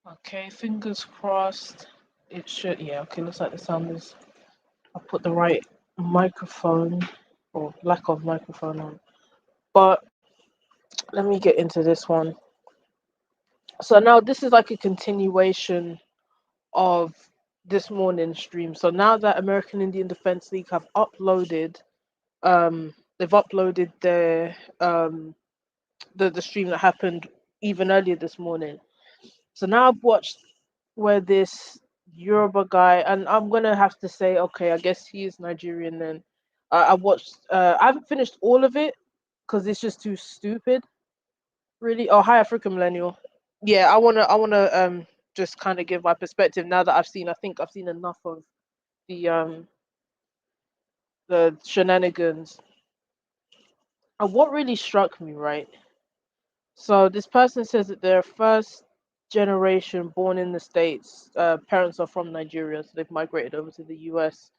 Okay, fingers crossed. It should. Yeah. Okay. Looks like the sound is. I put the right microphone or lack of microphone on. But let me get into this one. So now this is like a continuation of this morning's stream. So now that American Indian Defense League have uploaded, they've uploaded the stream that happened even earlier this morning. So now I've watched where this Yoruba guy, and I'm gonna have to say, okay, I guess he is Nigerian. Then I watched. I haven't finished all of it because it's just too stupid. Really. Oh, hi, African millennial. Yeah, I wanna just kind of give my perspective now that I've seen. I think I've seen enough of the um the shenanigans. And what really struck me, right? So this person says that they're first generation born in the States. Parents are from Nigeria, so they've migrated over to the US.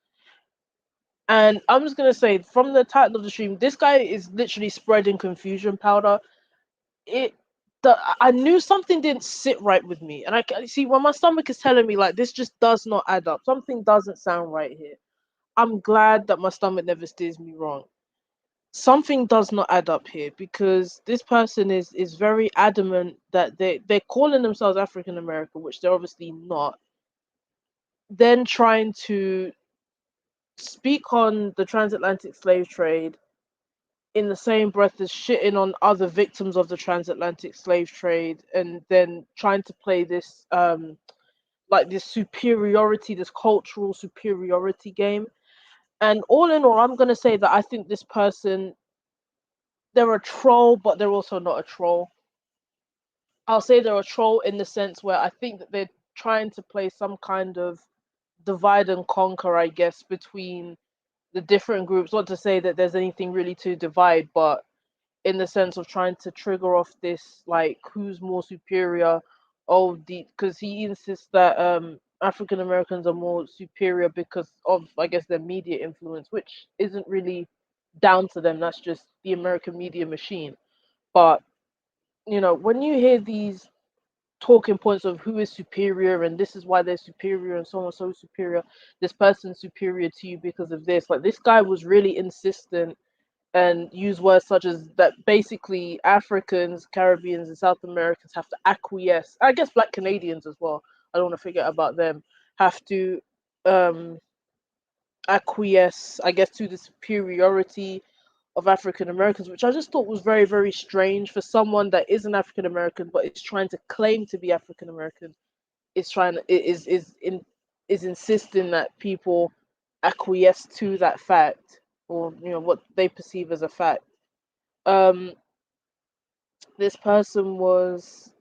And I'm just gonna say, from the title of the stream, this guy is literally spreading confusion powder. It, I knew something didn't sit right with me, and see when my stomach is telling me like this just does not add up. Something doesn't sound right here. I'm glad that my stomach never steers me wrong. Something does not add up here because this person is very adamant that they're calling themselves African American, which they're obviously not. Then trying to speak on the transatlantic slave trade in the same breath as shitting on other victims of the transatlantic slave trade, and then trying to play this like this superiority, this cultural superiority game. And all in all, I'm gonna say that I think this person, they're a troll, but they're also not a troll. I'll say they're a troll in the sense where I think that they're trying to play some kind of divide and conquer, I guess, between the different groups. Not to say that there's anything really to divide, but in the sense of trying to trigger off this like who's more superior. Oh, the because he insists that African Americans are more superior because of, I guess, their media influence, which isn't really down to them. That's just the American media machine. But when you hear these talking points of who is superior and this is why they're superior and so on so superior, this person's superior to you because of this. Like this guy was really insistent and use words such as that basically Africans, Caribbeans, and South Americans have to acquiesce. I guess Black Canadians as well. I don't want to forget about them. Have to um, acquiesce, I guess, to the superiority of African Americans, which I just thought was very, very strange for someone that isn't African American but is trying to claim to be African American. Is trying to is insisting that people acquiesce to that fact, or what they perceive as a fact. um this person was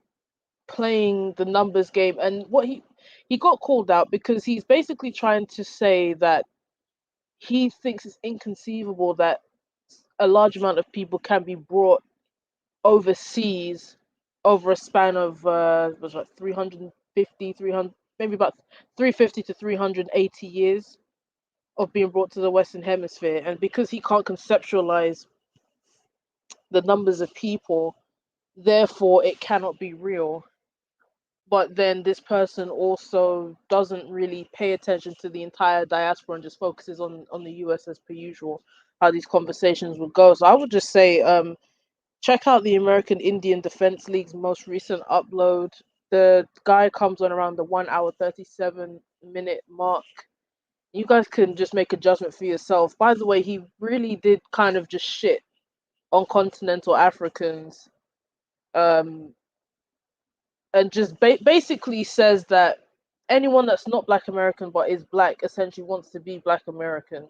playing the numbers game, and what he got called out because he's basically trying to say that he thinks it's inconceivable that a large amount of people can be brought overseas over a span of was like 350, 300, maybe about 350 to 380 years of being brought to the Western Hemisphere. And because he can't conceptualize the numbers of people, therefore it cannot be real. But then this person also doesn't really pay attention to the entire diaspora and just focuses on the US as per usual, how these conversations would go. So I would just say, check out the American Indian Defense League's most recent upload. The guy comes on around the 1 hour 37 minute mark. You guys can just make a judgment for yourself. By the way, he really did kind of just shit on continental Africans, um, and just basically says that anyone that's not Black American but is Black essentially wants to be Black American.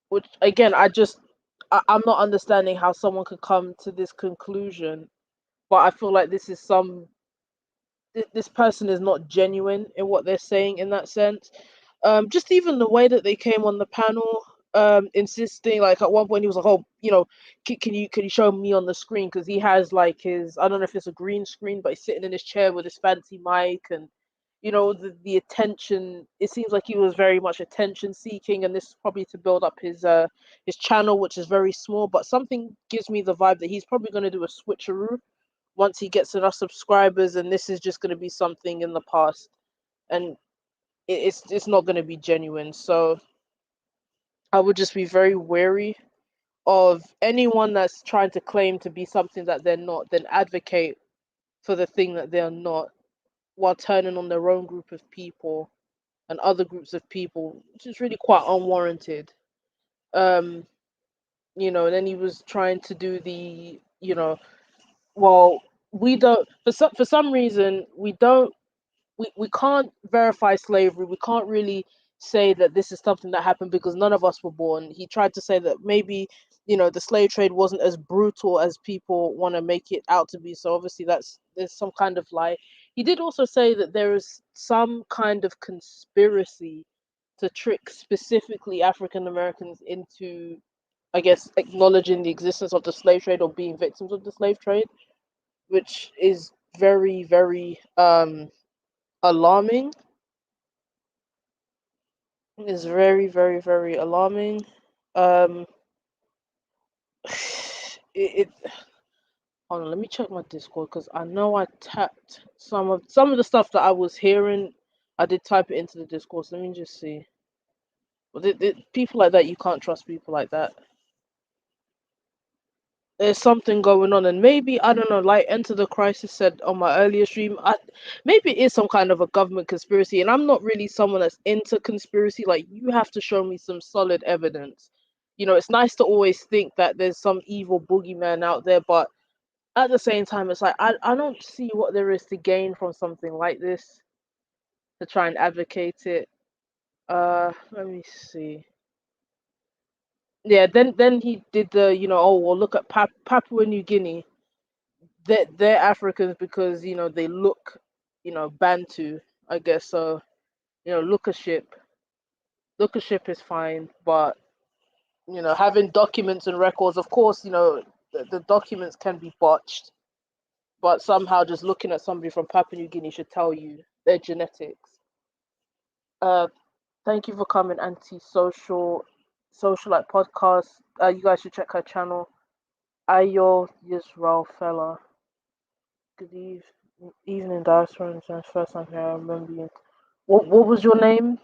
Which again, I'm not understanding how someone could come to this conclusion. But I feel like this person is not genuine in what they're saying in that sense. Just even the way that they came on the panel, insisting, like at one point he was like, "Oh, can you show me on the screen?" Because he has like his, I don't know if it's a green screen, but he's sitting in his chair with his fancy mic, and the attention. It seems like he was very much attention seeking, and this is probably to build up his channel, which is very small. But something gives me the vibe that he's probably going to do a switcheroo once he gets enough subscribers, and this is just going to be something in the past, and it's not going to be genuine. So I would just be very wary of anyone that's trying to claim to be something that they're not, then advocate for the thing that they're not, while turning on their own group of people and other groups of people, which is really quite unwarranted. Um, and then he was trying to do the, well, we don't, for some reason we can't verify slavery. We can't really say that this is something that happened because none of us were born. He tried to say that maybe, the slave trade wasn't as brutal as people want to make it out to be. So obviously there's some kind of lie. He did also say that there is some kind of conspiracy to trick specifically African Americans into, I guess, acknowledging the existence of the slave trade or being victims of the slave trade, which is very, very alarming. Is very, very, very alarming. Um, it hold on, let me check my Discord because I know I tapped some of the stuff that I was hearing. I did type it into the Discord. So let me just see. Well, people like that, you can't trust people like that. There's something going on, and maybe I don't know. Like Enter the Crisis said on my earlier stream, maybe it is some kind of a government conspiracy. And I'm not really someone that's into conspiracy. Like you have to show me some solid evidence. It's nice to always think that there's some evil boogeyman out there, but at the same time, it's like I don't see what there is to gain from something like this to try and advocate it. Let me see. Yeah, then he did the, oh well, look at Papua New Guinea. They're Africans because they look, Bantu, I guess. So look a ship is fine, but having documents and records, of course, the documents can be botched, but somehow just looking at somebody from Papua New Guinea should tell you their genetics. Uh, thank you for coming, socialite podcast. You guys should check her channel. Ayo Yisrael fella. Good evening, diaspora. First time here. I remember you. What was your name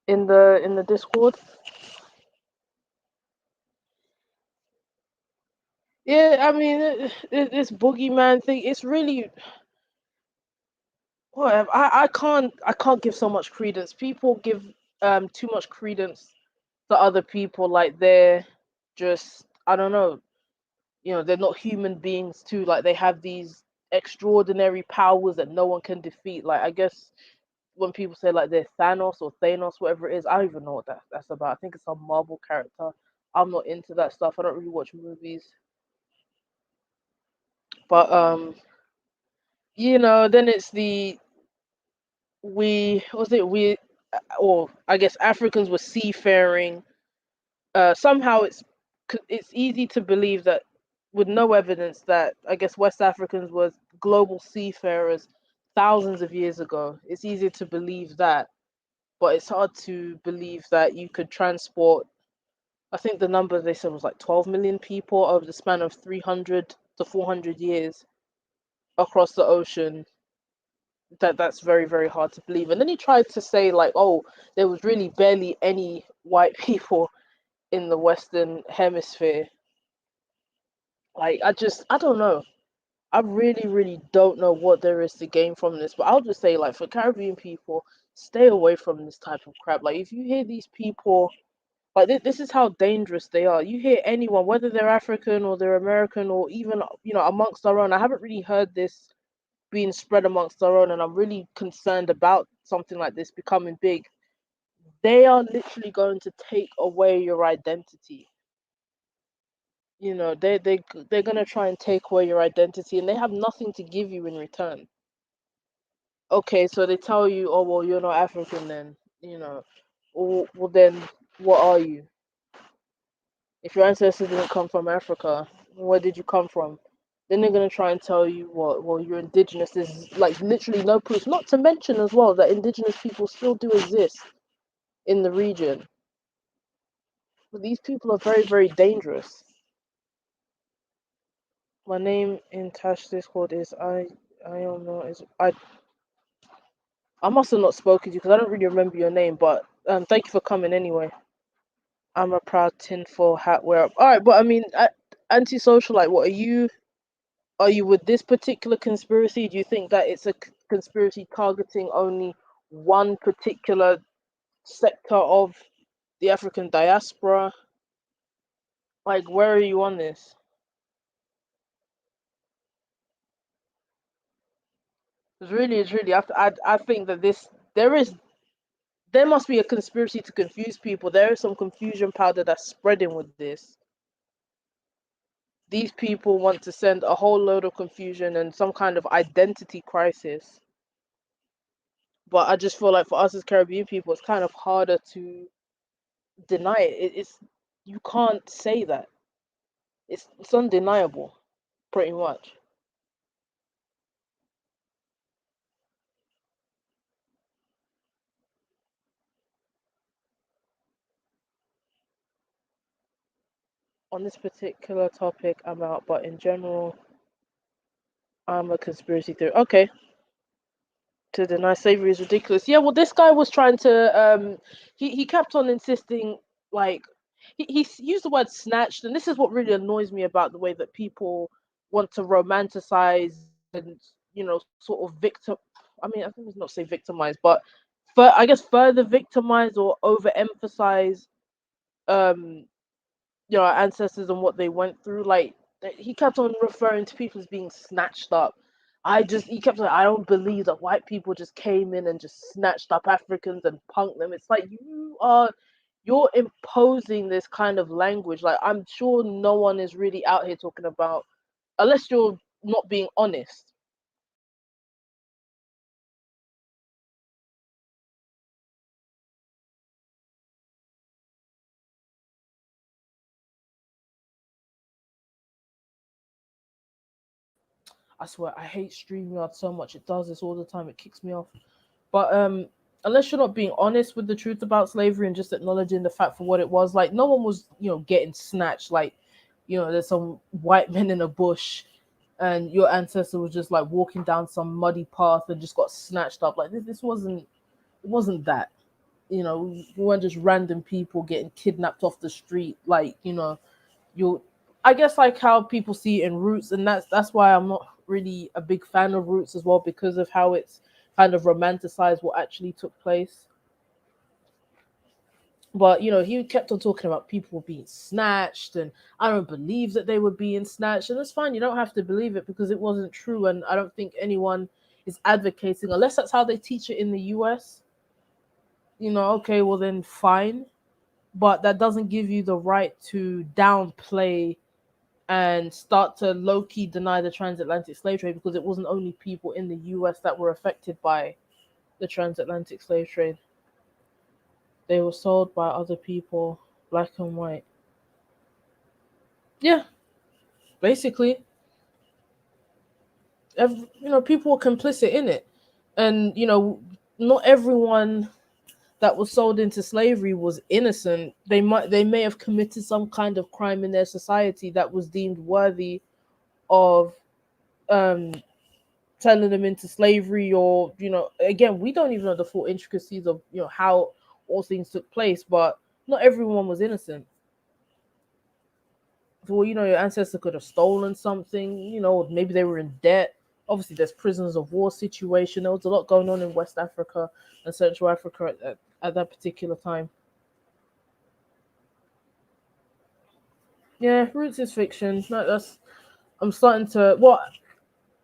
in the Discord? Yeah, I mean, this boogeyman thing. It's really whatever. I can't give so much credence. People give too much credence to other people, like they're just, I don't know. They're not human beings too. Like they have these extraordinary powers that no one can defeat. Like I guess when people say like they're Thanos or Thanos, whatever it is, I don't even know what that's about. I think it's some Marvel character. I'm not into that stuff. I don't really watch movies. But then it's the we was it we or I guess Africans were seafaring. Somehow it's easy to believe that with no evidence that I guess West Africans was global seafarers thousands of years ago. It's easier to believe that, but it's hard to believe that you could transport. I think the number they said was like 12 million people over the span of 300 to 400 years across the ocean. That's very, very hard to believe. And then he tried to say like, oh, there was really barely any white people in the Western Hemisphere. Like I don't know. I really, really don't know what there is to gain from this. But I'll just say like for Caribbean people, stay away from this type of crap. Like if you hear these people, like this is how dangerous they are. You hear anyone, whether they're African or they're American or even amongst our own. I haven't really heard this being spread amongst our own, and I'm really concerned about something like this becoming big. They are literally going to take away your identity. They're gonna try and take away your identity, and they have nothing to give you in return. Okay, so they tell you, oh well, you're not African then. Well then, what are you? If your ancestors didn't come from Africa, where did you come from? Then they're gonna try and tell you what, well, you're indigenous. There's like literally no proof. Not to mention as well that indigenous people still do exist in the region. But these people are very, very dangerous. My name in Tash Discord is I don't know is I must have not spoken to you because I don't really remember your name, but thank you for coming anyway. I'm a proud tinfoil hat wearer. All right, but I mean, antisocial. Like, what are you? Are you with this particular conspiracy? Do you think that it's a conspiracy targeting only one particular sector of the African diaspora? Like, where are you on this? It's really. I think that there is there must be a conspiracy to confuse people. There is some confusion powder that's spreading with this. These people want to send a whole load of confusion and some kind of identity crisis. But I just feel like for us as Caribbean people, it's kind of harder to deny it. It's you can't say that. It's undeniable, pretty much. On this particular topic, I'm out, but in general, I'm a conspiracy theory. Okay, to deny slavery is ridiculous. Yeah, well, this guy was trying to. He kept on insisting, like, he used the word snatched, and this is what really annoys me about the way that people want to romanticize and sort of victim. I mean, I think it's not say victimize, but I guess further victimize or overemphasize um our ancestors and what they went through. Like he kept on referring to people as being snatched up. He kept saying, I don't believe that white people just came in and just snatched up Africans and punked them. It's like you're imposing this kind of language. Like I'm sure no one is really out here talking about, unless you're not being honest. I swear I hate StreamYard so much. It does this all the time. It kicks me off. But unless you're not being honest with the truth about slavery and just acknowledging the fact for what it was, like no one was, getting snatched. Like, there's some white men in a bush, and your ancestor was just like walking down some muddy path and just got snatched up. Like this wasn't that. We weren't just random people getting kidnapped off the street. Like, you I guess like how people see it in Roots, and that's why I'm not really a big fan of Roots as well, because of how it's kind of romanticized what actually took place. But he kept on talking about people being snatched, and I don't believe that they were being snatched, and that's fine. You don't have to believe it because it wasn't true, and I don't think anyone is advocating, unless that's how they teach it in the US. Okay, well then fine, but that doesn't give you the right to downplay and start to low key deny the transatlantic slave trade, because it wasn't only people in the US that were affected by the transatlantic slave trade. They were sold by other people, black and white. Yeah, basically, people were complicit in it, and not everyone that was sold into slavery was innocent. They may have committed some kind of crime in their society that was deemed worthy of um selling them into slavery, or again, we don't even know the full intricacies of how all things took place, but not everyone was innocent. So, well, your ancestor could have stolen something, maybe they were in debt. Obviously there's prisoners of war situation. There was a lot going on in West Africa and Central Africa at that particular time. Yeah, Roots is fiction. No, that's I'm starting to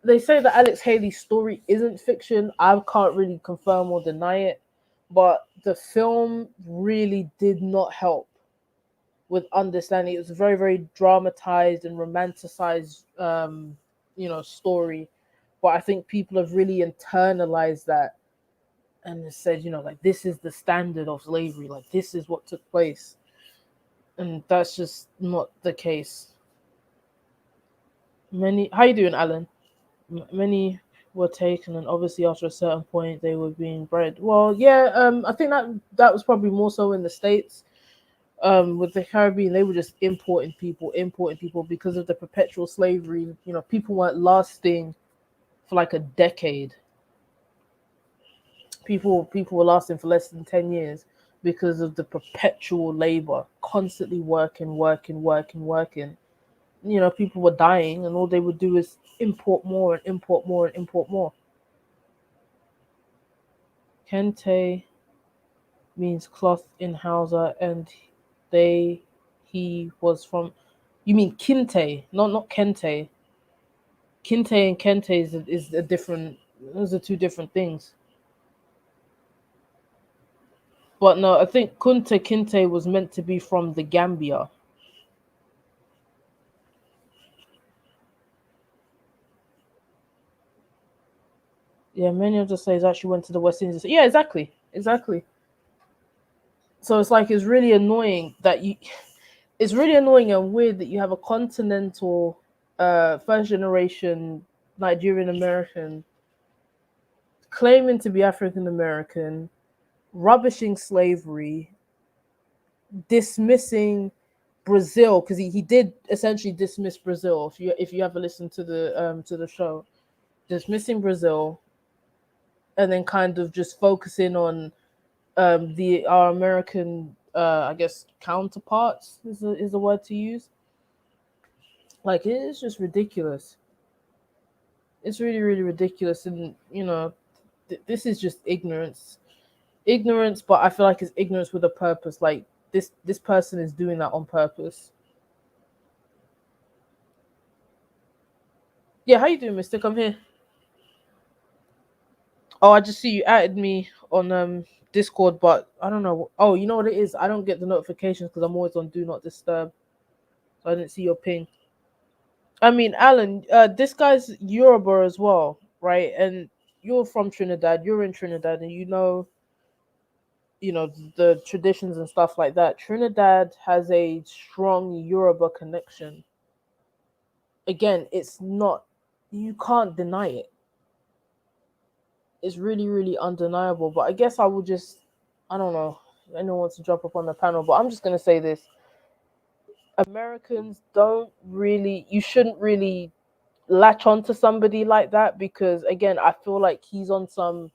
they say that Alex Haley's story isn't fiction. I can't really confirm or deny it, but the film really did not help with understanding. It was a very, very dramatized and romanticized, story. But I think people have really internalized that and said, like this is the standard of slavery, like this is what took place, and that's just not the case. How you doing, Alan? Many were taken, and obviously after a certain point they were being bred. Well, yeah, I think that was probably more so in the States. with the Caribbean, they were just importing people because of the perpetual slavery. You know, people weren't lasting for like a decade. People were lasting for less than 10 years because of the perpetual labor, constantly working, working, working, working. You know, people were dying, and all they would do is import more and import more and import more. Kente means cloth in Hausa, and they he was from. You mean Kinte, not Kente. Kinte and Kente is a different. Those are two different things. But no, I think Kunta Kinte was meant to be from the Gambia. Yeah, many of the slaves actually went to the West Indies. Yeah, exactly, exactly. So it's like it's really annoying that you. It's really annoying and weird that you have a continental, first generation Nigerian American claiming to be African American, rubbishing slavery, dismissing Brazil because he did essentially dismiss Brazil. If you ever listened to the show, dismissing Brazil and then kind of just focusing on the our American I guess counterparts is the word to use. Like it's just ridiculous. It's really really ridiculous, and you know this is just ignorance, ignorance. But I feel like it's ignorance with a purpose. Like this person is doing that on purpose. Yeah, how you doing, Mister? Come here. Oh, I just see you added me on Discord, but I don't know. Oh, you know what it is? I don't get the notifications because I'm always on Do Not Disturb, so I didn't see your ping. I mean, Alan, this guy's Yoruba as well, right? And you're from Trinidad. You're in Trinidad, and you know the traditions and stuff like that. Trinidad has a strong Yoruba connection. Again, it's not, you can't deny it. It's really really undeniable. But I guess I will just, I don't know if anyone wants to jump up on the panel, but I'm just gonna say this: Americans don't really, you shouldn't really latch on to somebody like that, because again I feel like he's on some,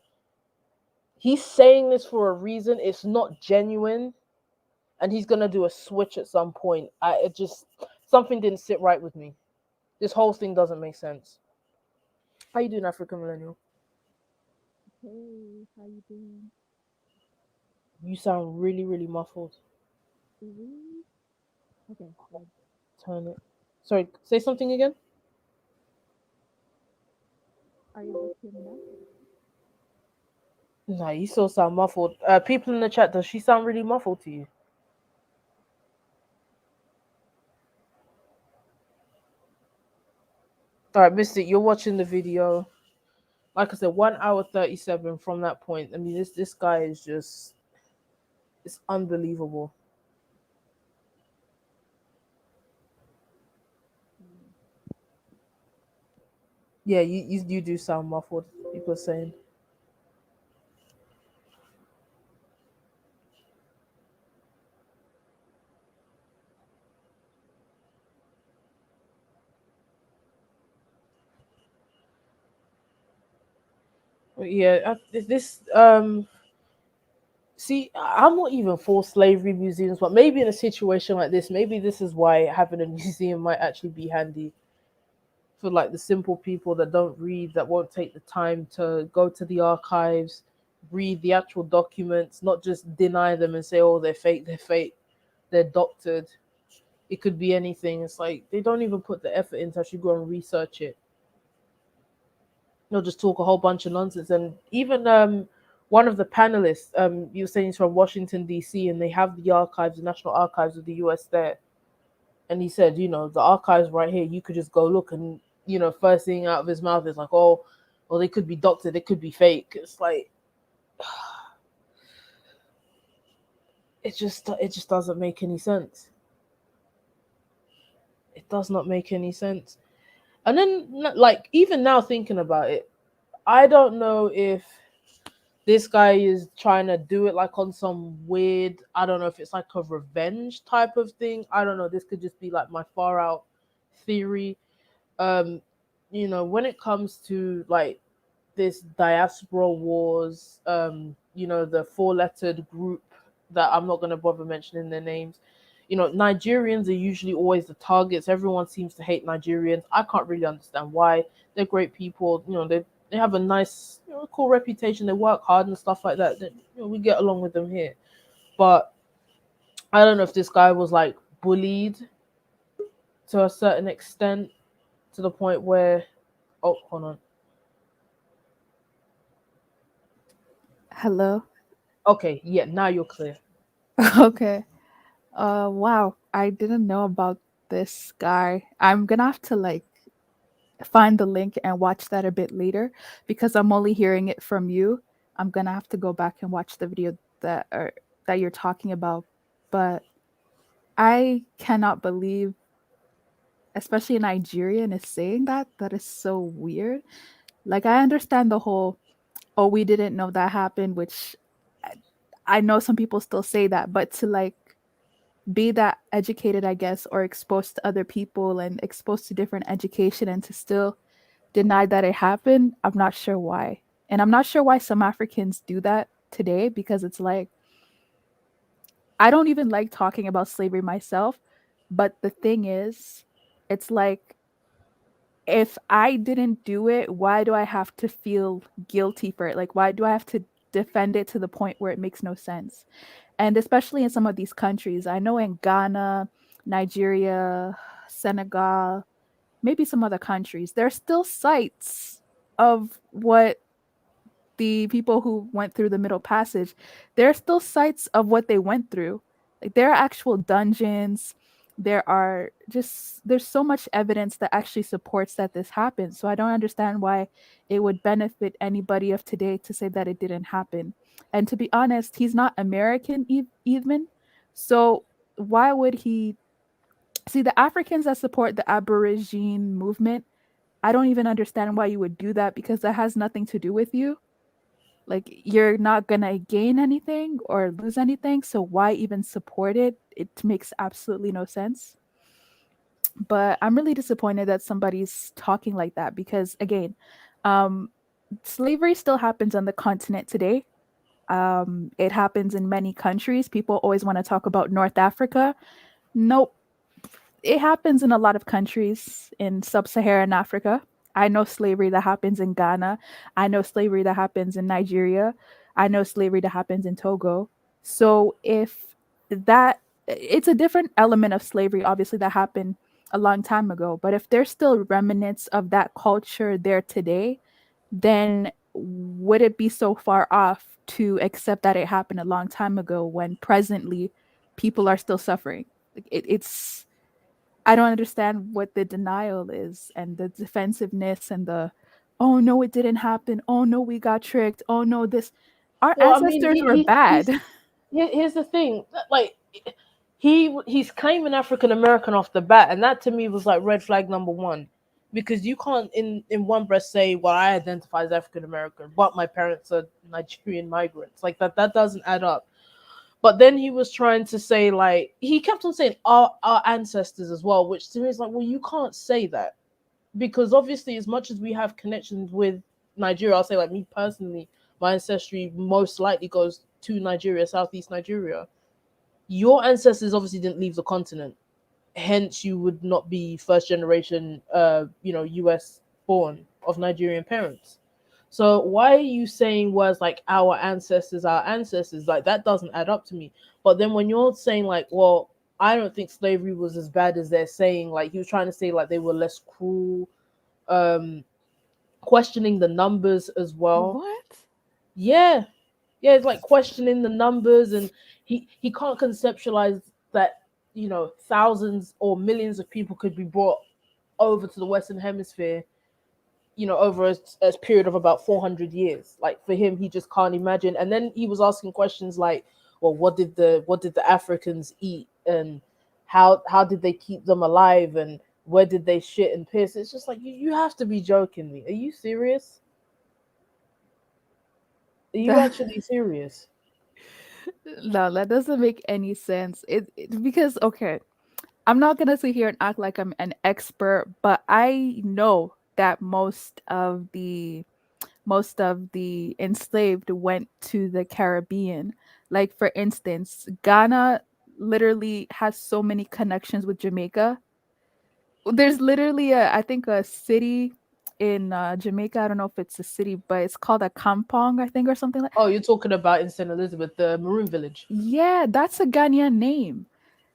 he's saying this for a reason. It's not genuine, and he's gonna do a switch at some point. It just, something didn't sit right with me. This whole thing doesn't make sense. How you doing, African Millennial? Hey, how you doing? You sound really really muffled. Really? Okay, good. Turn it. Sorry, say something again. Are you able to hear me now? Nah, you still sound muffled. People in the chat, does she sound really muffled to you? All right, Mystic, you're watching the video. Like I said, 1 hour 37 from that point. I mean, this guy is just, it's unbelievable. Mm. Yeah, you do sound muffled. People are saying. But yeah, this see, I'm not even for slavery museums, but maybe in a situation like this, maybe this is why having a museum might actually be handy for like the simple people that don't read, that won't take the time to go to the archives, read the actual documents, not just deny them and say, oh, they're fake, they're doctored. It could be anything. It's like they don't even put the effort in to actually go and research it. They'll just talk a whole bunch of nonsense. And even one of the panelists, you were saying he's from Washington D.C. and they have the archives, the National Archives of the U.S. there. And he said, you know, the archives right here, you could just go look, and you know, first thing out of his mouth is like, oh, well, they could be doctored, they could be fake. It's like it just doesn't make any sense. It does not make any sense. And then like even now thinking about it, I don't know if this guy is trying to do it like on some weird, I don't know if it's like a revenge type of thing. I don't know. This could just be like my far out theory. Um, when it comes to like this diaspora wars, the four-lettered group that I'm not gonna bother mentioning their names. Nigerians are usually always the targets. Everyone seems to hate Nigerians. I can't really understand why. They're great people. They have a nice, cool reputation. They work hard and stuff like that. We get along with them here. But I don't know if this guy was like bullied to a certain extent, to the point where, oh, hold on. Hello. Okay, yeah, now you're clear. Okay. Wow. I didn't know about this guy. I'm gonna have to like find the link and watch that a bit later because I'm only hearing it from you. I'm gonna have to go back and watch the video that you're talking about. But I cannot believe, especially a Nigerian is saying that. That is so weird. Like I understand the whole, oh, we didn't know that happened, which I I know some people still say that, but to like be that educated, I guess, or exposed to other people and exposed to different education and to still deny that it happened, I'm not sure why. And I'm not sure why some Africans do that today because it's like, I don't even like talking about slavery myself. But the thing is, it's like, if I didn't do it, why do I have to feel guilty for it? Like, why do I have to defend it to the point where it makes no sense? And especially in some of these countries, I know in Ghana, Nigeria, Senegal, maybe some other countries, there's still sites of what the people who went through the Middle Passage, there are still sites of what they went through. Like there are actual dungeons. There's so much evidence that actually supports that this happened. So I don't understand why it would benefit anybody of today to say that it didn't happen. And to be honest, he's not American even. So why would he see the Africans that support the Aborigine movement? I don't even understand why you would do that because that has nothing to do with you. Like you're not gonna gain anything or lose anything, so why even support it? It makes absolutely no sense. But I'm really disappointed that somebody's talking like that because again, um slavery still happens on the continent today. It happens in many countries. People always want to talk about North Africa. Nope, it happens in a lot of countries in sub-Saharan Africa. I know slavery that happens in Ghana. I know slavery that happens in Nigeria. I know slavery that happens in Togo. So if that it's a different element of slavery obviously that happened a long time ago, but if there's still remnants of that culture there today, then would it be so far off to accept that it happened a long time ago when presently people are still suffering? Like it's I don't understand what the denial is and the defensiveness and the, oh no, it didn't happen. Oh no, we got tricked. Oh no, this, our Well, I mean, ancestors were bad. here's the thing. Like, he's claiming African American off the bat, and that to me was like red flag number one, because you can't in one breath say, "Well, I identify as African American, but my parents are Nigerian migrants." Like that doesn't add up. But then he was trying to say, like, he kept on saying our ancestors as well, which to me is like, well, you can't say that, because obviously, as much as we have connections with Nigeria, I'll say like me personally, my ancestry most likely goes to Nigeria, Southeast Nigeria. Your ancestors obviously didn't leave the continent, hence you would not be first generation, US born of Nigerian parents. So why are you saying words like our ancestors? Like that doesn't add up to me. But then when you're saying like, well, I don't think slavery was as bad as they're saying, like he was trying to say like they were less cruel, um questioning the numbers as well. What? Yeah, yeah, it's like questioning the numbers, and he can't conceptualize that thousands or millions of people could be brought over to the Western Hemisphere, over a period of about 400 years. Like for him, he just can't imagine. And then he was asking questions like, well, what did the Africans eat, and how did they keep them alive, and where did they shit and piss? It's just like you have to be joking me. Are you serious? Are you actually serious? No, that doesn't make any sense. Because okay, I'm not gonna sit here and act like I'm an expert, but I know that most of the enslaved went to the Caribbean. Like for instance, Ghana literally has so many connections with Jamaica. There's literally a I think a city in Jamaica. I don't know if it's a city, but it's called a kampong, I think, or something like. Oh, you're talking about in St. Elizabeth, the Maroon Village. Yeah, that's a Ghanaian name.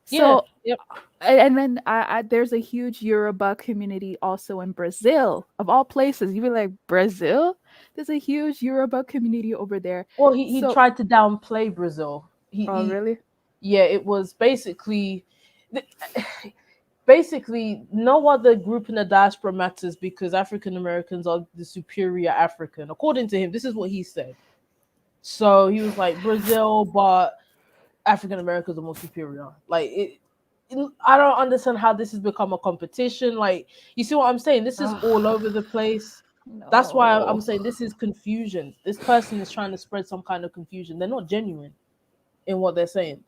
Yeah. So Yep. and then there's a huge Yoruba community also in Brazil, of all places. You be like, Brazil? There's a huge Yoruba community over there. Well, he So, tried to downplay Brazil. oh, really? Yeah, it was th- basically no other group in the diaspora matters because African Americans are the superior African. According to him, this is what he said. So he was like Brazil, but African Americans are more superior. I don't understand how this has become a competition. Like, you see what I'm saying? This is all Ugh, over the place. That's why I'm no. saying this is confusion. This person is trying to spread some kind of confusion. They're not genuine in what they're saying.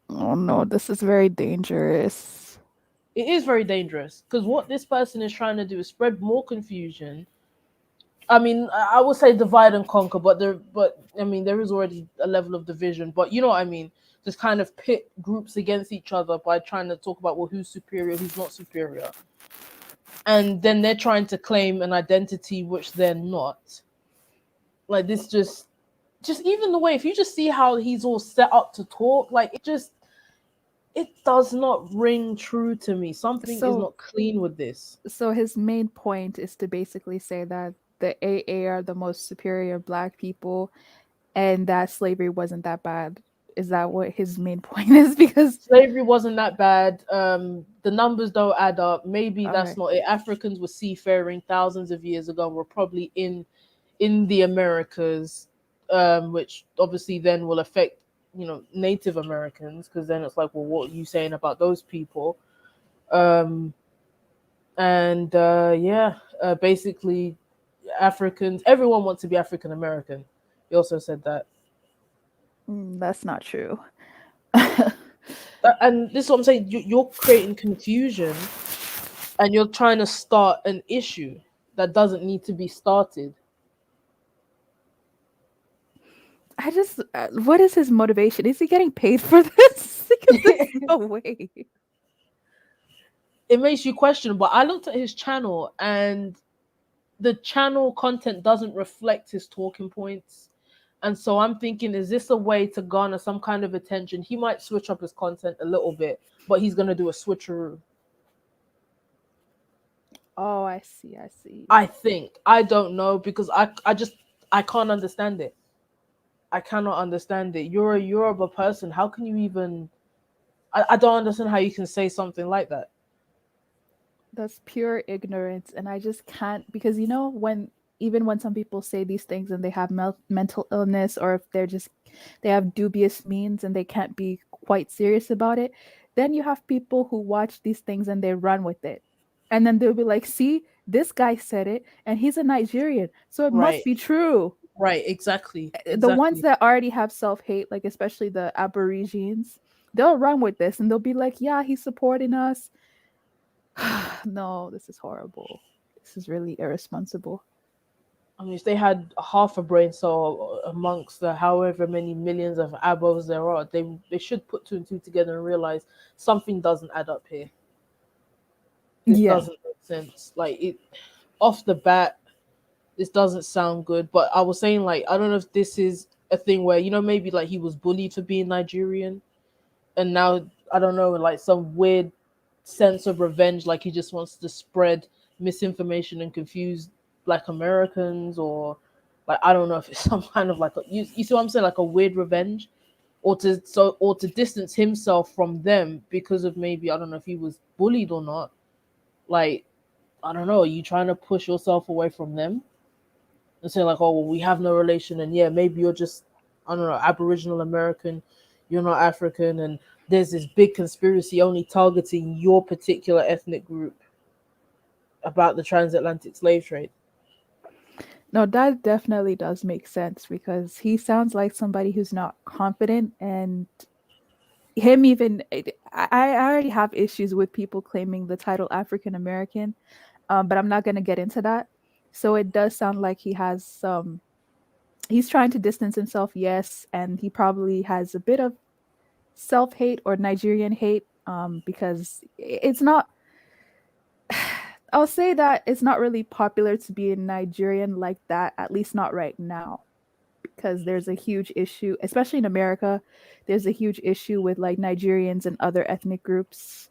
Oh, no, this is very dangerous. It is very dangerous because what this person is trying to do is spread more confusion. I mean, I would say divide and conquer, but I mean, there is already a level of division. But you know what I mean? Just kind of pit groups against each other by trying to talk about well, who's superior, who's not superior, and then they're trying to claim an identity which they're not. Like this, just even the way if you just see how he's all set up to talk, like it does not ring true to me. Something is So, not clean with this. so his main point is to basically say that the AA are the most superior black people and that slavery wasn't that bad. Is that what his main point is? Because, Slavery wasn't that bad. The numbers don't add up. Maybe that's okay. not it. Africans were seafaring thousands of years ago and were probably in the Americas, which obviously then will affect Native Americans because then it's like, well, what are you saying about those people? Um, and yeah, basically Africans. Everyone wants to be African American. He also said that. That's not true. And this is what I'm saying. You're creating confusion and you're trying to start an issue that doesn't need to be started. I just, what is his motivation? Is he getting paid for this? Because there's It no way. makes you question. But I looked at his channel and the channel content doesn't reflect his talking points. And so I'm thinking, is this a way to garner some kind of attention? He might switch up his content a little bit, but he's going to do a switcheroo. Oh, I see. I see. I think. I don't know because I can't understand it. I cannot understand it. You're a Yoruba person. How can you even I don't understand how you can say something like that. That's pure ignorance. And I just can't, because when, even when some people say these things and they have mental illness, or if they have dubious means and they can't be quite serious about it, then you have people who watch these things and they run with it. And then they'll be like, see, this guy said it and he's a Nigerian. So it must Right. be true. Right, exactly. The ones Exactly. that already have self-hate, like especially the aborigines, they'll run with this and they'll be like, yeah, he's supporting us. No, this is horrible. This is really irresponsible. I mean, if they had half a brain cell amongst the however many millions of abos there are, they should put two and two together and realize something doesn't add up here. This Yeah, doesn't make sense. Like it off the bat, this doesn't sound good. But I was saying like I don't know if this is a thing where maybe like he was bullied for being Nigerian, and now I don't know like some weird sense of revenge, like he just wants to spread misinformation and confuse Black Americans, or like I don't know if it's some kind of like you see what I'm saying, like a weird revenge, or to distance himself from them because of maybe I don't know if he was bullied or not. Like I don't know, are you trying to push yourself away from them and say like, oh well, we have no relation, and yeah, maybe you're just I don't know Aboriginal American, you're not African, and there's this big conspiracy only targeting your particular ethnic group about the transatlantic slave trade. No, that definitely does make sense because he sounds like somebody who's not confident, and him even I already have issues with people claiming the title African American, but I'm not going to get into that. So it does sound like he has some, he's trying to distance himself, yes, and he probably has a bit of self-hate or Nigerian hate, because it's not, I'll say that it's not really popular to be a Nigerian like that, at least not right now, because there's a huge issue, especially in America. There's a huge issue with like Nigerians and other ethnic groups.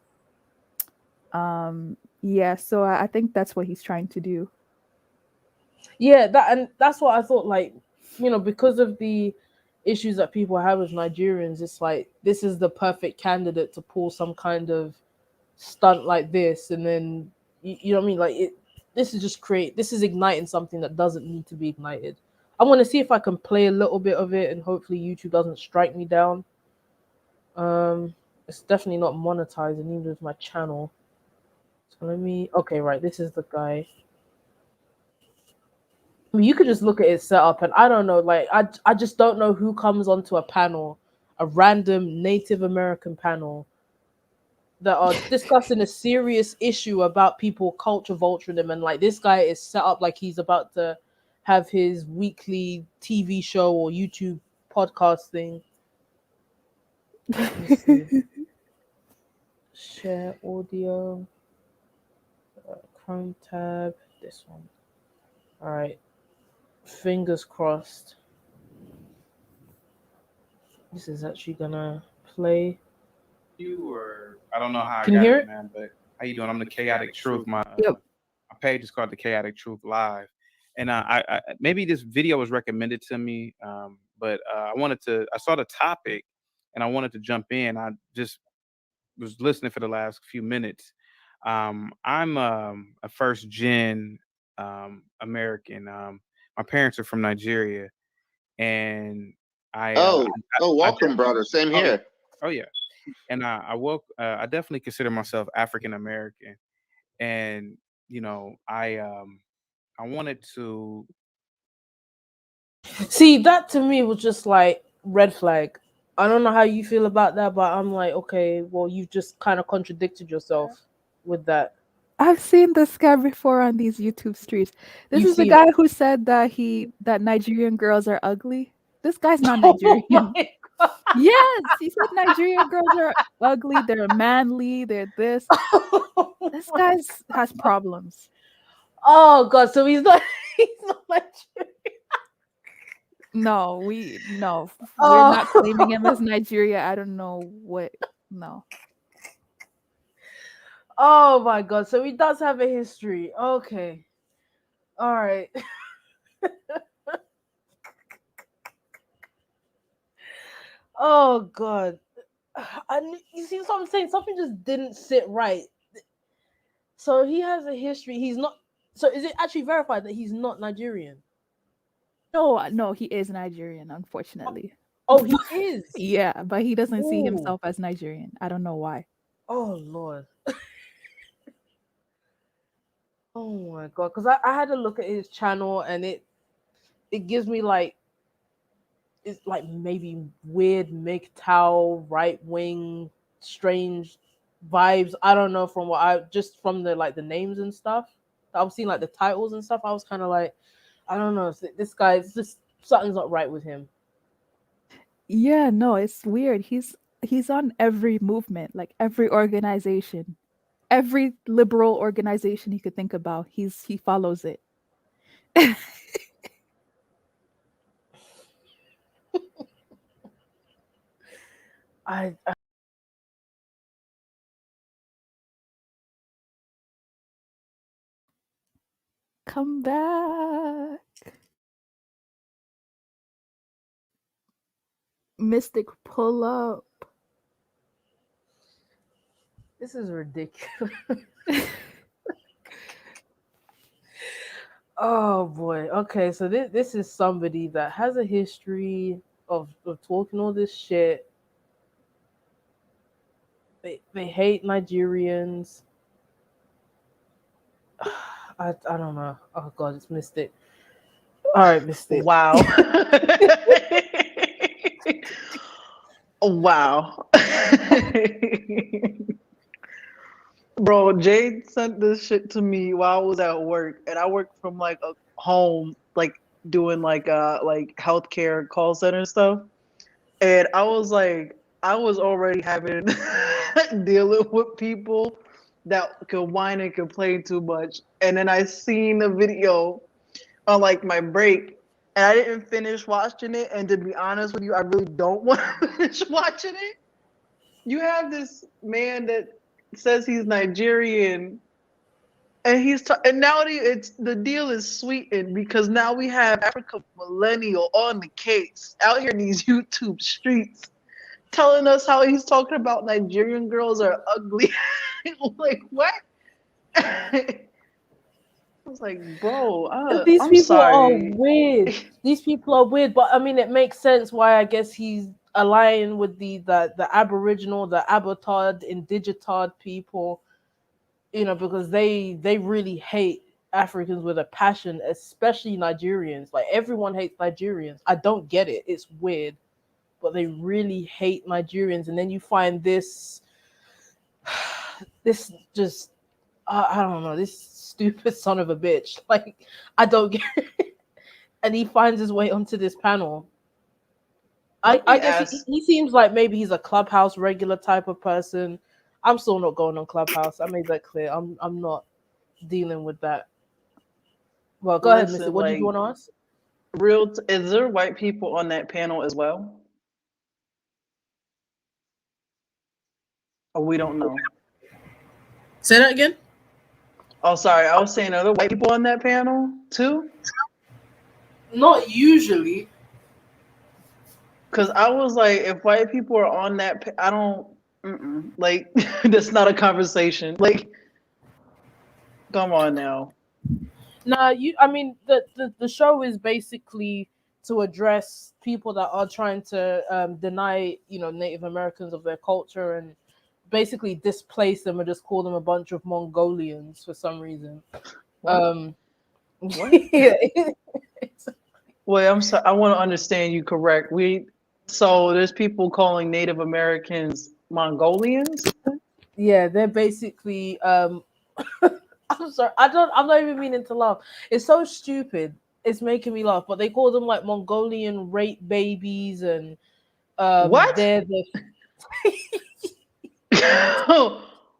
Yeah, so I think that's what he's trying to do. Yeah, that and that's what I thought. Like, because of the issues that people have with Nigerians, it's like this is the perfect candidate to pull some kind of stunt like this, and then you know what I mean. Like it, this is just create. This is igniting something that doesn't need to be ignited. I'm gonna see if I can play a little bit of it, and hopefully YouTube doesn't strike me down. Um, it's definitely not monetizing even with my channel. So let me. Okay, right. This is the guy. I mean, you could just look at his setup, and I don't know. Like, I just don't know who comes onto a panel, a random Native American panel that are discussing a serious issue about people culture vulturing them, and like this guy is set up like he's about to have his weekly TV show or YouTube podcast thing. Let me see. Share audio, Chrome tab. This one. All right. Fingers crossed. This is actually gonna play. You or I don't know how I Can you got hear it, it? man. But how you doing? I'm the Chaotic Truth. My Yep. my page is called the Chaotic Truth Live, and I maybe this video was recommended to me, but I wanted to. I saw the topic, and I wanted to jump in. I just was listening for the last few minutes. I'm a first gen American. My parents are from Nigeria, and Oh, oh, I welcome, brother. Same oh here. oh yeah, and I definitely consider myself African American, and I wanted to. See, that to me was just like red flag. I don't know how you feel about that, but I'm like, okay, well, you've just kind of contradicted yourself with that. I've seen this guy before on these YouTube streets. This You've is the seen it. guy who said that that Nigerian girls are ugly. This guy's not Oh Nigerian. my Yes, he said Nigerian girls are ugly, they're manly, they're this. This god. guy's has problems. Oh god, so he's not he's not like No, no, we're not claiming him oh as Nigeria. I don't know what. No. oh my god. So he does have a history. Okay. All right. Oh god. And you see what I'm saying? Something just didn't sit right. So he has a history. He's not. So is it actually verified that he's not Nigerian? No, no, he is Nigerian, unfortunately. Oh, he is. Yeah, but he doesn't see Oh, himself as Nigerian. I don't know why. oh Lord. Oh my God. Because I had to look at his channel, and it gives me like it's like maybe weird MGTOW right wing strange vibes. I don't know, from what I just from the like the names and stuff. I was seeing like the titles and stuff. I was kind of like, I don't know. This guy, it's just something's not right with him. Yeah, no, it's weird. He's on every movement, like every organization, every liberal organization you could think about. He follows it. I Come back. Mystic pull up. This is ridiculous. Oh boy. Okay, so this is somebody that has a history of talking all this shit. They hate Nigerians. I don't know. Oh god, it's Mystic. All right, Mystic. Wow. Wow. Bro, Jade sent this shit to me while I was at work, and I work from like a home, like doing like healthcare call center stuff. And I was already having dealing with people that could whine and complain too much. And then I seen the video on like my break, and I didn't finish watching it. And to be honest with you, I really don't want to finish watching it. You have this man that says he's Nigerian, and and now it's the deal is sweetened because now we have Africa Millennial on the case out here in these YouTube streets telling us how he's talking about Nigerian girls are ugly. Like what? I was like, bro, These I'm people are sorry. weird. These people are weird, but I mean, it makes sense why I guess he's aligning with the Aboriginal, the Abattoid, Indigitad people. You know, because they really hate Africans with a passion, especially Nigerians. Like everyone hates Nigerians. I don't get it. It's weird, but they really hate Nigerians. And then you find this just I don't know, this stupid son of a bitch. Like I don't get it. And he finds his way onto this panel. Let I me guess ask. he seems like maybe he's a Clubhouse regular type of person. I'm still not going on Clubhouse. I made that clear. I'm not dealing with that. Well, go ahead, Missy. Listen, What did you like want to ask? is there white people on that panel as well? Or we don't know. Say that again. Oh, sorry. I was saying, are there white people on that panel too? Not usually. Because I was like, if white people are on that, I don't, like, that's not a conversation. Like, come on now. Nah, you. I mean, the show is basically to address people that are trying to deny, Native Americans of their culture and basically displace them and just call them a bunch of Mongolians for some reason. What? What? Yeah. Wait, I'm sorry. I want to understand you correct. So there's people calling Native Americans Mongolians? Yeah, they're basically I'm sorry. I'm not even meaning to laugh. It's so stupid. It's making me laugh. But they call them like Mongolian rape babies and What? they're the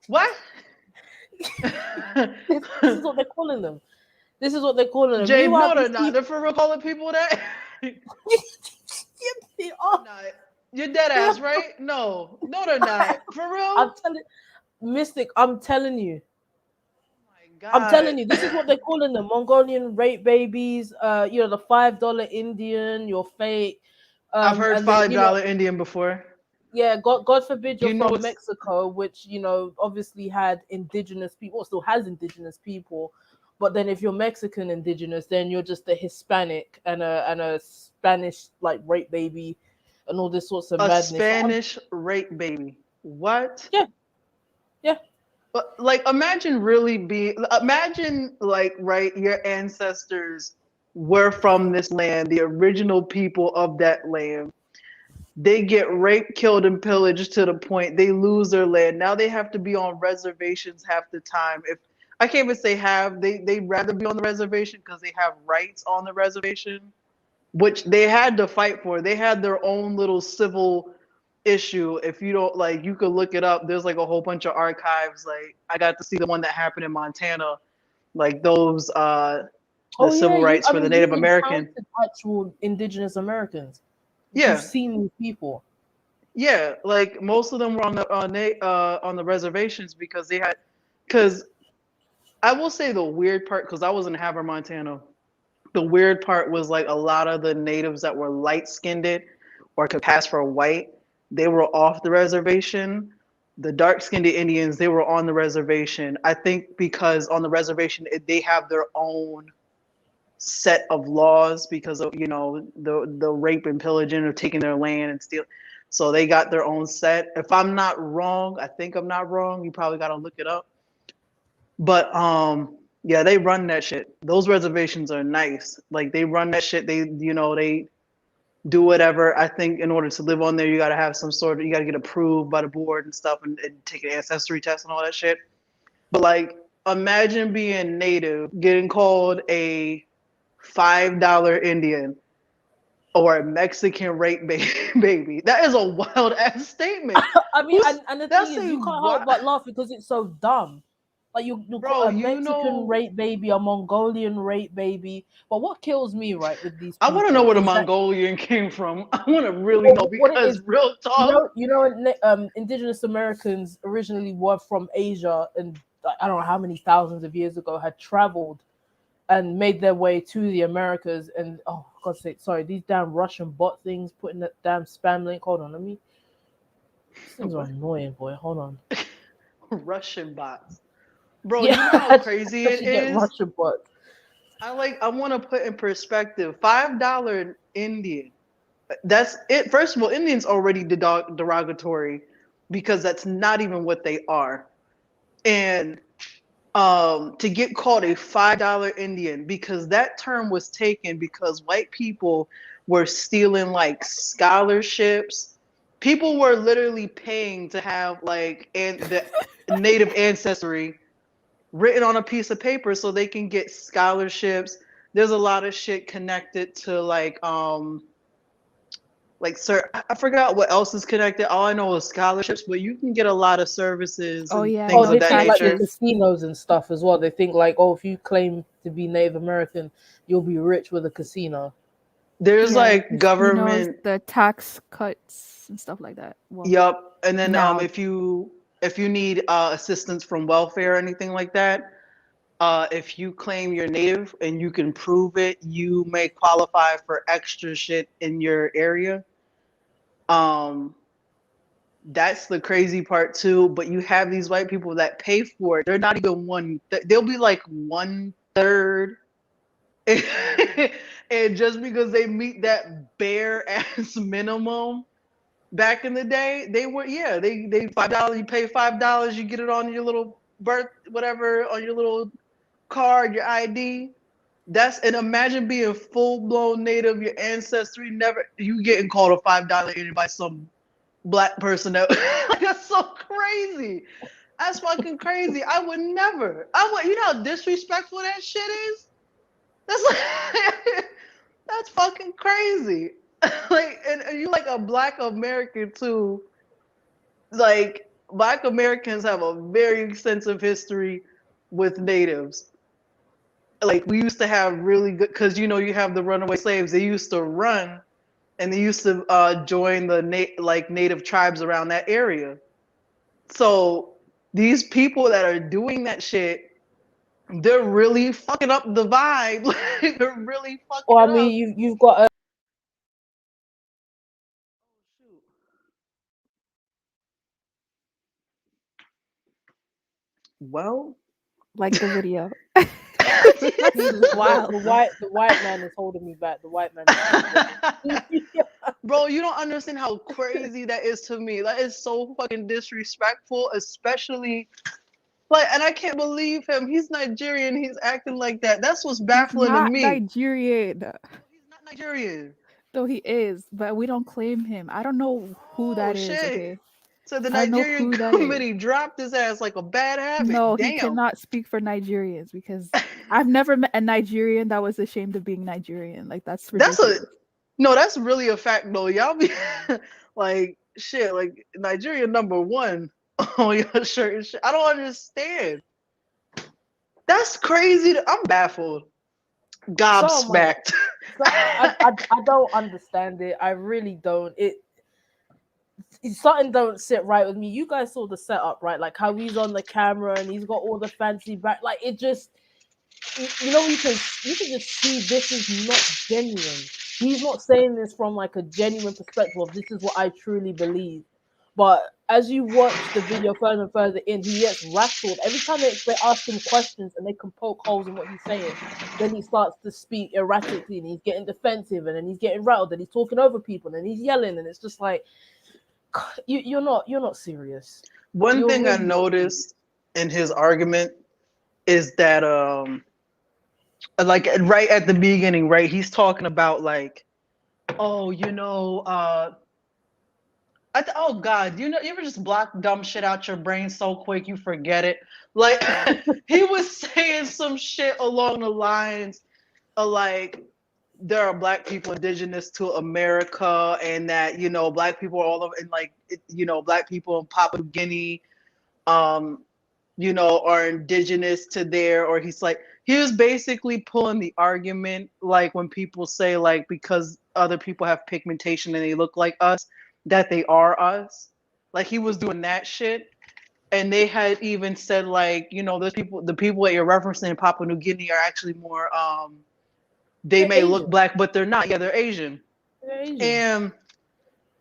What? this is what they're calling them. This is what they're calling them. Jay, Meanwhile, no, they're these not. people They're for real calling people that? they They're are. not. You're dead They ass, are. right? No. No, they're not. For I'm real? telling Mystic, I'm telling you. Oh my I'm God. telling you, this is what they're calling them: Mongolian rape babies. The $5 Indian, you're fake. I've heard And then $5 Indian before. yeah, God forbid you're You know from what's Mexico, which obviously had indigenous people, or still has indigenous people. But then if you're Mexican indigenous, then you're just a Hispanic and a Spanish like rape baby, and all this sorts of a madness. So Spanish rape baby? What? yeah, yeah. But like imagine like right your ancestors were from this land, the original people of that land. They get raped, killed, and pillaged to the point they lose their land. Now they have to be on reservations half the time. If I can't even say have, they'd rather be on the reservation because they have rights on the reservation, which they had to fight for. They had their own little civil issue. If you don't like, you could look it up. There's like a whole bunch of archives. Like I got to see the one that happened in Montana, like those the Oh yeah, civil rights for the Native you've American. encountered actual indigenous Americans. You've Yeah, seen these people. yeah. Like most of them were on the reservations because they had. Because I will say the weird part, because I was in Havre, Montana. The weird part was like a lot of the natives that were light skinned or could pass for white, they were off the reservation. The dark skinned Indians, they were on the reservation. I think because on the reservation they have their own set of laws because of the rape and pillaging or taking their land and steal. So they got their own set. If I'm not wrong, I think I'm not wrong. You probably got to look it up. But Yeah, they run that shit. Those reservations are nice. Like they run that shit. They do whatever. I think in order to live on there, you got to have some sort of, you got to get approved by the board and stuff, and take an ancestry test and all that shit. But like, imagine being native, getting called a $5 Indian or a Mexican rape baby. That is a wild ass statement. I mean, and the thing That's is, a you can't wild, help but laugh because it's so dumb. Like you got bro. a Mexican rape baby, a Mongolian rape baby. But what kills me, right, with these I want to know people where the is that Mongolian came from. I want to really well, know what it because is, real talk. indigenous Americans originally were from Asia, and like, I don't know how many thousands of years ago had traveled and made their way to the Americas. And oh, God's sake, sorry, these damn Russian bot things putting that damn spam link. Hold on, these things are annoying, boy. Hold on. Russian bots. Bro, you know Yeah, how crazy I it should get is? Russian bots. I want to put in perspective $5 Indian. That's it. First of all, Indians already derogatory because that's not even what they are. And to get called a $5 Indian, because that term was taken because white people were stealing like scholarships. People were literally paying to have like the native ancestry written on a piece of paper so they can get scholarships. There's a lot of shit connected to like sir, I forgot what else is connected. All I know is scholarships, but you can get a lot of services Oh and yeah, things Oh, no of they that think like the nature. taxes. casinos and stuff as well. They think like, oh, if you claim to be Native American, you'll be rich with a casino. There's Yeah, the like casinos, government, the tax cuts and stuff like that. Well, yup. And then now, if you need assistance from welfare or anything like that, if you claim you're native and you can prove it, you may qualify for extra shit in your area. Um, that's the crazy part too. But you have these white people that pay for it. They're not even one. They'll be like 1/3. And just because they meet that bare ass minimum back in the day, they were, yeah, they $5. You pay $5, you get it on your little birth whatever, on your little card, your ID. And imagine being full blown native, your ancestry never, you getting called a $5 by some black person that like, that's so crazy. That's fucking crazy. I would never. You know how disrespectful that shit is? That's like that's fucking crazy. Like, and you like a black American too. Like, black Americans have a very extensive history with natives. Like, we used to have really good, because you have the runaway slaves. They used to run, and they used to join the native tribes around that area. So these people that are doing that shit, they're really fucking up the vibe. Like, they're really fucking Or I it mean, up. you've got a Well, like the video. see, That's the wild. white man is holding me back. The white man is holding me. bro, you don't understand how crazy that is to me. That is so fucking disrespectful, especially like, and I can't believe him. He's Nigerian. He's acting like that. That's what's He's baffling to not me. Nigerian, He's not Nigerian. though he is, but we don't claim him. I don't know who Oh that is. shit. Okay, So the I don't know Nigerian who that is. committee dropped his ass like a bad habit. No, he Damn. cannot speak for Nigerians because I've never met a Nigerian that was ashamed of being Nigerian. Like that's That's a ridiculous. no, that's really a fact though. Y'all be like shit, like Nigeria #1 on your shirt and shit. I don't understand. That's crazy. I'm baffled. So am I. Gobsmacked. So I don't understand it. I really don't. Something don't sit right with me. You guys saw the setup, right? Like how he's on the camera and he's got all the fancy back. Like it just, you can just see this is not genuine. He's not saying this from like a genuine perspective of this is what I truly believe. But as you watch the video further and further in, he gets rattled every time they ask him questions and they can poke holes in what he's saying. Then he starts to speak erratically and he's getting defensive and then he's getting rattled and he's talking over people and he's yelling and it's just like you're not serious. One You're thing I really not serious. noticed in his argument is that like right at the beginning, right? He's talking about like, oh, oh God, you ever just block dumb shit out your brain so quick you forget it? Like he was saying some shit along the lines of like there are black people indigenous to America, and that black people are all over, and like black people in Papua New Guinea, um, are indigenous to there, or he was basically pulling the argument like when people say like because other people have pigmentation and they look like us, that they are us. Like he was doing that shit. And they had even said like, the people that you're referencing in Papua New Guinea are actually more they They're may look Asian. black, but they're not. Yeah, they're Asian. They're Asian. And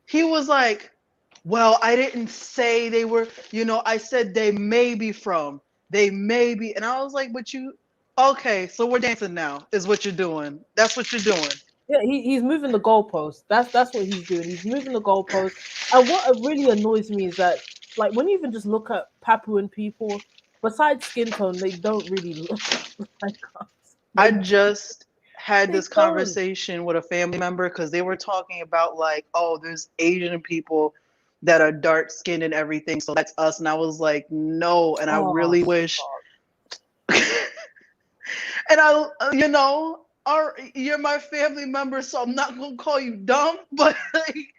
he was like, well, I didn't say they were, I said they may be from. They may be. And I was like, but okay, so we're dancing now, is what you're doing. That's what you're doing. Yeah, he's moving the goalpost. That's what he's doing. He's moving the goalpost. And what really annoys me is that, like, when you even just look at Papuan people, besides skin tone, they don't really look like us. I They just had they this don't. conversation with a family member because they were talking about like, oh, there's Asian people that are dark skinned and everything, so that's us. And I was like, no. And I Oh, really wish. fuck. And you're my family member, so I'm not gonna call you dumb, but like,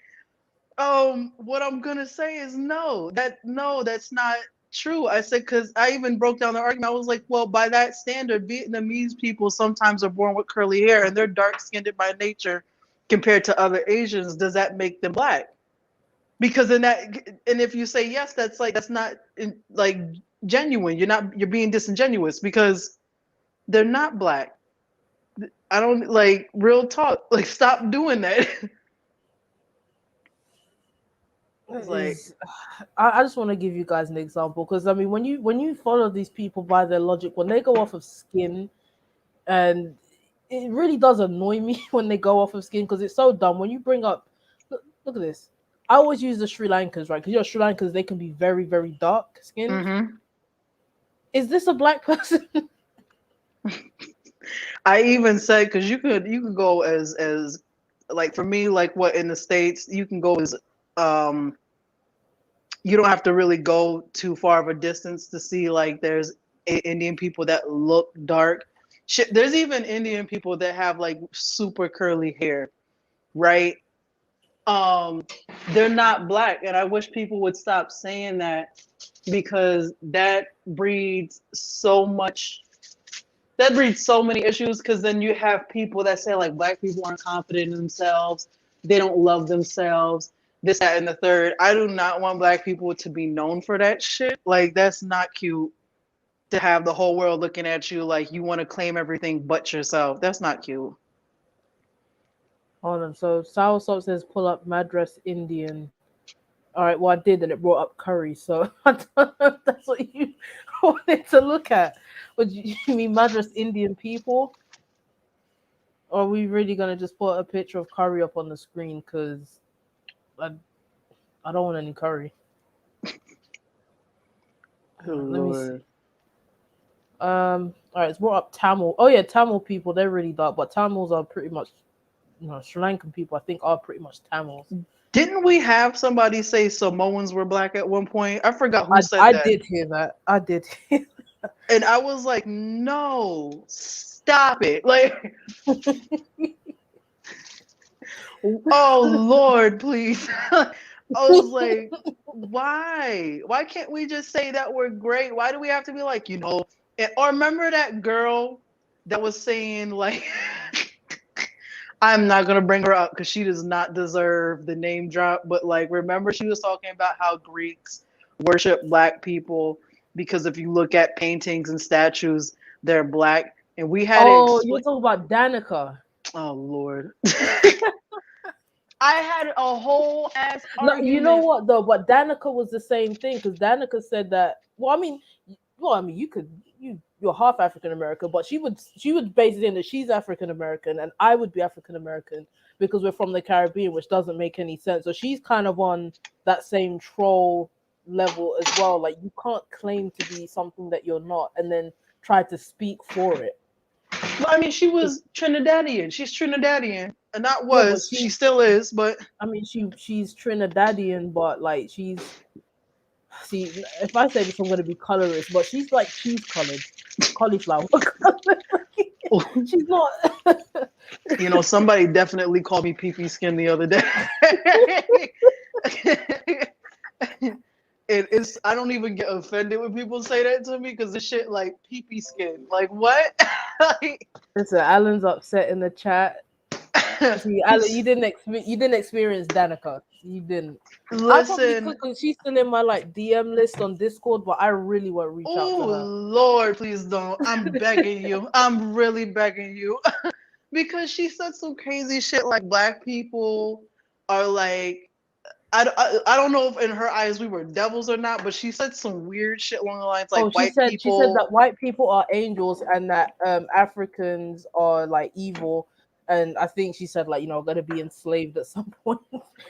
what I'm gonna say is no, that's not true. I said, because I even broke down the argument. I was like, well, by that standard, Vietnamese people sometimes are born with curly hair and they're dark skinned by nature compared to other Asians. Does that make them black? Because and if you say yes, that's not like genuine. You're being disingenuous because they're not black. I don't like real talk. Like, stop doing that. It's like, Is I just want to give you guys an example because I mean when you follow these people by their logic, when they go off of skin, and it really does annoy me when they go off of skin because it's so dumb. When you bring up, look at this. I always use the Sri Lankans, right? Because Sri Lankans, they can be very, very dark skinned. mm-hmm. Is this a black person? I even said, because you could go as like, for me, like what in the States you can go as um you don't have to really go too far of a distance to see like there's Indian people that look dark. Shit, there's even Indian people that have like super curly hair, right? Um, they're not black, and I wish people would stop saying that because that breeds so many issues. Because then you have people that say like black people aren't confident in themselves, they don't love themselves, this, that, and the third. I do not want black people to be known for that shit. Like, that's not cute to have the whole world looking at you like you want to claim everything but yourself. That's not cute. Hold on. So Soursop says pull up Madras Indian. All right. Well, I did, and it brought up curry. So I don't know if that's what you wanted to look at. Would you mean Madras Indian people? Or are we really gonna just put a picture of curry up on the screen? Because I, I don't want any curry. Oh, Let me see. Lord. All right, it's brought up Tamil. Oh yeah, Tamil people, they're really dark, but Tamils are pretty much, Sri Lankan people, I think, are pretty much Tamils. Didn't we have somebody say Samoans were black at one point? I forgot who I said I that. did hear that. I did hear And I was like, no, stop it. Like, oh Lord, please. I was like, why? Why can't we just say that we're great? Why do we have to be like, or remember that girl that was saying like I'm not gonna bring her up because she does not deserve the name drop, but like, remember she was talking about how Greeks worship black people because if you look at paintings and statues, they're black. And we had to Oh, explain. you're talking about Danica. Oh Lord. I had a whole ass No, you know argument. what though? But Danica was the same thing because Danica said that. Well, I mean, you're half African American, but she would basically say that she's African American and I would be African American because we're from the Caribbean, which doesn't make any sense. So she's kind of on that same troll level as well. Like, you can't claim to be something that you're not, and then tried to speak for it. Well, I mean, she was Trinidadian. She's Trinidadian, and not Yeah, but was. She still is, but I mean, she's Trinidadian, but like see, if I say this, I'm gonna be colorist, but she's like cheese colored, cauliflower colored. She's not. you know, somebody definitely called me pee skin the other day. It is. I don't even get offended when people say that to me because this shit like pee skin. Like what? Like, Listen, Alan's upset in the chat. See, Alan, you didn't experience Danica. You didn't. I probably listen. could because she's still in my like DM list on Discord, but I really won't reach out to Oh her. Lord, please don't. I'm begging you. I'm really begging you. Because she said some crazy shit like black people are like I don't know if in her eyes we were devils or not, but she said some weird shit along the lines like Oh, white she said people. that white people are angels and that Africans are like evil. And I think she said like gonna be enslaved at some point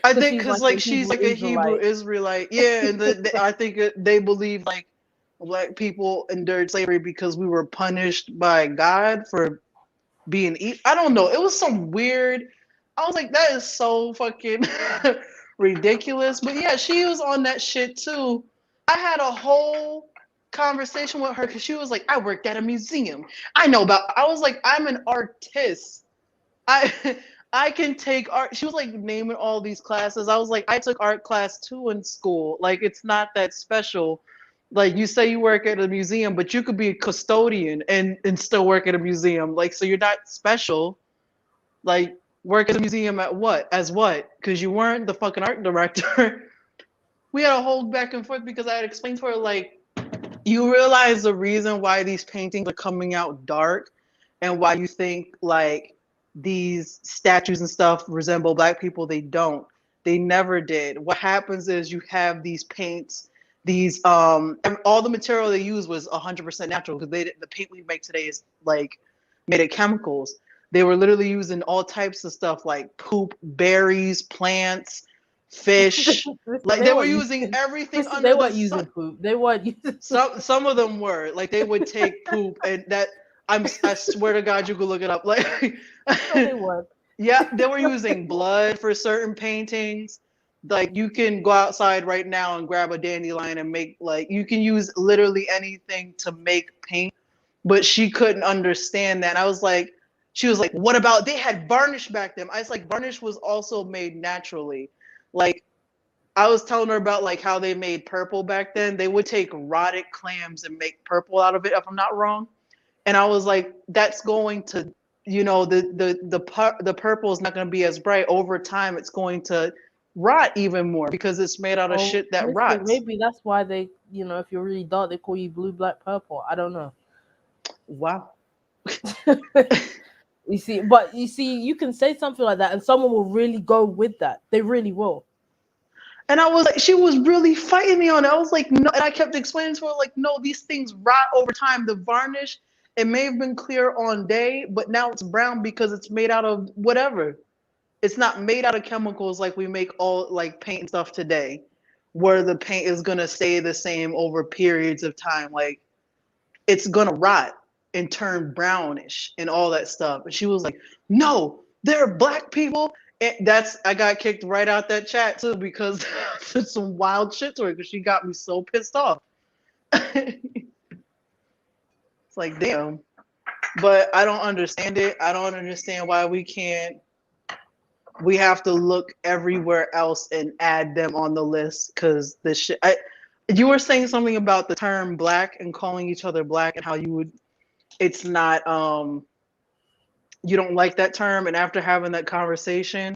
I because think she's because like like a she's Hebrew like a Hebrew Israelite. Israelite, yeah, and I think they believe like black people endured slavery because we were punished by God for being I don't know. It was some weird. I was like, that is so fucking ridiculous. But yeah, she was on that shit too. I had a whole conversation with her because she was like, I worked at a museum. I know about. I was like, I'm an artist. I I can take art. She was like naming all these classes. I was like, I took art class too in school. Like it's not that special. Like you say you work at a museum, but you could be a custodian and still work at a museum. Like so you're not special. Like work at a museum at what? As what? Because you weren't the fucking art director. We had a whole back and forth because I had explained to her like you realize the reason why these paintings are coming out dark and why you think like these statues and stuff resemble black people. They don't. They never did. What happens is you have these paints, these and all the material they use was 100% natural because the paint we make today is like made of chemicals. They were literally using all types of stuff like poop, berries, plants, fish. Listen, Like they they were weren't using using. everything Listen, they under the weren't sun. using poop. They weren't using. Some of them were like they would take poop and that I swear to God you could look it up. Like No, they weren't. yeah, they were using blood for certain paintings. Like you can go outside right now and grab a dandelion and make like you can use literally anything to make paint. But she couldn't understand that. I was like, she was like, what about they had varnish back then? I was like, varnish was also made naturally. Like I was telling her about like how they made purple back then. They would take rotted clams and make purple out of it, if I'm not wrong. And I was like, that's going to, the purple is not going to be as bright over time. It's going to rot even more because it's made out of Oh, shit that listen, rots. maybe that's why they, if you're really dark, they call you blue, black, purple. I don't know. Wow. you see, you can say something like that, and someone will really go with that. They really will. And I was like, she was really fighting me on it. I was like, no, and I kept explaining to her, like, no, these things rot over time. The varnish, it may have been clear on day, but now it's brown because it's made out of whatever. It's not made out of chemicals like we make all like paint and stuff today, where the paint is gonna stay the same over periods of time. Like it's gonna rot and turn brownish and all that stuff. And she was like, no, they're black people. And that's I got kicked right out that chat too because it's some wild shit to her because she got me so pissed off. It's like damn. But I don't understand it. I don't understand why we have to look everywhere else and add them on the list because this shit. You were saying something about the term black and calling each other black and how you would. It's not. You don't like that term, and after having that conversation,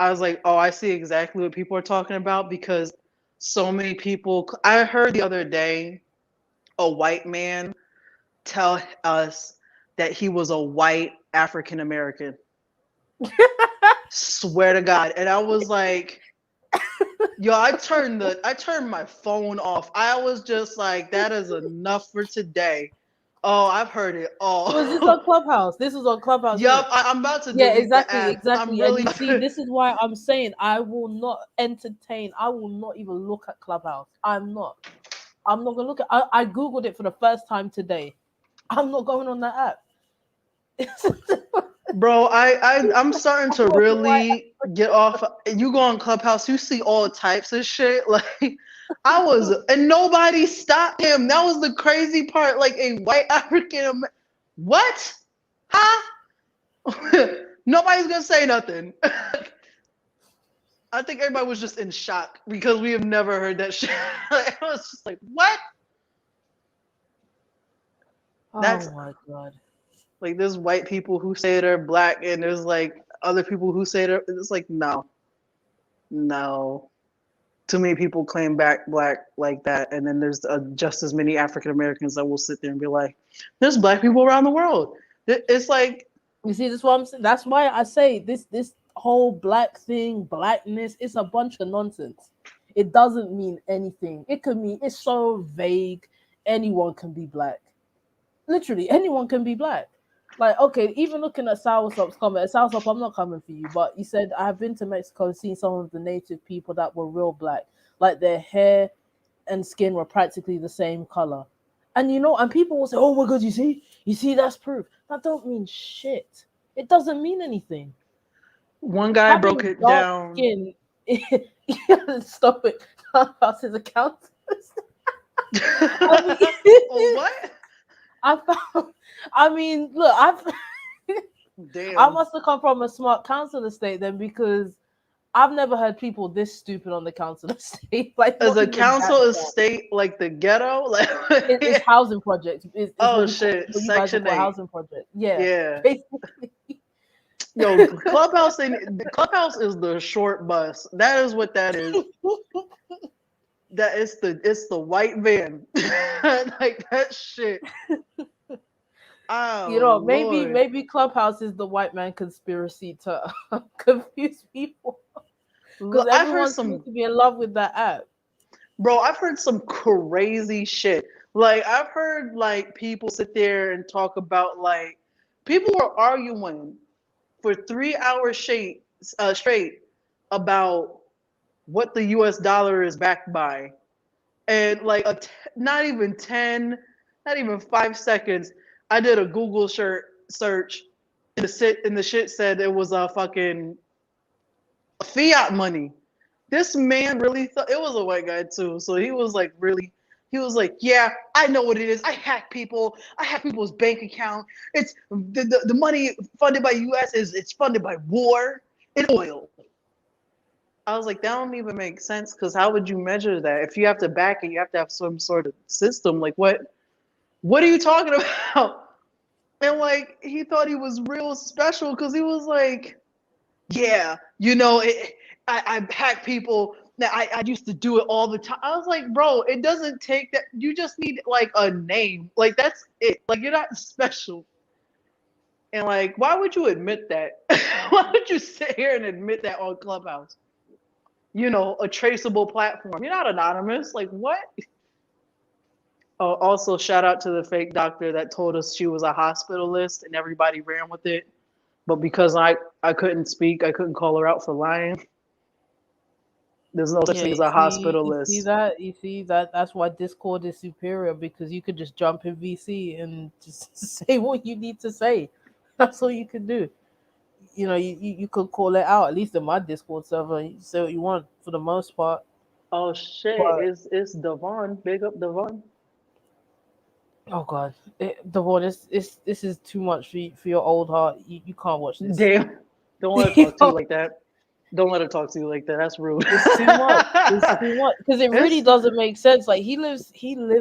I was like, oh, I see exactly what people are talking about because so many people. I heard the other day a white man tell us that he was a white African American. Swear to God. And I was like, yo, I turned my phone off. I was just like, that is enough for today. Oh, I've heard it Was this all. on Clubhouse? This was on Clubhouse, isn't Yup, it? I'm about to Yeah, delete the exactly, app. I'm exactly. And really you see, this is why I'm saying I will not entertain. I will not even look at Clubhouse. I'm not. I'm not gonna look at. I googled it for the first time today. I'm not going on that app. Bro, I'm starting to White. really get off. You go on Clubhouse, you see all types of shit. Like and nobody stopped him. That was the crazy part. Like a white what? Huh? Nobody's gonna say nothing. I think everybody was just in shock because we have never heard that shit. Like, I was just like, what? That's Oh my god. like there's white people who say they're black, and there's like other people who say they're. It's like no. Too many people claim back black like that, and then there's just as many African Americans that will sit there and be like, "There's black people around the world." It's like, You see, this is what I'm saying. That's why I say this whole black thing, blackness, it's a bunch of nonsense. It doesn't mean anything. It could mean it's so vague. Anyone can be black. Literally, anyone can be black. Like, okay, even looking at Soursop's comment, Soursop, I'm not coming for you, but you said I've been to Mexico and seen some of the native people that were real black. Like their hair and skin were practically the same color. And and people will say, "Oh my god, you see, that's proof." That don't mean shit. It doesn't mean anything. one guy broke Having it dark down. skin, stop it. That's his account. Oh, what? I found. I mean, look, Damn. I must have come from a smart council estate then, because I've never heard people this stupid on the council estate. Like, As not a even that council bad. estate, like the ghetto, like It's housing projects. It's oh what shit, what you guys would Section call 8. housing project. Yeah. Yeah. Basically. Yo, Clubhouse is the short bus. That is what that is. That it's the white van. Like that shit. Oh Maybe Lord. Clubhouse is the white man conspiracy to confuse people, because I've heard everyone some seems to be in love with that app. bro, I've heard some crazy shit. Like I've heard like people sit there and talk about like people were arguing for 3 hours straight about what the US dollar is backed by. And like not even 10, not even 5 seconds, I did a Google search and the shit said it was a fucking fiat money. This man really thought it was a white guy too. So he was like, yeah, I know what it is. I hack people. I hack people's bank account. It's the money funded by US it's funded by war and oil. I was like, that don't even make sense, because how would you measure that? If you have to back it, you have to have some sort of system. Like what are you talking about? And like he thought he was real special because he was like, yeah, I hack people. I used to do it all the time. I was like, bro, it doesn't take that. You just need like a name. Like that's it. Like you're not special. And like, why would you admit that? Why would you sit here and admit that on Clubhouse? A traceable platform. You're not anonymous. Like what? Oh, also shout out to the fake doctor that told us she was a hospitalist and everybody ran with it. But because I couldn't speak, I couldn't call her out for lying. There's no such Yeah, thing as a hospitalist. you see that that's why Discord is superior, because you could just jump in VC and just say what you need to say. That's all you could do. You could call it out. At least in my Discord server, you say what you want for the most part. Oh shit, But it's Devon. Big up Devon. oh god, Devon, this is too much for your old heart. You can't watch this. Damn. Don't let her talk to you like that. Don't let her talk to you like that. That's rude. It's too much. It's too much, because it really It's doesn't make sense. Like he lives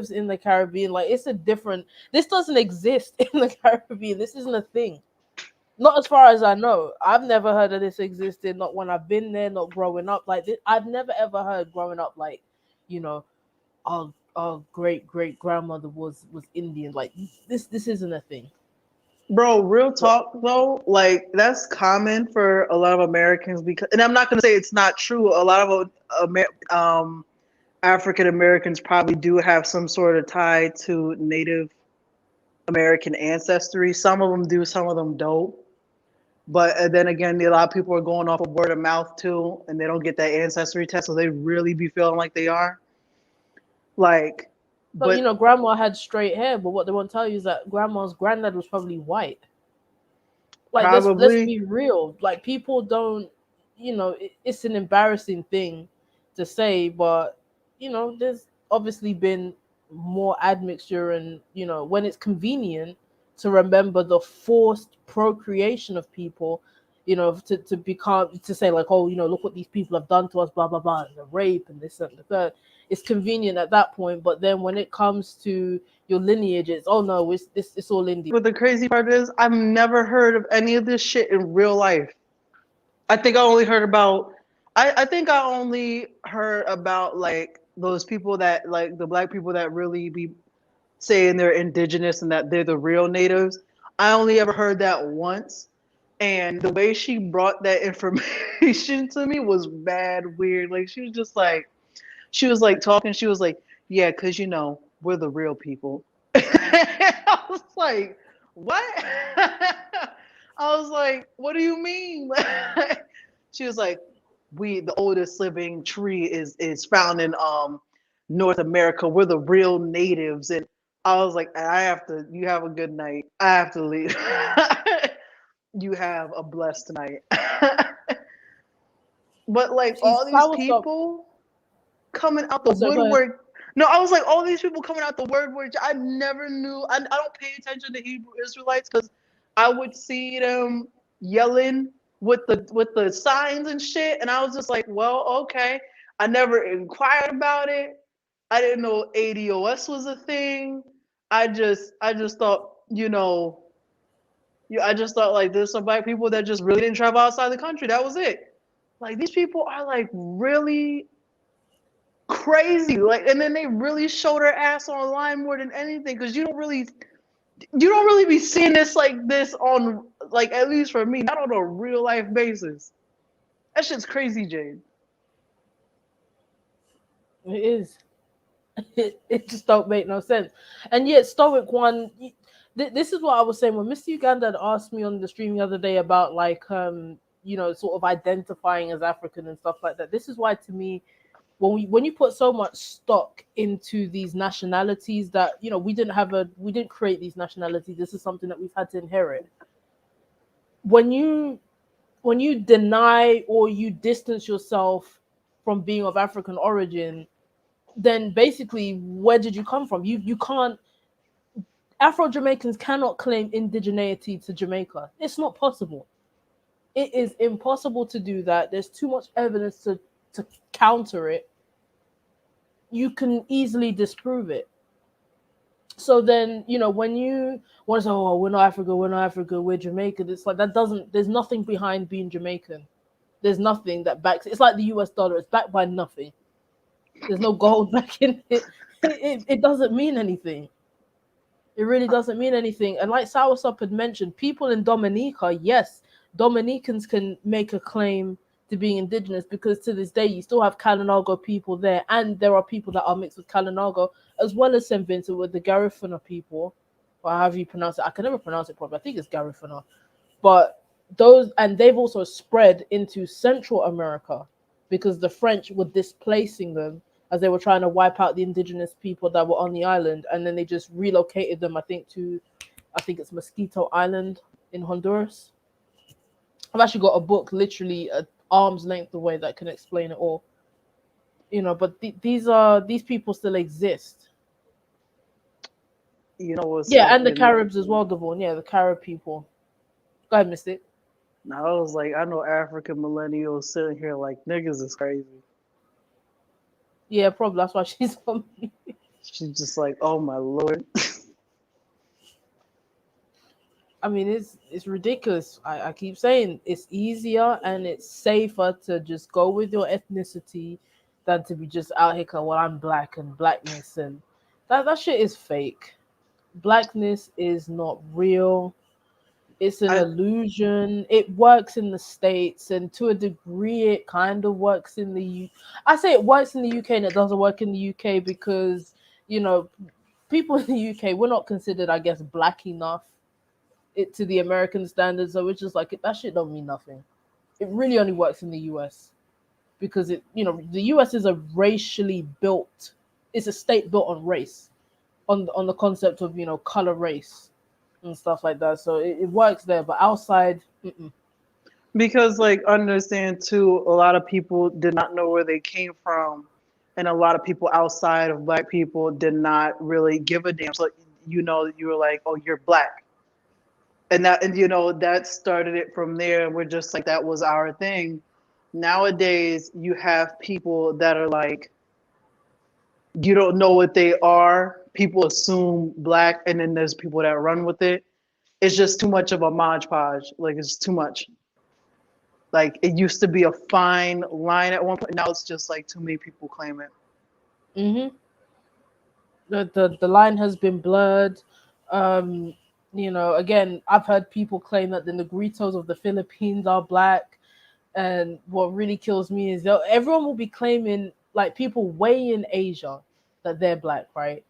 in the Caribbean. Like it's a different. This doesn't exist in the Caribbean. This isn't a thing. Not as far as I know. I've never heard of this existed. Not when I've been there. Not growing up. Like this, I've never ever heard growing up. Like, you know, our great grandmother was Indian. Like this isn't a thing. Bro, real talk though, like that's common for a lot of Americans, because, and I'm not gonna say it's not true. A lot of African Americans probably do have some sort of tie to Native American ancestry. Some of them do, some of them don't. But then again, a lot of people are going off of word of mouth too, and they don't get that ancestry test, so they really be feeling like they are. Like But But grandma had straight hair, but what they won't tell you is that grandma's granddad was probably white. Like, let's probably be real. Like, people don't, it's an embarrassing thing to say, but there's obviously been more admixture, and when it's convenient to remember the forced procreation of people, to become, to say like, oh, look what these people have done to us, blah blah blah, and the rape and this and the third. It's convenient at that point, but then when it comes to your lineage, it's, oh no, it's all Indian. what the crazy part is, I've never heard of any of this shit in real life. I think I only heard about I think I only heard about like those people that like the black people that really be saying they're indigenous and that they're the real natives. I only ever heard that once. And the way she brought that information to me was bad weird. Like she was like talking, she was like, yeah, because we're the real people. I was like, what? I was like, what do you mean? She was like, the oldest living tree is found in North America. We're the real natives. And I was like, you have a good night. I have to leave. You have a blessed night. But like See, all these soursop. people coming out the Oh, sorry, go ahead. woodwork. No, I was like, all these people coming out the woodwork. I never knew. I don't pay attention to Hebrew Israelites because I would see them yelling with the signs and shit, and I was just like, well, okay. I never inquired about it. I didn't know ADOS was a thing. I just thought, I just thought like there's some black people that just really didn't travel outside the country. That was it. Like these people are like really crazy. Like, and then they really show their ass online more than anything because you don't really be seeing this like this on like at least for me, not on a real life basis. That shit's crazy, Jade. It is. It just don't make no sense. And yet, Stoic One. This is what I was saying when Mr. Uganda had asked me on the stream the other day about like sort of identifying as African and stuff like that. This is why, to me, when you put so much stock into these nationalities that we didn't create these nationalities. This is something that we've had to inherit. When you deny or you distance yourself from being of African origin, then basically where did you come from? You can't. Afro-Jamaicans cannot claim indigeneity to Jamaica. It's not possible. It is impossible to do that. There's too much evidence to counter it. You can easily disprove it. So then, when you want to say, oh, we're not Africa, we're Jamaican, it's like there's nothing behind being Jamaican. There's nothing that backs it. It's like the US dollar, it's backed by nothing. There's no gold backing it. It doesn't mean anything. It really doesn't mean anything. And like Soursop had mentioned, people in Dominica, yes, Dominicans can make a claim to being indigenous because to this day you still have Kalinago people there, and there are people that are mixed with Kalinago as well as St. Vincent with the Garifuna people, or however you pronounce it. I can never pronounce it properly. I think it's Garifuna. But they've also spread into Central America because the French were displacing them as they were trying to wipe out the indigenous people that were on the island, and then they just relocated them, I think it's Mosquito Island in Honduras. I've actually got a book literally at arm's length away that can explain it all. But these people still exist. You know what's Yeah, and the happening? Caribs as well, Devon. Yeah, the Carib people. Go ahead, Mystic. Now I was like, I know African millennials sitting here like niggas is crazy. Yeah, probably that's why she's on me. She's just like, oh my lord. I mean, it's ridiculous. I keep saying it's easier and it's safer to just go with your ethnicity than to be just out here going, well, I'm black and blackness, and that shit is fake. Blackness is not real. It's an I illusion. It works in the States, and to a degree it kind of works in the I say it works in the UK and it doesn't work in the UK because, you know, people in the UK, we're not considered, I guess, black enough it to the American standards. So it's just like that shit don't mean nothing. It really only works in the US because the US is a racially built, it's a state built on race. on the concept of color race and stuff like that. So it works there, but outside, mm-mm. Because like understand too, a lot of people did not know where they came from, and a lot of people outside of black people did not really give a damn. So you were like, oh, you're black, and that started it from there. And we're just like that was our thing. Nowadays, you have people that are like, you don't know what they are. People assume black, and then there's people that run with it. It's just too much of a modge podge. Like it's too much. Like it used to be a fine line at one point. Now it's just like too many people claim it. Mm-hmm. The line has been blurred. Um, again, I've heard people claim that the Negritos of the Philippines are black, and what really kills me is that everyone will be claiming, like, people way in Asia, that they're black, right?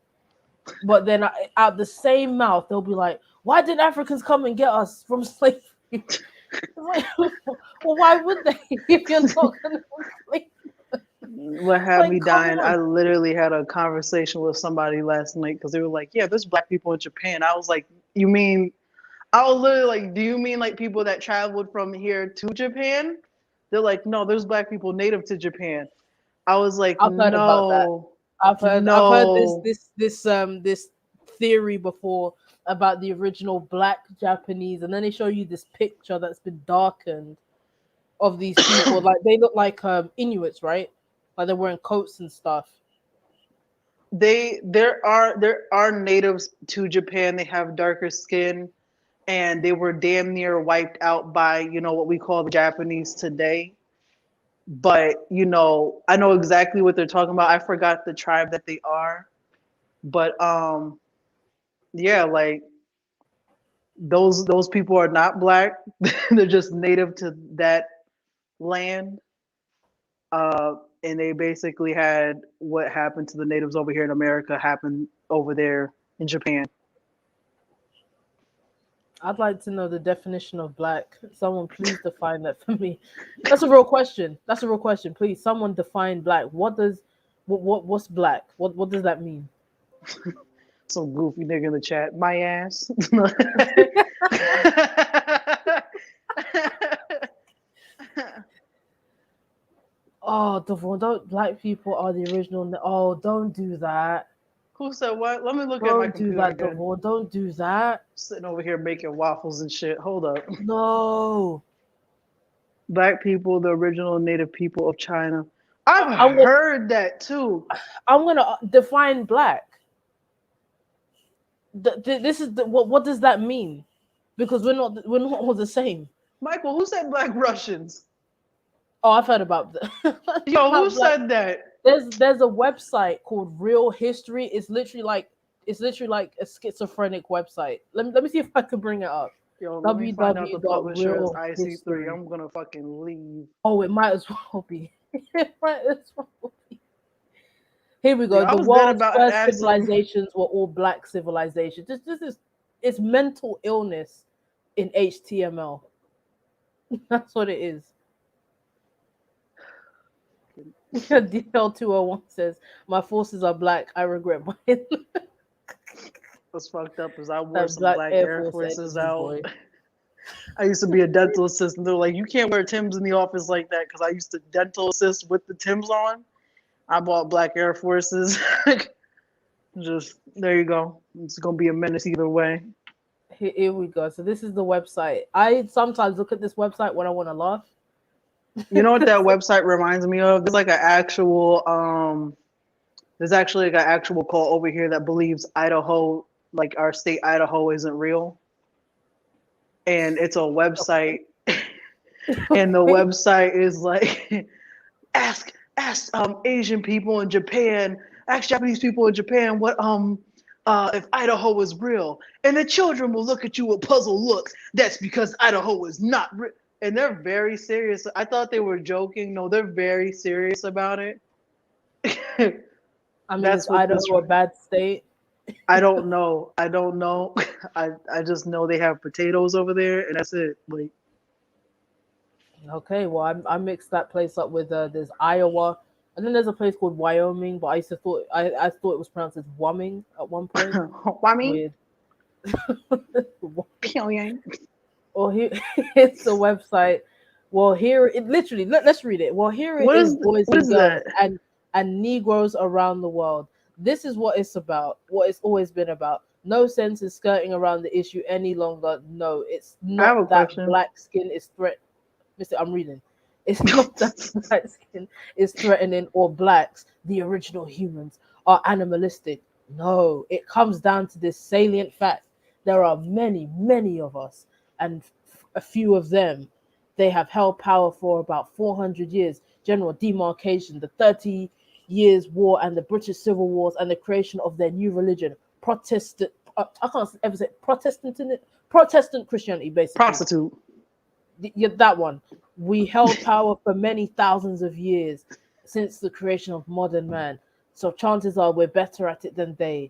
But then out the same mouth, they'll be like, "Why did Africans come and get us from slavery?" Like, well, why would they if you're not gonna slave? What had Like, me come dying, I on. literally had a conversation with somebody last night because they were like, yeah, there's black people in Japan. I was like, you mean, I was literally like, do you mean like people that traveled from here to Japan? They're like, no, there's black people native to Japan. I was like, I've heard about that. no, I've heard this no. this theory before about the original black Japanese, and then they show you this picture that's been darkened of these people. Like, they look like Inuits, right? Like, they're wearing coats and stuff. There are natives to Japan. They have darker skin, and they were damn near wiped out by what we call the Japanese today. But I know exactly what they're talking about. I forgot the tribe that they are, but yeah, like those people are not black. They're just native to that land. Uh, and they basically had what happened to the natives over here in America happen over there in Japan. I'd like to know the definition of black. Someone please define that for me. That's a real question. That's a real question. Please, someone define black. What's black? What does that mean? Some goofy nigga in the chat. My ass. Oh, Devon, don't black people are the original. Oh, don't do that. Who said what? Let me look at my Don't do computer that, again. Devon. Don't do that. Sitting over here making waffles and shit. Hold up. No. Black people, the original native people of China. I've I'm gonna heard that too. I'm gonna define black. This is what does that mean? Because we're not all the same. Michael, who said black Russians? Oh, I've heard about Yo, who about black. said that? There's a website called Real History. It's literally like a schizophrenic website. Let me see if I can bring it up. Yo, let me find out the publisher is IC3. www.realhistory. I'm gonna fucking leave. Oh, it might as well be. It might as well be. Here we Yo, go. I The was dead world's about to first ask him. civilizations were all black civilizations. This is it's mental illness in HTML. That's what it is. DL201 says, "My forces are black. I regret mine." What's fucked up is I wore That some black black Air Air Force Forces energy out. boy. I used to be a dental assistant. They're like, you can't wear Timbs in the office like that because I used to dental assist with the Timbs on. I bought black Air Forces. Just there you go. It's gonna be a menace either way. Here we go. So this is the website. I sometimes look at this website when I want to laugh. You know what that website reminds me of? There's actually like an actual call over here that believes Idaho, like our state Idaho, isn't real. And it's a website, and the Okay. website is like ask Asian people in Japan, ask Japanese people in Japan what if Idaho is real, and the children will look at you with puzzled looks. That's because Idaho is not real, and they're very serious. I thought they were joking. No, they're very serious about it. I mean, is That's what this. Idaho a bad state? I don't know. I don't know. I just know they have potatoes over there, and that's it. Okay, well, I mixed that place up with there's Iowa, And then there's a place called Wyoming, but I thought it was pronounced as Wyoming at one point. Why me? Weird. Pyongyang. Or here it's a website. Well, here it literally let's read it. Well, here it is, boys What and is girls, that? and Negroes around the world. This is what it's about. What it's always been about. No sense in skirting around the issue any longer. No, it's I have a not that question. black skin is threat. Mister, I'm reading. It's not that black skin is threatening or blacks, the original humans, are animalistic. No, it comes down to this salient fact. There are many, many of us, and a few of them, they have held power for about 400 years. General demarcation, the 30 Years' War, and the British Civil Wars, and the creation of their new religion, Protestant. I can't ever say Protestant Christianity, basically. Prostitute. Yeah, that one. We held power for many thousands of years since the creation of modern man. So chances are we're better at it than they.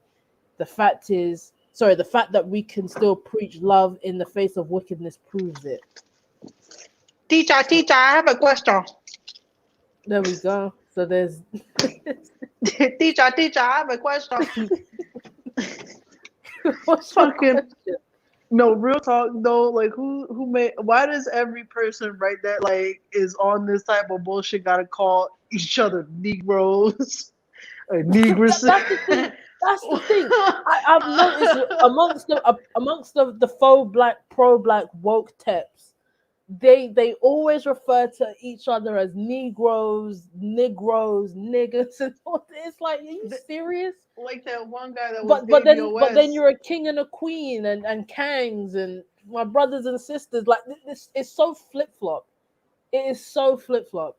The fact that we can still preach love in the face of wickedness proves it. Teacher, I have a question. There we go. So there's teacher, I have a question. what's your Fucking question? no, real talk though. Like, who made? Why does every person right that like is on this type of bullshit gotta call each other Negroes or Negress? That's the thing. That's the thing. I've noticed amongst the faux black, pro black woke teps, they always refer to each other as Negroes, niggas, and all. It's like, are you serious? Like that one guy that was But then ADOS. you're a king and a queen and kangs and my brothers and sisters. Like this is so flip flop. It is so flip flop.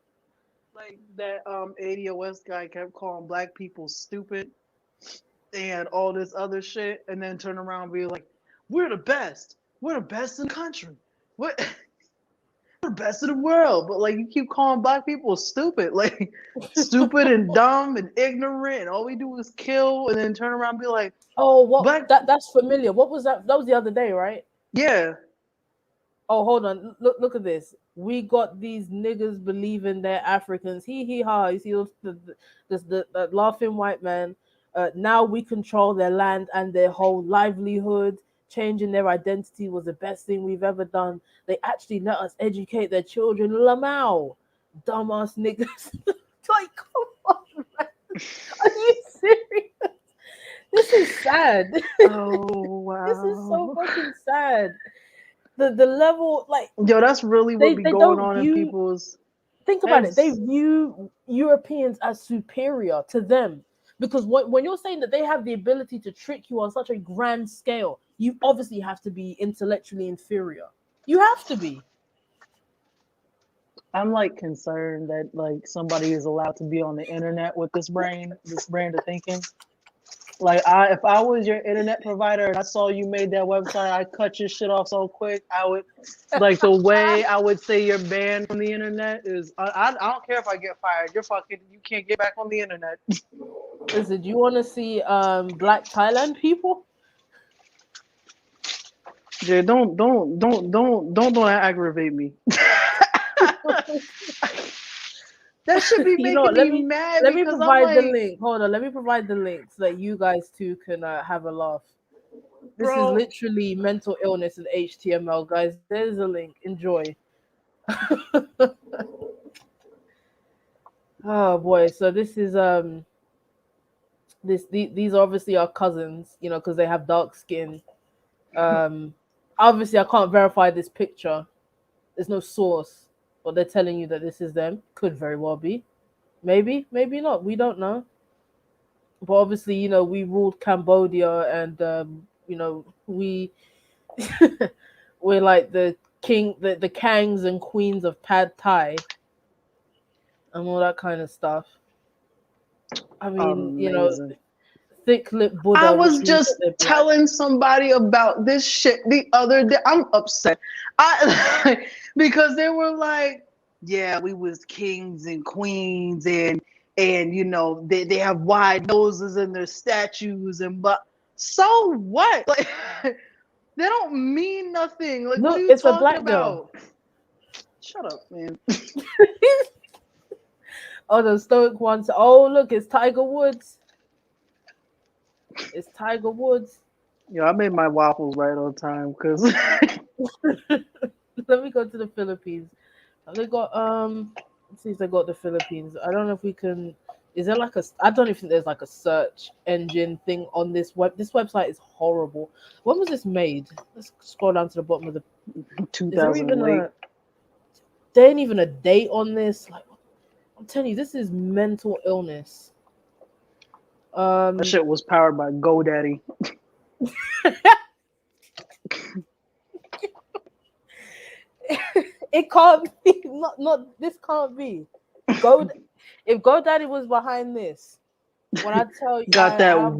Like that ADOS guy kept calling black people stupid and all this other shit, and then turn around and be like, "We're the best. We're the best in the country. What? We're the best in the world." But like you keep calling black people stupid, like stupid and dumb and ignorant, and all we do is kill, and then turn around and be like, Oh, what "Black, that's familiar. What was that? That was the other day, right? yeah." Oh, hold on. Look at this. We got these niggas believing they're Africans. Hee ha. You see the laughing white man. Now we control their land and their whole livelihood. Changing their identity was the best thing we've ever done. They actually let us educate their children. Lamau. Dumbass niggas. Like, come on, man. Are you serious? This is sad. Oh This is so wow. fucking sad. The level, like, Yo, that's really what be they going don't on in view people's think about it, they heads. view Europeans as superior to them, because when you're saying that they have the ability to trick you on such a grand scale, you obviously have to be intellectually inferior. You have to be. I'm like concerned that like somebody is allowed to be on the internet with this brand of thinking. Like if I was your internet provider and I saw you made that website, I'd cut your shit off so quick. I would like the way I would say you're banned from the internet is I don't care if I get fired. You're fucking you can't get back on the internet. Listen, do you want to see black Thailand people? Jay, don't aggravate me. That should be You know making what, me mad let me because I'm provide the like, link. Hold on, let me provide the link so that you guys too can have a laugh. This is bro, literally mental illness in HTML, guys. There's a link. Enjoy. Oh boy. So this is these obviously are cousins, because they have dark skin. Obviously I can't verify this picture. There's no source, but they're telling you that this is them. Could very well be. Maybe, maybe not. We don't know. But obviously, we ruled Cambodia, and we we're like the kangs and queens of pad thai and all that kind of stuff. I mean, amazing. thick lip I Buddha, which was means that just they're black. telling somebody about this shit the other day. I'm upset. I because they were like, yeah, we was kings and queens and they have wide noses in their statues and but so what? Like they don't mean nothing. Like what are Look, you it's a talking black girl. about? Shut up, man. Oh, the Stoic ones. Oh, look, it's Tiger Woods. It's Tiger Woods. Yo, I made my waffles right on time because Let me go to the Philippines. Have they got let's see if they got the Philippines. I don't know if we can. Is there like a? I don't even think there's like a search engine thing on this web. This website is horrible. When was this made? Let's scroll down to the bottom of the. Is there even 2008. a? There ain't even a date on this. Like I'm telling you, this is mental illness. That Um, shit was powered by GoDaddy. it can't be. Not this can't be. Go. If GoDaddy was behind this, when I tell you, Got that I'm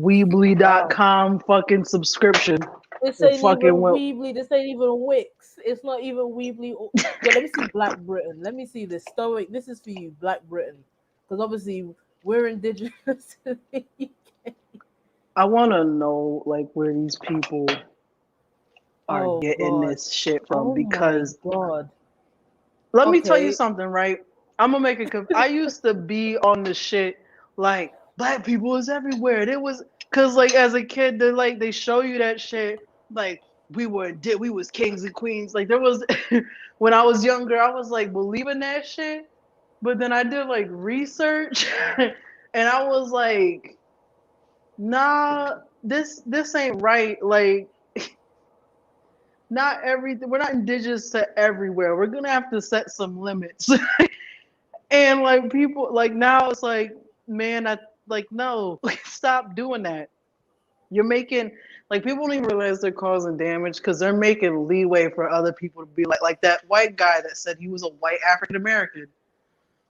wow. Weebly.com fucking subscription. This It ain't even fucking well. Weebly. This ain't even Wix. It's not even Weebly. Wait, let me see Black Britain. Let me see this Stoic. This is for you, Black Britain, because obviously we're indigenous. To the UK. I want to know like where these people are Oh getting God. this shit from Oh my because God. let me tell you Okay. something, right? I'm gonna make it. I used to be on the shit like black people is everywhere. It was because like as a kid, they show you that shit like we was kings and queens. Like there was when I was younger, I was like believing that shit, but then I did like research, and I was like, nah, this ain't right. Like not everything. We're not indigenous to everywhere. We're gonna have to set some limits. And like people like now it's like, man, I like no, stop doing that. You're making like people don't even realize they're causing damage because they're making leeway for other people to be like that white guy that said he was a white African American.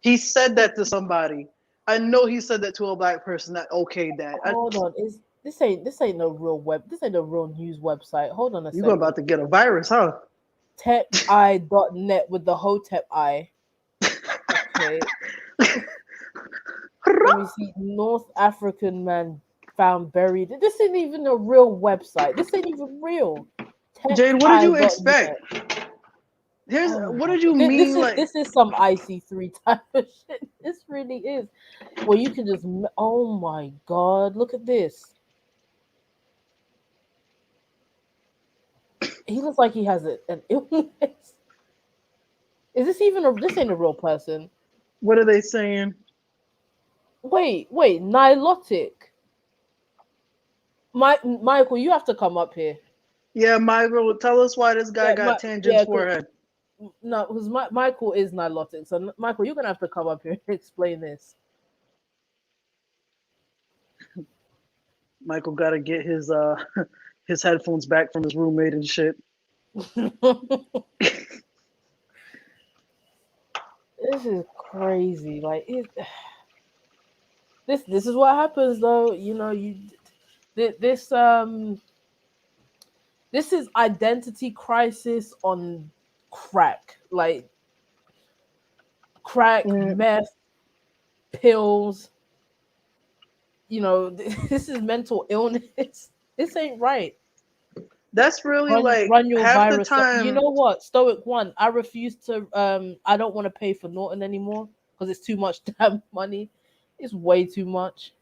He said that to somebody. I know he said that to a black person that okayed that. Hold on. Is this ain't no real web. This ain't a real news website. Hold on a You second. about to get a virus, huh? Techeye.net with the Hotep I. Okay. Let me see. North African man found buried. This ain't even a real website. This ain't even real. Jade, what did you Techeye.net. expect? Here's Oh what my did god. you mean like This is some IC3 type of shit. This really is. Well, you can just. Oh my god. Look at this. He looks like he has an illness. Is this even a? This ain't a real person. what are they saying? Wait. Nilotic. Michael, you have to come up here. Yeah, Michael, tell us why this guy Yeah, got tangents yeah, because forehead. no, because Michael is nilotic. So Michael, you're gonna have to come up here and explain this. Michael got to get his his headphones back from his roommate and shit. This is crazy. Like this is what happens though. You know, this this is identity crisis on crack. Like crack, Mm, meth, pills. You know, this is mental illness. This ain't right. that's really like Run your half the virus. You time. know what, Stoic One? I refuse to. I don't want to pay for Norton anymore because it's too much damn money. It's way too much.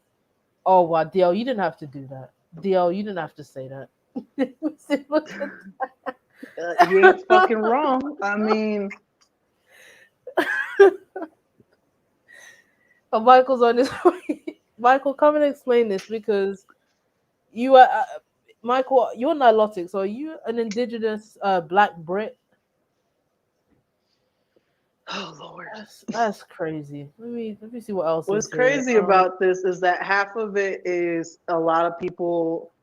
Oh wow, DL, you didn't have to do that. DL, you didn't have to say that. Look at You ain't fucking wrong. I mean, oh, Michael's on his way. Michael, come and explain this because you are. Michael, you're nilotic, so are you an indigenous black Brit? oh Lord. That's crazy. Let me see what else What's is here. crazy about this is that half of it is a lot of people.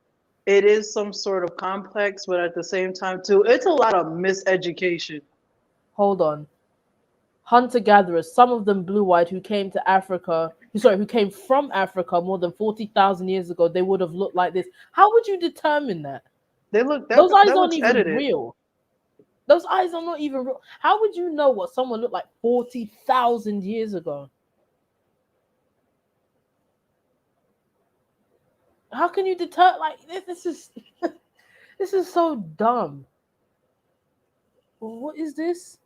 It is some sort of complex, but at the same time too, it's a lot of miseducation. Hold on. Hunter gatherers, some of them blue white, who came to Africa, who came from Africa more than 40,000 years ago, they would have looked like this. How would you determine that? They look Those eyes that aren't looks even edited. real. Those eyes are not even real. How would you know what someone looked like 40,000 years ago? How can you deter like this is this is so dumb. What is this?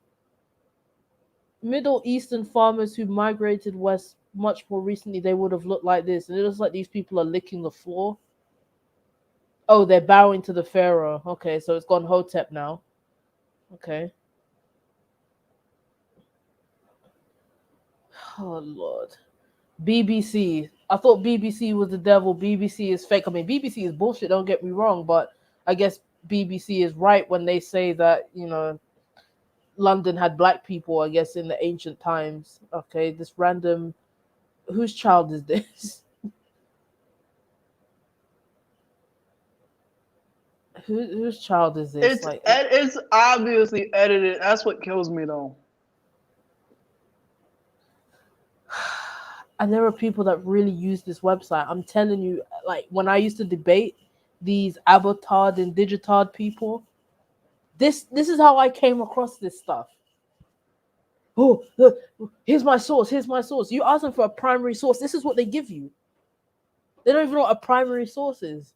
Middle Eastern farmers who migrated west much more recently, they would have looked like this. And it looks like these people are licking the floor. Oh, they're bowing to the pharaoh. Okay, so it's gone Hotep now. Okay. Oh Lord. BBC. I thought BBC was the devil. BBC is fake. I mean, BBC is bullshit. Don't get me wrong, but I guess BBC is right when they say that London had black people. I guess in the ancient times. Okay, this random. Whose child is this? Whose child is this? Like, It's obviously edited. That's what kills me though. and there are people that really use this website. I'm telling you, like when I used to debate these avatard and digitard people, this is how I came across this stuff. Oh, look, here's my source. Here's my source. You ask them for a primary source. This is what they give you. They don't even know what a primary source is.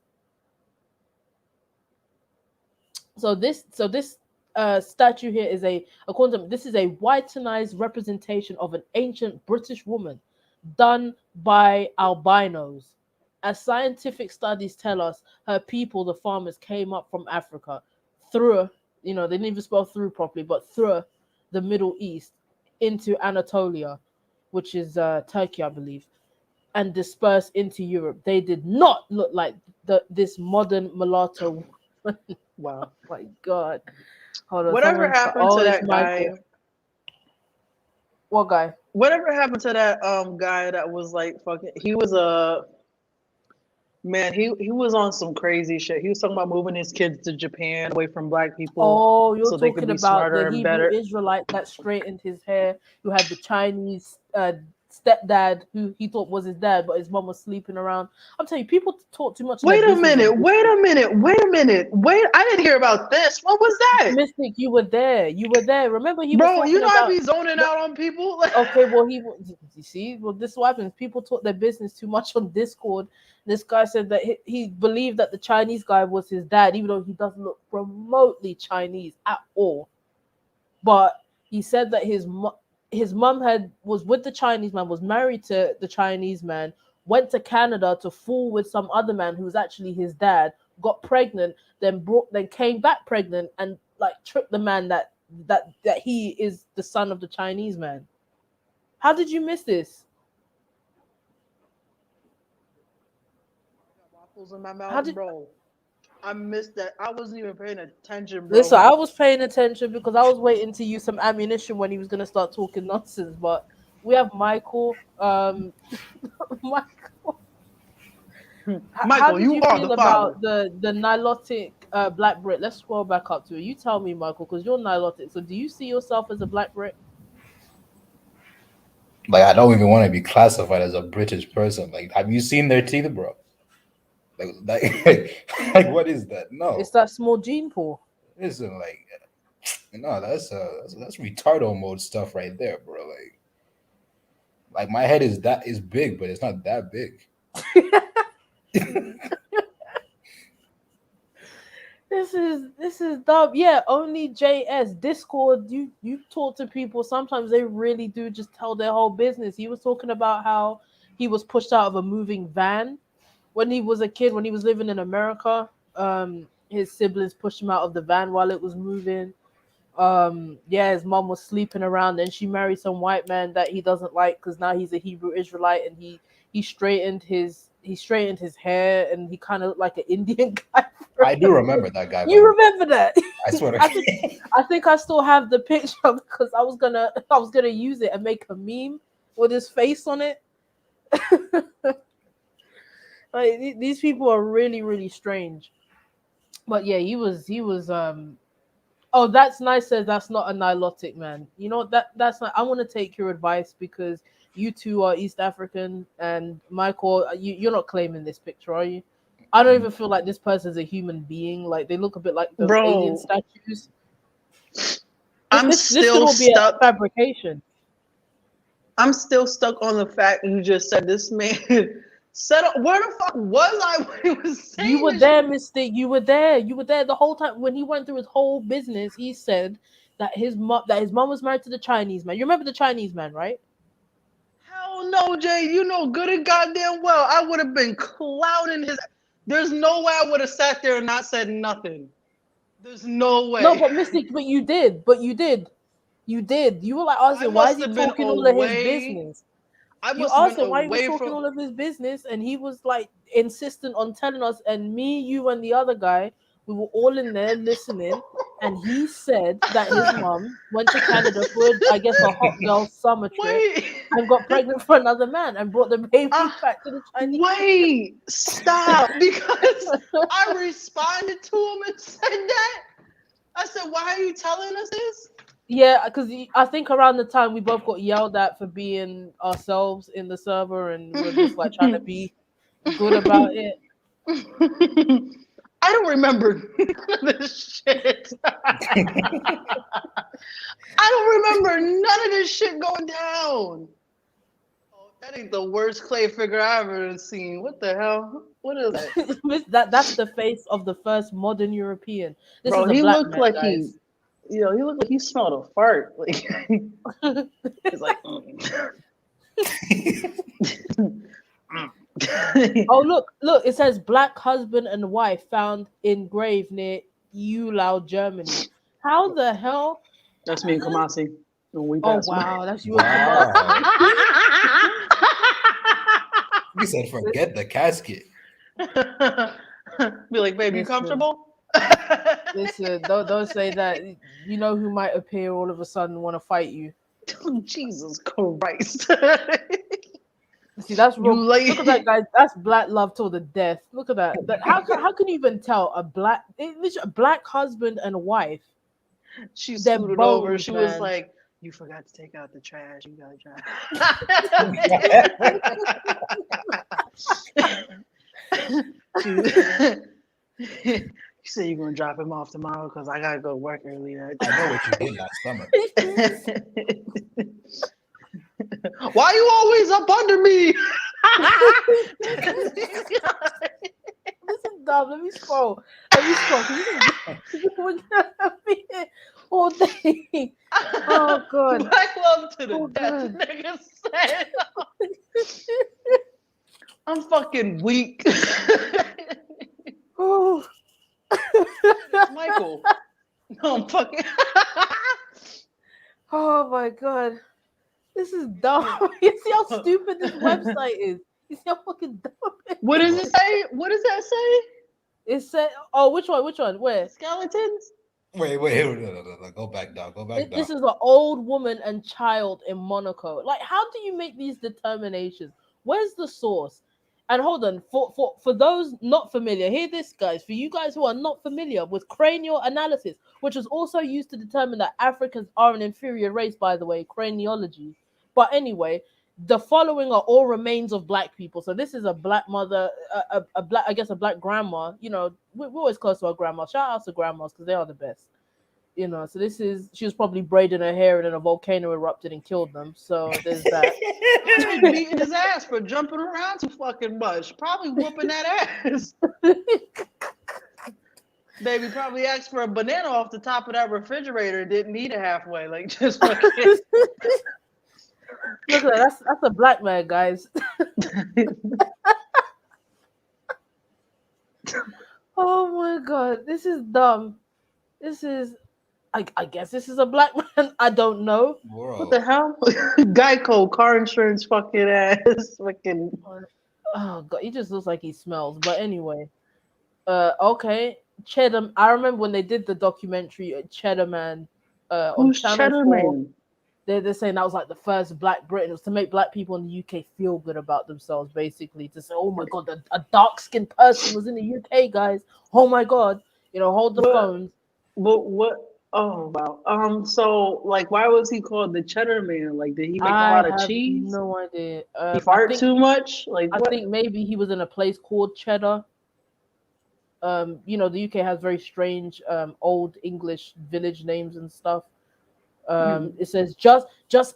So this statue here is according to them, this is a whitenized representation of an ancient British woman done by albinos. As scientific studies tell us, her people, the farmers, came up from Africa through, they didn't even spell through properly, but through the Middle East into Anatolia, which is Turkey, I believe, and dispersed into Europe. They did not look like this modern mulatto. Wow. Oh my God. Hold on. Whatever Someone's happened oh, to it's that Michael. guy? What guy? Whatever happened to that guy that was like fucking? He was a man. He was on some crazy shit. He was talking about moving his kids to Japan away from black people Oh, you're so they could talking be about smarter the and Hebrew better. Israelite that straightened his hair, who had the Chinese stepdad who he thought was his dad, but his mom was sleeping around. I'm telling you, people talk too much of their Wait a business on minute. this. Wait a minute. Wait a minute. Wait. I didn't hear about this. What was that? Mystic, you were there. You were there. Remember, he was Bro, you talking know I about. be zoning out on people. Okay, well, you see, well, this is what happens. People talk their business too much on Discord. This guy said that he believed that the Chinese guy was his dad, even though he doesn't look remotely Chinese at all. But he said that his mom was with the Chinese man, was married to the Chinese man, went to Canada to fool with some other man who was actually his dad, got pregnant, then came back pregnant and like tricked the man that he is the son of the Chinese man. How did you miss this? I got waffles in my How mouth, did bro. I missed that. I wasn't even paying attention, Listen, bro. I was paying attention because I was waiting to use some ammunition when he was gonna start talking nonsense. But we have Michael. Michael, how Michael, did you you are the feel father. about the Nilotic Black Brit? Let's scroll back up to it. You tell me, Michael, because you're Nilotic. So do you see yourself as a Black Brit? Like, I don't even want to be classified as a British person. Like, have you seen their teeth, bro? Like what is that? It's No, that small gene pool. listen, like, no, that's retardo mode stuff right there, bro. Like my head is big, but it's not that big. This is dumb. Yeah, only JS Discord. You talk to people. Sometimes they really do just tell their whole business. He was talking about how he was pushed out of a moving van when he was a kid, when he was living in America. His siblings pushed him out of the van while it was moving. Yeah, his mom was sleeping around, and she married some white man that he doesn't like because now he's a Hebrew Israelite, and he straightened his hair, and he kind of looked like an Indian guy. I do remember that guy, You but remember that? I swear to I think I still have the picture because I was gonna use it and make a meme with his face on it. Like these people are really really strange. But yeah, he was. Oh, that's nice. Says that's not a Nilotic man. You know that's not. I want to take your advice because you two are East African, and Michael, you're not claiming this picture, are you? I don't even feel like this person's a human being. Like they look a bit like those alien Bro, statues. I'm This could still all be a stuck. fabrication. I'm still stuck on the fact that you just said this man set up. Where the fuck was I when he was You saying were this there, shit? Mystic. You were there. You were there the whole time when he went through his whole business. He said that his mom was married to the Chinese man. You remember the Chinese man, right? Hell Hell no, Jay. You know good and goddamn well I would have been clowning his. There's no way I would have sat there and not said nothing. There's no way. No, but Mystic, but you did. But you did. You did. You were like I asking, why is must he have been talking all of his away. business? I You must have asked been him why he was away talking from. all of his business, and he was like insistent on telling us. And me, you, and the other guy, we were all in there listening. And he said that his mom went to Canada for, I guess, a hot girl summer trip Wait. and got pregnant for another man and brought the baby back to the Chinese. Wait. Stop. Because I responded to him and said that. I said, "Why are you telling us this?" Yeah, because I think around the time we both got yelled at for being ourselves in the server, and we're just like trying to be good about it. I don't remember none of this shit. I don't remember none of this shit going down. Oh, that ain't the worst clay figure I've ever seen. What the hell? What is that? That's the face of the first modern European. This Bro, is a he black looked man, like guys. he looked like he smelled a fart. Like he's like, Oh, look! It says black husband and wife found in grave near Eulau, Germany. How the hell? That's me and Kamasi when we Oh pass away. wow, that's you and Wow. Kamasi. He said, "Forget the casket." Be like, babe, you Listen. comfortable? Listen, don't say that. You know who might appear all of a sudden want to fight you. Jesus Christ. See, that's real. You Look at that, guys. That's black love till the death. Look at that. How can you even tell a black husband and wife? She They're scooted over. bones, She was man. like, "You forgot to take out the trash. You gotta try." She said you're gonna drop him off tomorrow because I gotta go to work early. I know what you did last summer. Why you always up under me? This is dumb. Let me scroll. We're gonna be here all day. Oh god. Black love to the Oh, death, God. nigga said. I'm fucking weak. Oh. Michael. No, I'm fucking. Oh my god. This is dumb. You see how stupid this website is. You see how fucking dumb it What does it say? What does that say? It said, oh, which one? Which one? Where? Skeletons? Wait, no. Go back down. Go back down. This is an old woman and child in Monaco. Like, how do you make these determinations? Where's the source? And hold on, for those not familiar, hear this, guys. For you guys who are not familiar with cranial analysis, which is also used to determine that Africans are an inferior race, by the way, craniology. But anyway, the following are all remains of black people. So this is a black mother, a black, I guess, a black grandma. You know, we're always close to our grandma. Shout out to grandmas because they are the best. You know, so she was probably braiding her hair and then a volcano erupted and killed them. So there's that. Probably beating his ass for jumping around too fucking much. Probably whooping that ass. Baby probably asked for a banana off the top of that refrigerator. Didn't eat it halfway. Like just fucking. Look at that. That's a black man, guys. Oh my god, this is dumb. This is, I guess this is a black man. I don't know. Bro. What the hell? Geico car insurance fucking ass. Fucking. Oh god, he just looks like he smells. But anyway, okay, Cheddar. I remember when they did the documentary Cheddar Man on Who's Channel Cheddar 4. Man? They're saying that was like the first black Britain. It was to make black people in the UK feel good about themselves, basically. To say, oh my god, a dark-skinned person was in the UK, guys. Oh my god. You know, hold the phones. But what? Oh wow. So like, why was he called the Cheddar Man? Like, did he make a lot of have cheese? no idea. He fart too much? Like, I what? think maybe he was in a place called Cheddar. You know, the UK has very strange old English village names and stuff. It says just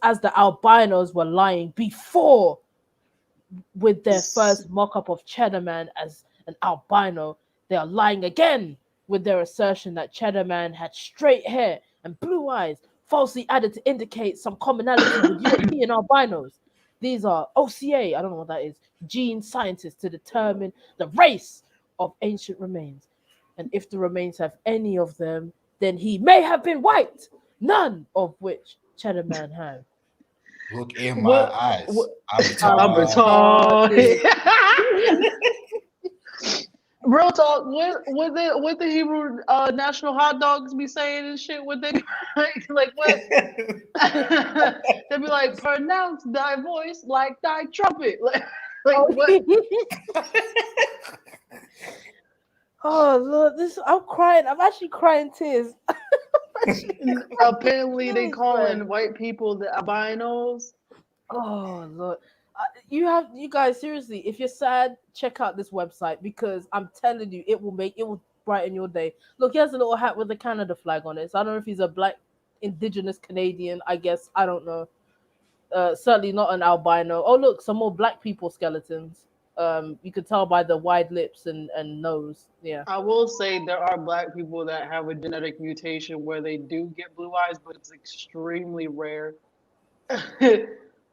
as the albinos were lying before with their first mock-up of Cheddar Man as an albino, they are lying again with their assertion that Cheddar Man had straight hair and blue eyes, falsely added to indicate some commonality with European albinos. These are OCA, I don't know what that is, gene scientists to determine the race of ancient remains. And if the remains have any of them, then he may have been white, none of which Cheddar Man have. Look in my What? eyes. What? I'm I'm I'm retarded. retarded. retarded. Real talk. What the Hebrew national hot dogs be saying and shit? What they like? What they be like? Pronounce thy voice like thy trumpet. Like Oh, what? oh Lord, this I'm crying. I'm actually crying tears. Apparently, they Tears, man. calling white people the albinos. Oh Lord, you guys seriously. If you're sad, check out this website because I'm telling you, it will brighten your day. Look, he has a little hat with the Canada flag on it. So I don't know if he's a black indigenous Canadian. I guess I don't know. Certainly not an albino. Oh look, some more black people skeletons. You could tell by the wide lips and nose. Yeah. I will say there are black people that have a genetic mutation where they do get blue eyes, but it's extremely rare.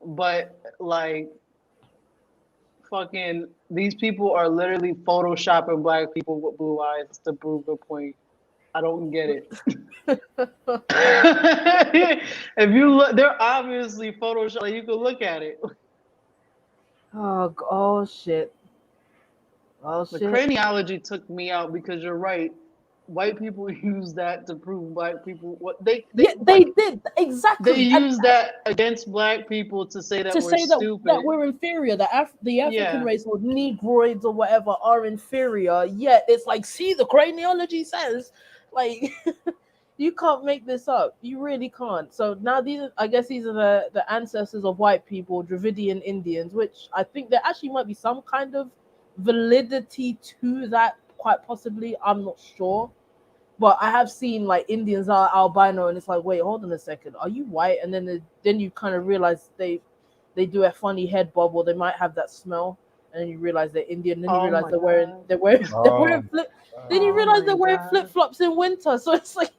But like fucking these people are literally photoshopping black people with blue eyes to prove a point. I don't get it. If you look, they're obviously photoshopped. Like, you can look at it. Oh shit. Oh The shit. craniology took me out because you're right. White people use that to prove black people what Yeah, what they did they exactly. And use that against black people to say that to we're say that stupid. we're inferior, the African Yeah. race or Negroids or whatever are inferior. Yet it's like, see, the craniology says, like, you can't make this up. You really can't. So now I guess these are the ancestors of white people, Dravidian Indians, which I think there actually might be some kind of validity to that. Quite possibly, I'm not sure. But I have seen like Indians are albino, and it's like, wait, hold on a second, are you white? And then you kind of realize they do a funny head bob, or they might have that smell, and then you realize they're Indian. Then you Oh realize my god. they're wearing they're Oh, wearing flip. Then you Oh realize my they're wearing flip god. flops in winter. So it's like,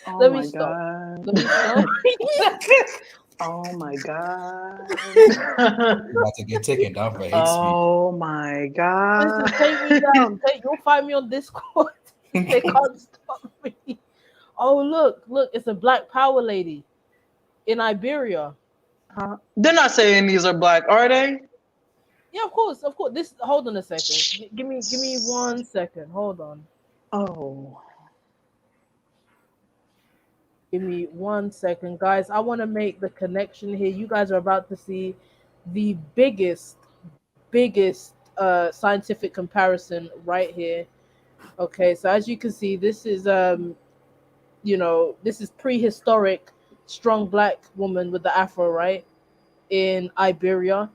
Oh let me my stop. god. Let me stop. Oh my god. you're about to get taken down for hate speech. Oh my god. Listen, take me down. You'll find me on Discord. They can't stop me. Oh look, it's a Black Power lady in Iberia. Huh? They're not saying these are black, are they? Yeah, of course, of course. This. Hold on a second. Give me 1 second. Hold on. Oh. Give me 1 second, guys. I want to make the connection here. You guys are about to see the biggest scientific comparison right here. Okay, so as you can see, this is this is prehistoric strong black woman with the afro, right? In Iberia.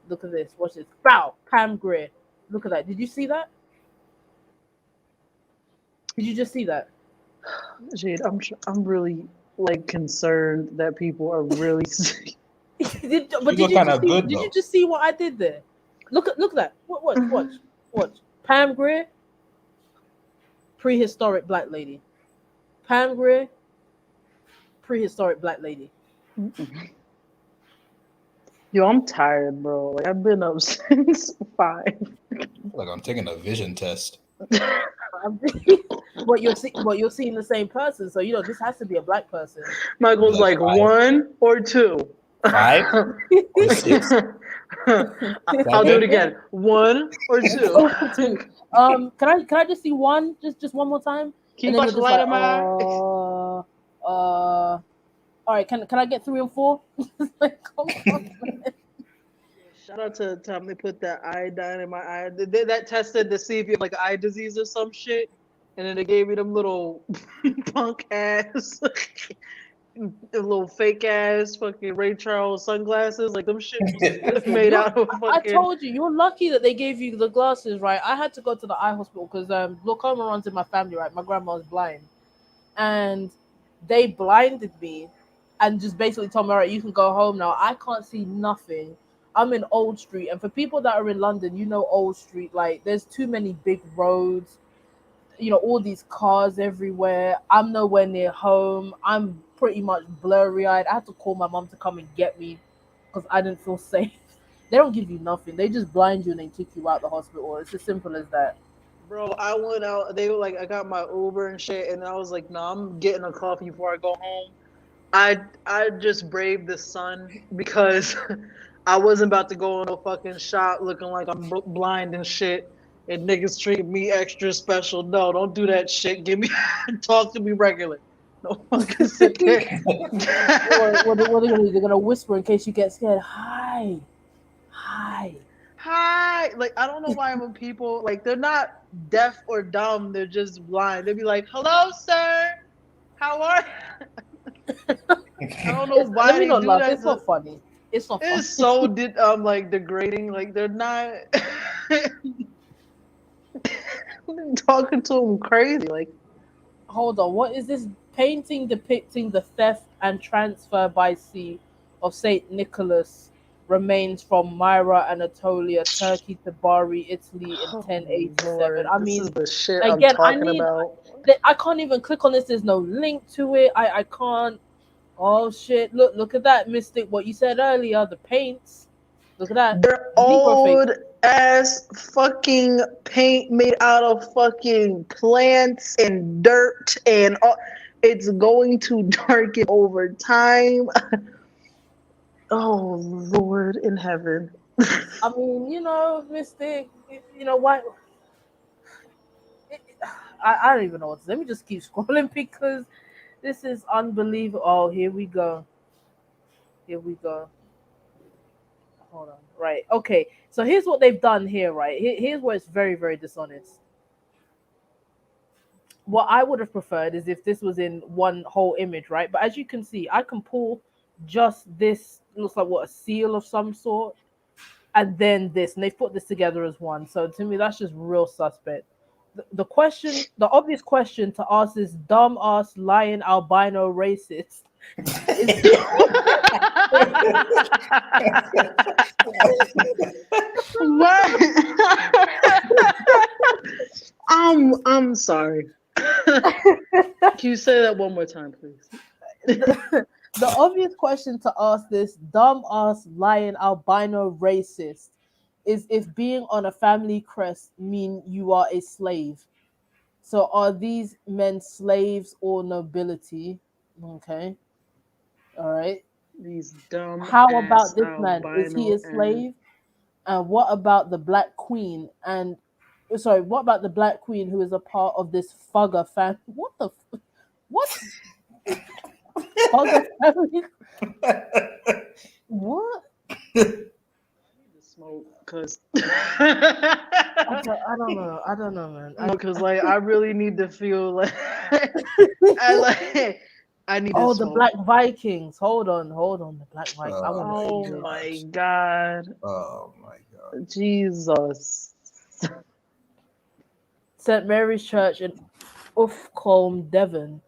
Look at this. Watch this. Bow, Pam Grier. Look at that. Did you see that? Did you just see that? Jade, I'm really like concerned that people are really But You look kind of good did you though. just see what I did there? Look at that. Watch. Pam Grier, prehistoric black lady. Pam Grier, prehistoric black lady. Yo, I'm tired, bro. Like I've been up since 5. Like I'm taking a vision test. I'm- what you're seeing the same person, so this has to be a black person. Be Michael's like like five, 1 or 2. 5 or 6, I'll do it 7. again. 1 or 2. Oh, two. Can I just see one, just one more time, Can and you then flash you're the just light like, in my eye? all right. Can I get 3 and 4? Like, come on, man. Shout out to the time they put that iodine in my eye. They did that tested to see if you have like eye disease or some shit. And then they gave me them little punk ass, little fake ass fucking Ray Charles sunglasses. Like them shit Listen, made out of I fucking. told you, you're lucky that they gave you the glasses, right? I had to go to the eye hospital because glaucoma runs in my family, right? My grandma's blind, and they blinded me, and just basically told me, all right, you can go home now. I can't see nothing. I'm in Old Street, and for people that are in London, Old Street, like there's too many big roads, all these cars everywhere. I'm nowhere near home. I'm pretty much blurry eyed. I had to call my mom to come and get me because I didn't feel safe. They don't give you nothing. They just blind you and then kick you out the hospital. It's as simple as that. Bro, I went out. They were like, I got my Uber and shit, and I was like, no, I'm getting a coffee before I go home. I just braved the sun because I wasn't about to go in a fucking shop looking like I'm blind and shit, and niggas treat me extra special. No, don't do that shit. Give me talk to me regular. Don't fucking sit there. What are they gonna do? They're gonna whisper in case you get scared. Hi, hi. Hi, like I don't know why when people like they're not deaf or dumb, they're just blind. They'd be like, "Hello, sir. How are you?" I don't know Let why me they not do laugh. that. It's not funny. It's not funny. It's so like degrading. Like they're not talking to them crazy. Like Hold on. What is this painting depicting the theft and transfer by sea of Saint Nicholas remains from Myra, Anatolia, Turkey to Bari, Italy in oh 1087? Lord, I this mean, is the shit I'm again, talking about. I can't even click on this. There's no link to it. I can't. Oh shit! Look at that, Mystic. What you said earlier, the paints. Look at that, They're the Negro face. old ass fucking paint made out of fucking plants and dirt and all. It's going to darken over time. Oh Lord in heaven. I mean, Mystic. Why? I don't even know what to say. Let me just keep scrolling because this is unbelievable. Oh, here we go. Here we go. Hold on. Right. Okay. So here's what they've done here, right? Here's where it's very, very dishonest. What I would have preferred is if this was in one whole image, right? But as you can see, I can pull just this, looks like what, a seal of some sort, and then this, and they've put this together as one. So to me, that's just real suspect. The obvious question to ask this dumb ass lying albino racist is What? I'm sorry. Can you say that one more time, please? the obvious question to ask this dumb ass lying albino racist is if being on a family crest mean you are a slave. So are these men slaves or nobility? Okay. All right. These dumb How ass about this man? Is he albino a and slave? And what about the Black Queen? And sorry, what about the Black Queen who is a part of this Fugger family? What Fugger family? What? I need to smoke because I don't know. I don't know, man. because like I really need to feel like I like I need to Oh, the smoke. Black Vikings. Hold on. The Black Vikings. I want to see Oh this. my god, Oh my god. Jesus! St. Mary's Church in Uffcolme, Devon,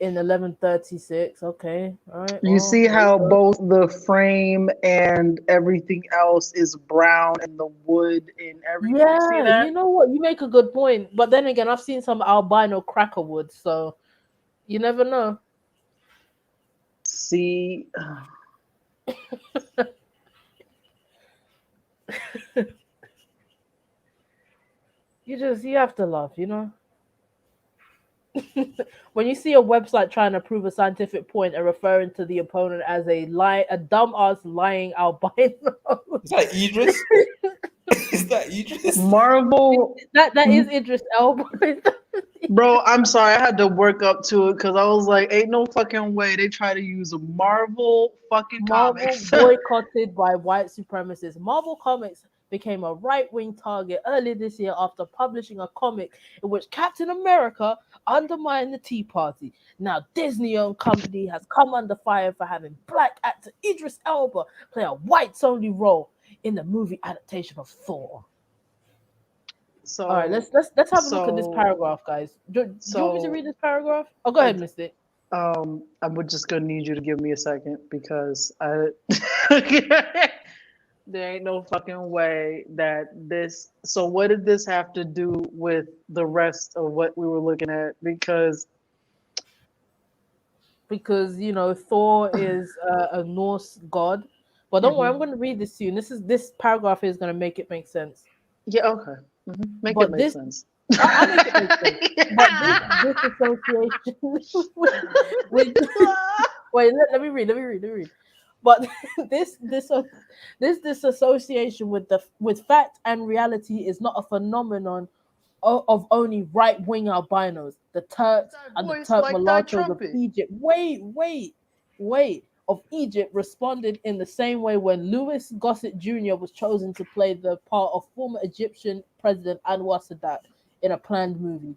in 1136. Okay, all right. You Well, see there you how go. both the frame and everything else is brown and the wood and everything. You see Yeah, that? you know what? You make a good point. But then again, I've seen some albino crackerwood, so you never know. See, You have to love. When you see a website trying to prove a scientific point and referring to the opponent as a dumbass lying albino. Is that Idris? Is that Idris? Marvel, That is Idris Elba. bro. I'm sorry, I had to work up to it because I was like, ain't no fucking way they try to use a Marvel fucking Marvel comics. boycotted by white supremacists. Marvel Comics became a right-wing target earlier this year after publishing a comic in which Captain America undermined the Tea Party. Now, Disney-owned company has come under fire for having black actor Idris Elba play a whites-only role in the movie adaptation of Thor. All right, So, let's have a look at this so, paragraph, guys. Do you want me to so, read this paragraph? Oh, go ahead, Mister. I'm just gonna need you to give me a second because I there ain't no fucking way that this. So, what did this have to do with the rest of what we were looking at? Because because Thor is a Norse god. But don't worry, I'm going to read this to you. And this paragraph is going to make it make sense. Yeah, okay. Make it But make this, sense. I'll make it make sense. But this association with wait, let me read. Let me read. But this association with fact and reality is not a phenomenon of only right-wing albinos, the Turks That and the voice Turk like that mulattoes of trumpet. Egypt. Wait. Of Egypt responded in the same way when Louis Gossett Jr. was chosen to play the part of former Egyptian President Anwar Sadat in a planned movie.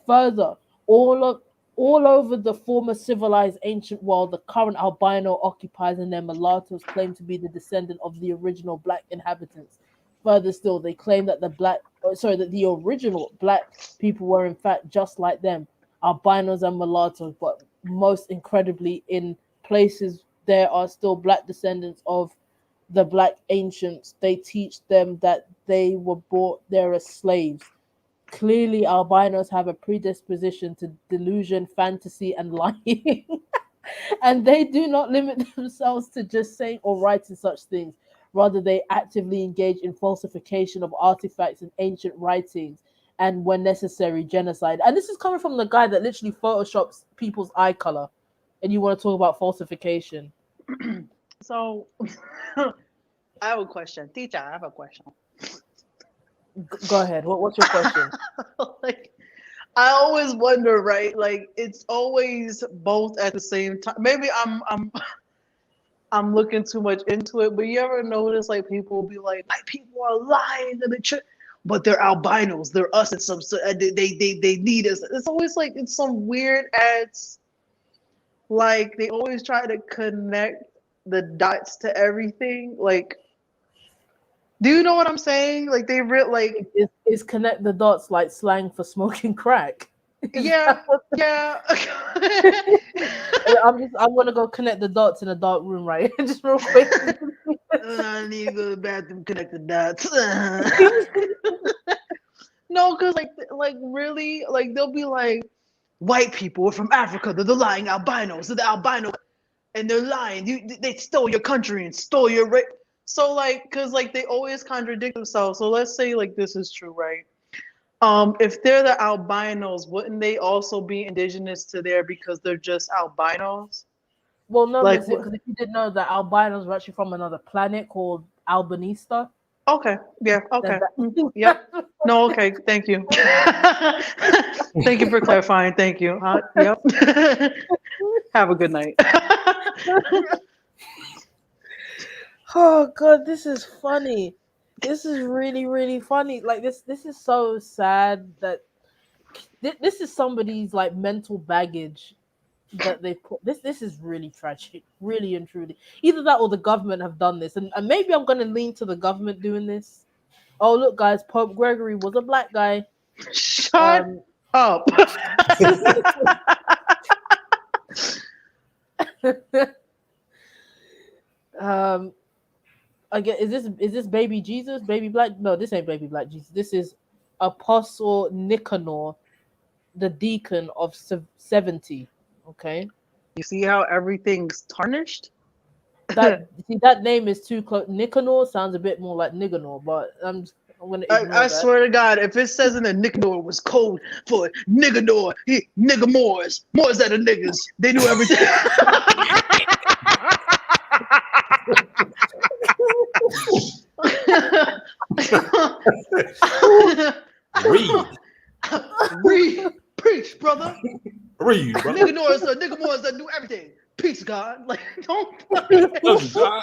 Further, all of all over the former civilized ancient world, the current albino occupiers and their mulattoes claim to be the descendant of the original black inhabitants. Further still, they claim that that the original black people were in fact just like them, albinos and mulattoes, but most incredibly, in places there are still black descendants of the black ancients. They teach them that they were brought there as slaves. Clearly, albinos have a predisposition to delusion, fantasy, and lying, and they do not limit themselves to just saying or writing such things. Rather, they actively engage in falsification of artifacts and ancient writings, and when necessary, genocide. And this is coming from the guy that literally photoshops people's eye color. And you want to talk about falsification? So I have a question. Teacher, I have a question. Go ahead. What's your question? Like I always wonder, right? Like it's always both at the same time. Maybe I'm looking too much into it, but you ever notice like people will be like, "My people are lying to the church," but they're albinos. They're us and some. So they need us. It's always like it's some weird ads. Like they always try to connect the dots to everything. Like, do you know what I'm saying? Like they like Is connect the dots like slang for smoking crack? Is yeah, that what yeah. I'm gonna go connect the dots in a dark room, right? Just real quick. I need to go to the bathroom, connect the dots. No, because like really, like they'll be like, white people are from Africa. They're the lying albinos. They're the albino, and they're lying. They stole your country and stole your race. So like, because like they always contradict themselves. So let's say like this is true, right? If they're the albinos, wouldn't they also be indigenous to there because they're just albinos? Well, no, Like, because if you didn't know that albinos were actually from another planet called Albanista, okay, yeah, then okay, that yep. No, okay, thank you. Thank you for clarifying. Thank you. Yep. Have a good night. Oh god, this is funny. This is really, really funny. Like this is so sad that this is somebody's like mental baggage that they put. This is really tragic, really and truly. Either that or the government have done this, and maybe I'm gonna lean to the government doing this. Oh look, guys, Pope Gregory was a black guy. Shut Um, up. um, I get is this baby Jesus, baby black? No, this ain't baby black Jesus. This is Apostle Nicanor, the deacon of 70. Okay, You see how everything's tarnished? that name is too close. Nicanor sounds a bit more like Nicanor, but I'm gonna ignore I that. swear to God, if it says in the Nicanor was code for Nicanor, nigga Moors that are niggas. They knew everything. Read. Read, preach, brother. Read, brother. Nigga Moors that knew everything. Peace, God. Like, don't. Oh, God.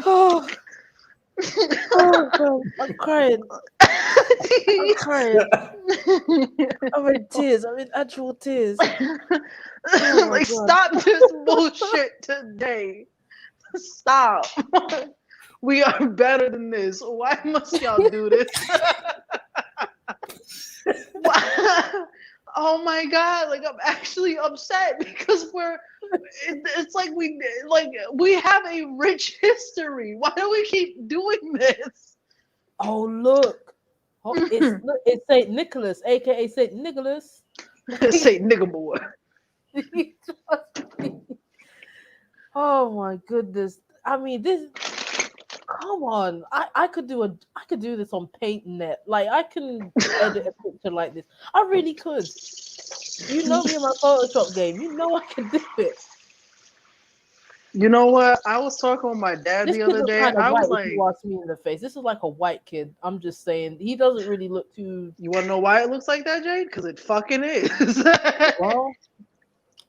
Oh, oh God, I'm crying. I'm crying. I'm in tears. I'm in actual tears. Oh my Like, God. stop this bullshit today. Stop. We are better than this. Why must y'all do this? Why? Oh my God, like I'm actually upset because it's like we have a rich history. Why do we keep doing this? Oh look. Oh, it's Saint Nicholas, aka Saint Nicholas. Say nigga boy. Oh my goodness. I mean, this. Come on. I could do this on PaintNet. Like I can edit a picture like this. I really could. You know me in my Photoshop game. You know I can do it. You know what? I was talking with my dad This the kid other looks day. kind of I white was if like, you ask me in the face. This is like a white kid. I'm just saying. He doesn't really look too you want to know why it looks like that, Jade? Because it fucking is. well.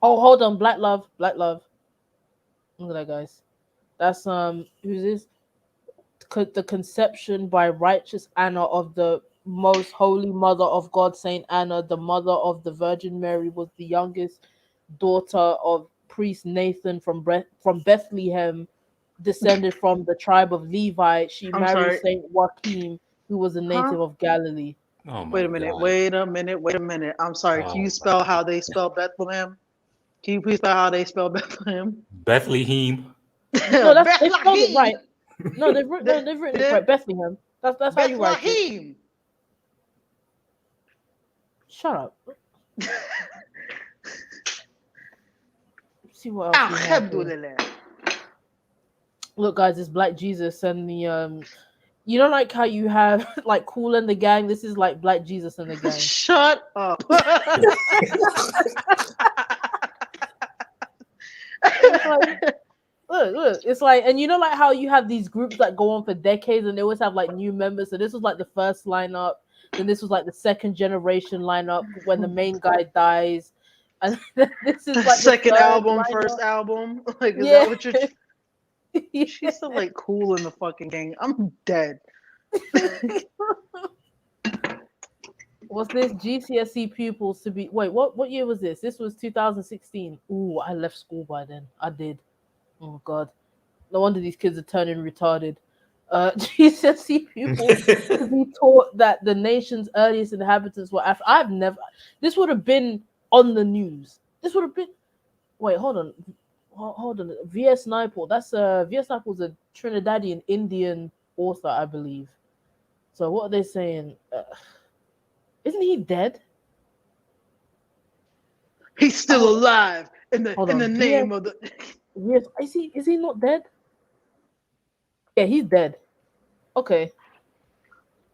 Oh, hold on. Black love. Black love. Look at that, guys. That's who's this? The conception by righteous Anna of the most holy mother of God, Saint Anna, the mother of the Virgin Mary, was the youngest daughter of priest Nathan from Bethlehem, descended from the tribe of Levi. She I'm married sorry. Saint Joachim, who was a Huh? native of Galilee. Oh my Wait a minute. god. Wait a minute. Wait a minute. I'm sorry. Can you Oh my spell how god. they spell Bethlehem? Can you please spell how they spell Bethlehem? Bethlehem. No, they spelled it Bethlehem. right. No, they've written it right. Bethlehem. That's how you write it. Bethlehem. Shut up. See what else we have here. Alhamdulillah. Look, guys, it's Black Jesus and the you know, like how you have like Cool and the Gang. This is like Black Jesus and the Gang. Shut up. It's like, look, it's like, and you know, like how you have these groups that go on for decades, and they always have like new members. So this was like the first lineup, then this was like the second generation lineup when the main guy dies, and this is like Second the third album, lineup. first album. Like, is Yeah. that what you're? She's still like Cool in the fucking gang. I'm dead. Was this GCSE pupils to be? Wait, what year was this? This was 2016. Ooh, I left school by then. I did. Oh God, no wonder these kids are turning retarded. GCSE pupils to be taught that the nation's earliest inhabitants were I've never. This would have been on the news. This would have been. Wait, hold on. Hold on. V.S. Naipaul. That's V.S. Naipaul's a Trinidadian Indian author, I believe. So what are they saying? Isn't he dead? He's still alive in Hold the on. name of the. Yes, is he not dead? Yeah, he's dead. Okay.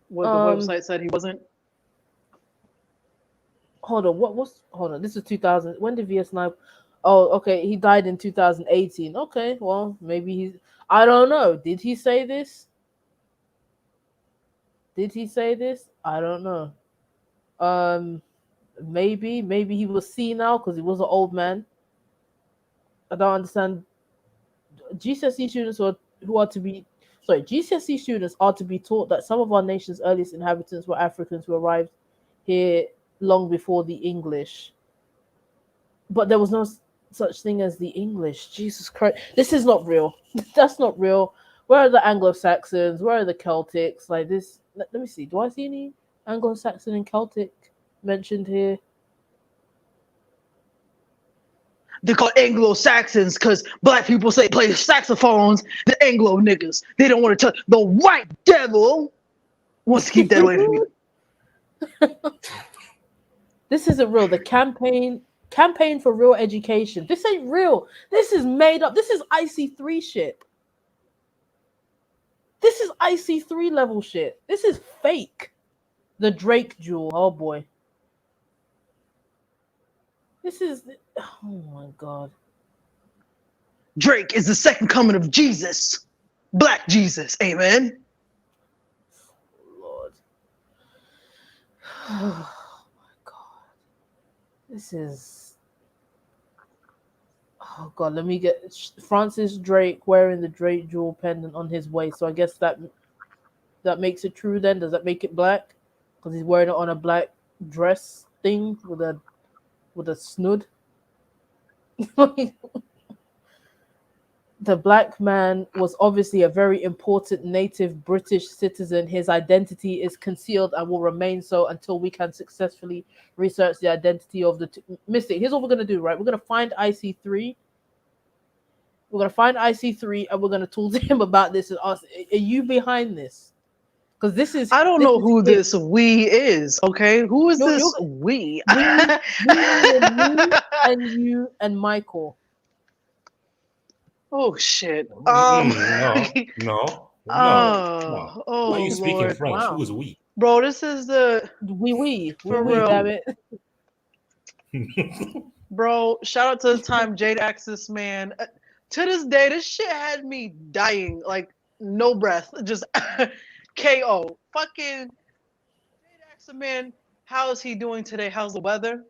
What the website said he wasn't. Hold on. Hold on. This is 2000. When did VS Naipaul? Oh, okay. He died in 2018. Okay. Well, maybe he's. I don't know. Did he say this? Did he say this? I don't know. Maybe he was senile because he was an old man. I don't understand. GCSE students GCSE students are to be taught that some of our nation's earliest inhabitants were Africans who arrived here long before the English. But there was no such thing as the English. Jesus Christ. This is not real. That's not real. Where are the Anglo-Saxons? Where are the Celtics? Like this. Let me see. Do I see any Anglo-Saxon and Celtic mentioned here? They call Anglo-Saxons because black people say play saxophones. The Anglo niggas. They don't want to touch the white devil. Wants to keep that away from you. This isn't real. The campaign for real education. This ain't real. This is made up. This is IC3 shit. This is IC3 level shit. This is fake. The Drake jewel. Oh boy. This is. Oh my God. Drake is the second coming of Jesus. Black Jesus. Amen. Lord. Oh my God. This is. Oh God. Let me get Francis Drake wearing the Drake jewel pendant on his waist. So I guess that makes it true then. Does that make it black? Because he's wearing it on a black dress thing with a snood. The black man was obviously a very important native British citizen. His identity is concealed and will remain so until we can successfully research the identity of the Mystic. Here's what we're going to do, right? We're going to find IC3. We're going to find IC3 and we're going to talk to him about this and ask, are you behind this? Because this is I don't this know is who him. this we is. Okay, who is You're- this you're- we? we meaning me and you and Michael. Oh shit. No. Oh Why are you speaking Lord, French? Wow. Who is we? bro, this is the We for real, damn it. bro. Shout out to the time Jade asked this man. To this day, this shit had me dying, like no breath, just KO. Fucking Jade asked the man, "How is he doing today? How's the weather?"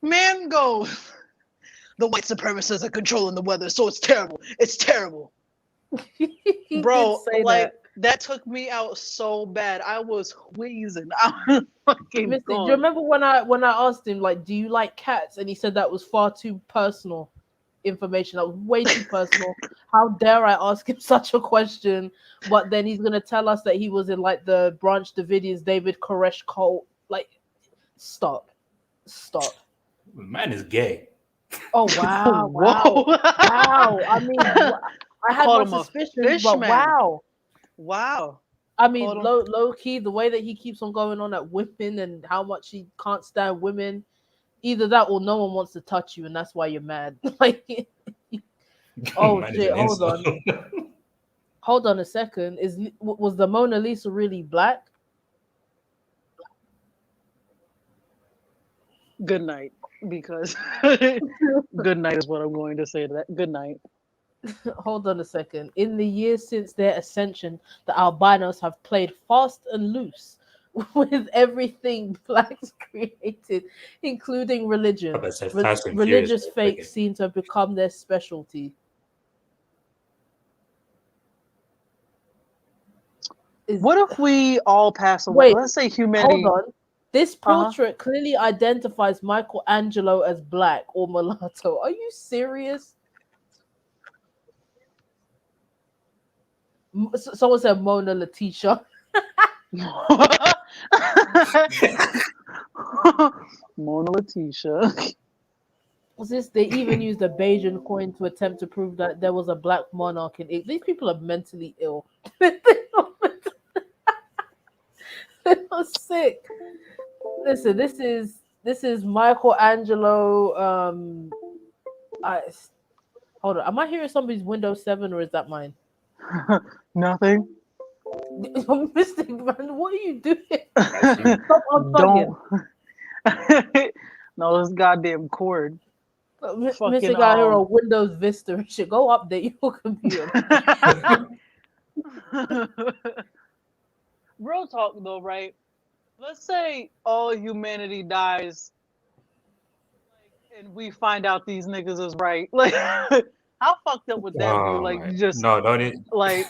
Man goes, "The white supremacists are controlling the weather, so it's terrible. It's terrible." He Bro, did say like that took me out so bad. I was wheezing. I was fucking Misty, do you gone. remember when I asked him like, do you like cats? And he said that was far too personal information. That was way too personal. How dare I ask him such a question? But then he's gonna tell us that he was in like the Branch Davidians, David Koresh cult. Like, stop. Man is gay. Oh wow, Whoa. wow. I mean, I had Called my him a suspicions, fish but man. wow. Wow. I mean, Called him- low key, the way that he keeps on going on at women and how much he can't stand women, either that or no one wants to touch you, and that's why you're mad. Like, oh Man is shit, an insult. hold on a second. Was the Mona Lisa really black? Good night, because good night is what I'm going to say to that. Good night. Hold on a second. In the years since their ascension, the albinos have played fast and loose with everything blacks created, including religion. I said Fast and Furious Religious for a faith second. seem to have become their specialty. What if we all pass away? Wait, Let's say humanity. hold on. This Uh-huh. portrait clearly identifies Michelangelo as black or mulatto. Are you serious? Someone said Mona Letitia. Mona Letitia. Was this? They even used a Bayesian coin to attempt to prove that there was a black monarch in it. These people are mentally ill. They are sick. Listen, this is Michelangelo. Hold on. Am I hearing somebody's Windows 7 or is that mine? Nothing. I'm missing, man. What are you doing? Stop unplugging. Don't. No, this goddamn cord. Missing out here on Windows Vista and shit. Go update your computer. Real talk though, right? Let's say all humanity dies, and we find out these niggas is right. Like, how fucked up would that be? Like, you just no, don't it? like.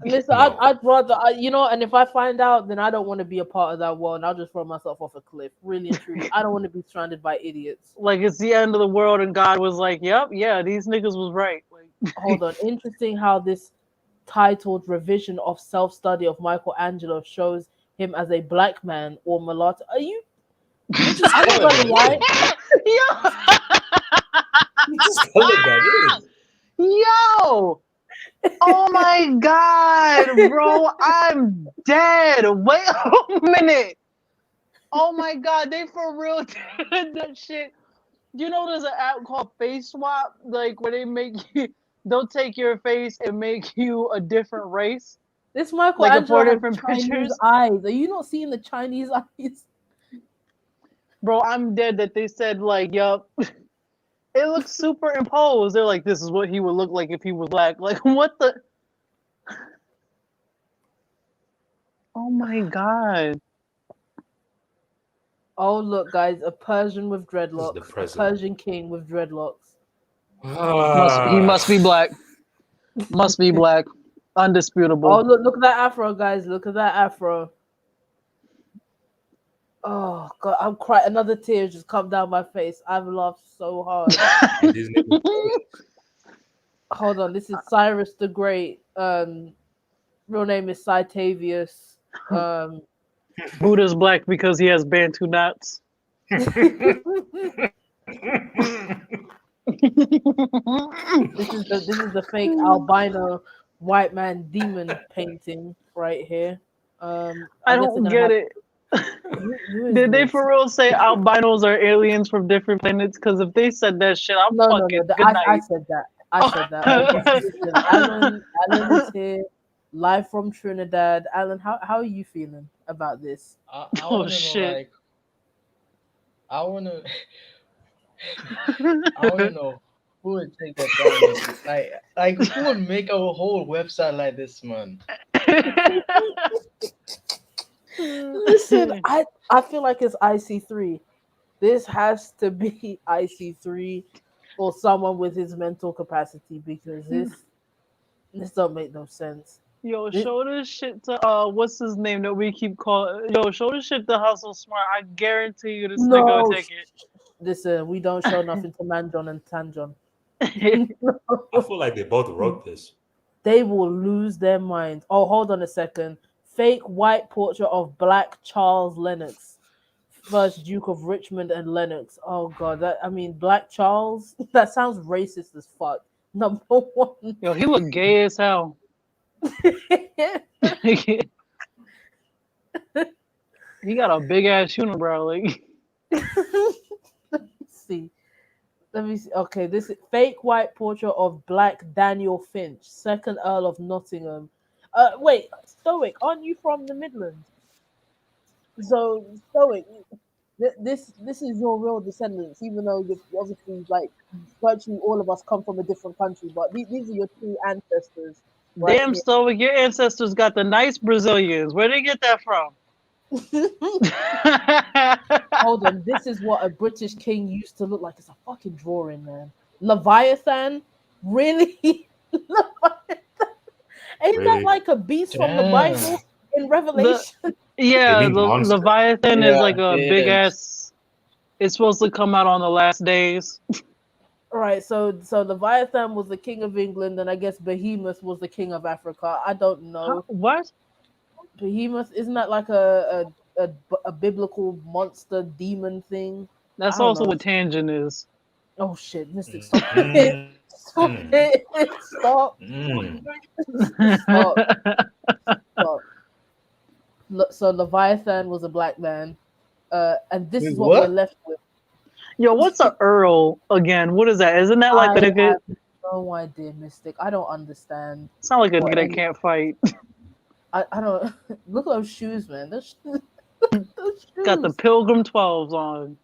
Listen, No. I'd rather, and if I find out, then I don't want to be a part of that world, and I'll just throw myself off a cliff. Really and truly, I don't want to be surrounded by idiots. Like it's the end of the world, and God was like, "Yep, yeah, these niggas was right." Like, Hold on. Interesting how this titled revision of self-study of Michelangelo shows him as a black man or mulatto. Are you? I'm not gonna lie. Yo, oh my god, bro, I'm dead. Wait a minute. Oh my god, they for real did that shit. You know, there's an app called Face Swap, like where they'll take your face and make you a different race. This Michelangelo Like has different Chinese pictures. eyes. Are you not seeing the Chinese eyes? Bro, I'm dead that they said like, yup. It looks superimposed. They're like, this is what he would look like if he was black. Like, what the? Oh my god. Oh look, guys, a Persian with dreadlocks. the A president. Persian king with dreadlocks. He must be black. Must be black. Undisputable. Oh look at that afro, guys. Look at that afro. Oh god, I'm crying. Another tear just come down my face. I've laughed so hard. Hold on, this is Cyrus the Great. Real name is Cytavius. Buddha's black because he has Bantu knots. This is the fake albino white man demon painting right here. I guess they're don't gonna get have it. who is Did they this? for real say albinos are aliens from different planets? Because if they said that shit, I'm No, no, fucking no. good I night. said that. I said that. Listen, Alan is here, live from Trinidad. Alan, how are you feeling about this? I Oh wanna know shit. like I wanna I wanna know who would take the time to do like who would make a whole website like this, man? Listen, I feel like it's IC3. This has to be IC3 or someone with his mental capacity because this don't make no sense. Yo, This, show this shit to what's his name that we keep calling? Yo, show this shit to Hustle Smart. I guarantee you this nigga will no, take listen, we don't show nothing to Manjon and Tanjon. it. I feel like they both wrote this. They will lose their mind. Oh, hold on a second. Fake white portrait of Black Charles Lennox, first Duke of Richmond and Lennox. Oh god, Black Charles. That sounds racist as fuck. Number one. Yo, he look gay as hell. He got a big ass unibrow. Like, Let me see. Let me see. Okay, this is fake white portrait of Black Daniel Finch, second Earl of Nottingham. Wait, Stoic, aren't you from the Midlands? So Stoic, this is your real descendants, even though you're obviously like virtually all of us come from a different country, but these are your true ancestors, right damn, Stoic, your ancestors got the nice Brazilians. Where they get that from? here. Hold on, this is what a British king used to look like. It's a fucking drawing, man. Leviathan, really? Leviathan? Ain't that Really? like a beast from the Damn. Bible in Revelation? Yeah, mean the monster. Leviathan is Yeah, like a it big is. ass. It's supposed to come out on the last days. All right, so Leviathan was the king of England, and I guess Behemoth was the king of Africa. I don't Huh? know. What? Behemoth, isn't that like a biblical monster demon thing? I That's don't also know. what tangent is. Oh shit, Mystic, stop it! Stop Mm. it! Stop! Mm. Stop! Stop! So Leviathan was a black man, and this Wait, is what we're what? left with. Yo, what's a Earl again? What is that? Isn't that like I a nigga? have no idea, Mystic. I don't understand. It's not like a what nigga that any- can't fight. I don't look at those shoes, man. Those shoes. Got the Pilgrim 12s on.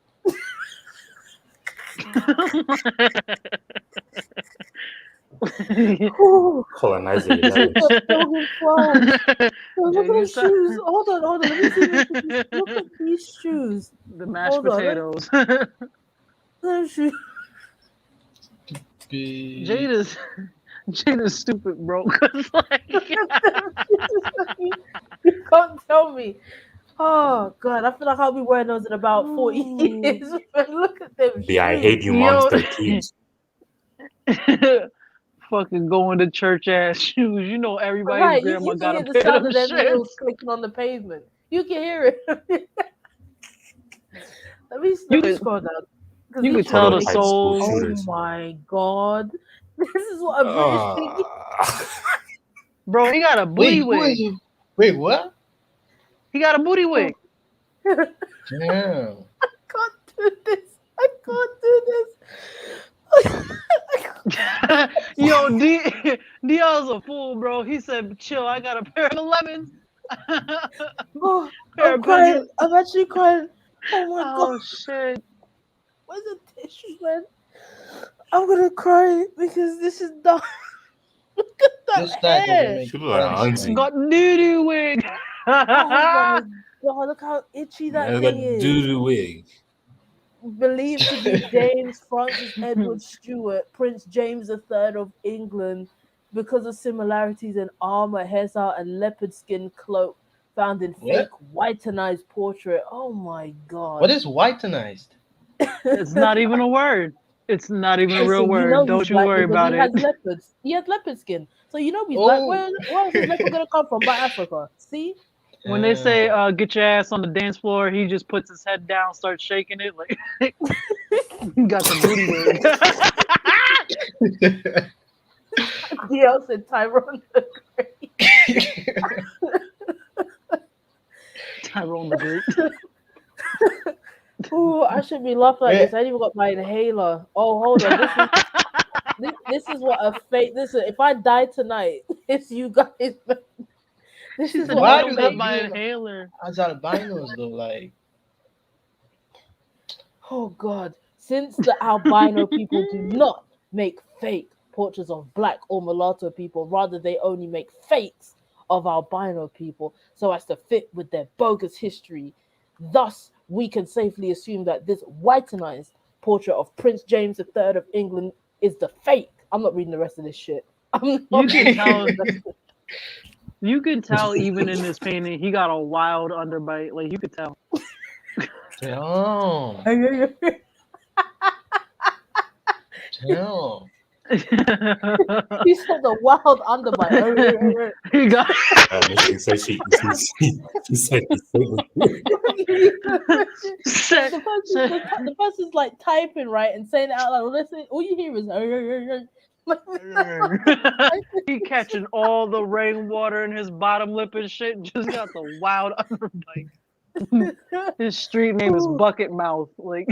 Ooh, Colonizing 11. the Pilgrim 12. Look at Jamie those shoes. Hold on. Let me see this. Look at these shoes. The mashed Hold on. potatoes. Those shoes. Jade is stupid, bro. 'Cause, like, You can't tell me. Oh god, I feel like I'll be wearing those in about 40 Ooh. years. But look at them The I shoes. hate you Yo. monster tees. fucking going to church ass shoes. You know everybody's Right, grandma you can got a hear the pair sound of of them them heels shits. clicking on the pavement. You can hear it. let me could- scroll down. 'Cause You these could tell the shoes- Prototype school souls. Oh shooters. my god. This is what a British thing is. Bro, he got a booty Wait, who wig. is you? Wait, what? He got a booty wig. Damn. I can't do this. I can't do this. Yo, Dion's a fool, bro. He said, chill, I got a pair of 11s. Oh, Pair I'm of crying. Pilgrims. I'm actually crying. Oh my Oh, god. shit. Where's the tissue, man? I'm gonna cry because this is dumb. Look at This that tag doesn't hair. make Should look like an sense. unzie. Got doo-doo wig. Oh my god, look how itchy that Man, thing got is. doo-doo wig. Believed to be James Francis Edward Stuart, Prince James III of England, because of similarities in armor, hairstyle, and leopard skin cloak found in What? fake whitenized portrait. Oh my god. What is whitenized? It's not even a word. It's not even a real Listen, word. you know Don't he's you black worry because about he it. has leopards. He has leopard skin. So you know he's black. Oh. Where else is leopard gonna come from? By Africa. See? When they say Damn. get your ass on the dance floor, he just puts his head down, starts shaking it like got the booty wig. DL said Tyrone the Great. Tyrone the Great. Ooh, I should be laughing like Wait. this. I ain't even got my inhaler. Oh, hold on. This is what a fate. This is if I die tonight, it's you guys. This She is said, what Why "I a don't do got they fate. my use inhaler." as albinos though? Like, Oh God! Since the albino people do not make fake portraits of black or mulatto people, rather they only make fakes of albino people so as to fit with their bogus history. Thus, we can safely assume that this whitenized portrait of Prince James III of England is the fake. I'm not reading the rest of this shit. I'm You not can reading tell. the rest of You can tell even in this painting, he got a wild underbite. Like you could tell. damn, it. damn. He said the wild underbite. he got. This thing say she said Said- the said- the person's like typing right and saying it out loud. Listen, all you hear is he catching all the rainwater in his bottom lip and shit. Just got the wild underbite. His street name is Bucket Mouth. Like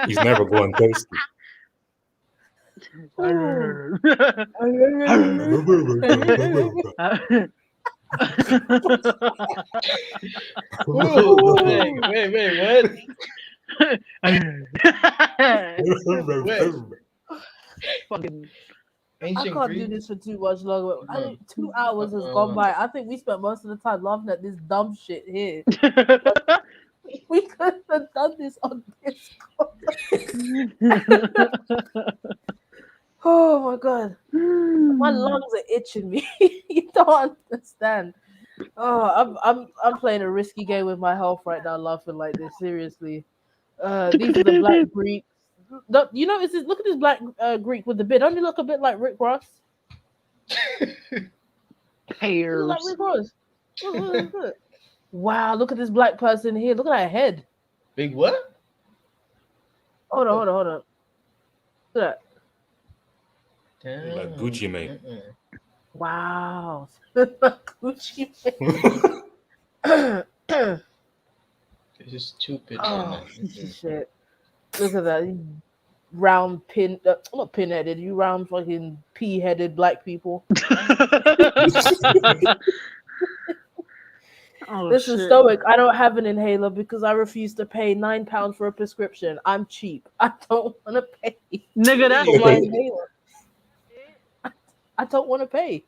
he's never going thirsty. Ooh, wait, what? Wait, Fucking I ancient can't do Greek? this for too much longer. I No. think 2 hours has gone by. I think we spent most of the time laughing at this dumb shit here. We could have done this on Discord. Oh my god. My lungs are itching me. You don't understand. Oh, I'm playing a risky game with my health right now, laughing like this. Seriously. These are the black Greeks. You notice this? Look at this black Greek with the beard. Don't he look a bit like Rick Ross? He look like Hairs. Rick Ross. Look. Wow, look at this black person here. Look at that head. Big what? Hold on. Look at that. Damn. Like Gucci Mane. Wow. Gucci Mane. This is stupid. Oh, shit. Look at that. You round pin, not pin-headed, you round fucking pea-headed black people. Oh, Listen, shit. Stoic, I don't have an inhaler because I refuse to pay £9 for a prescription. I'm cheap. I don't want to pay Nigga, that's for my like inhaler. I don't want to pay.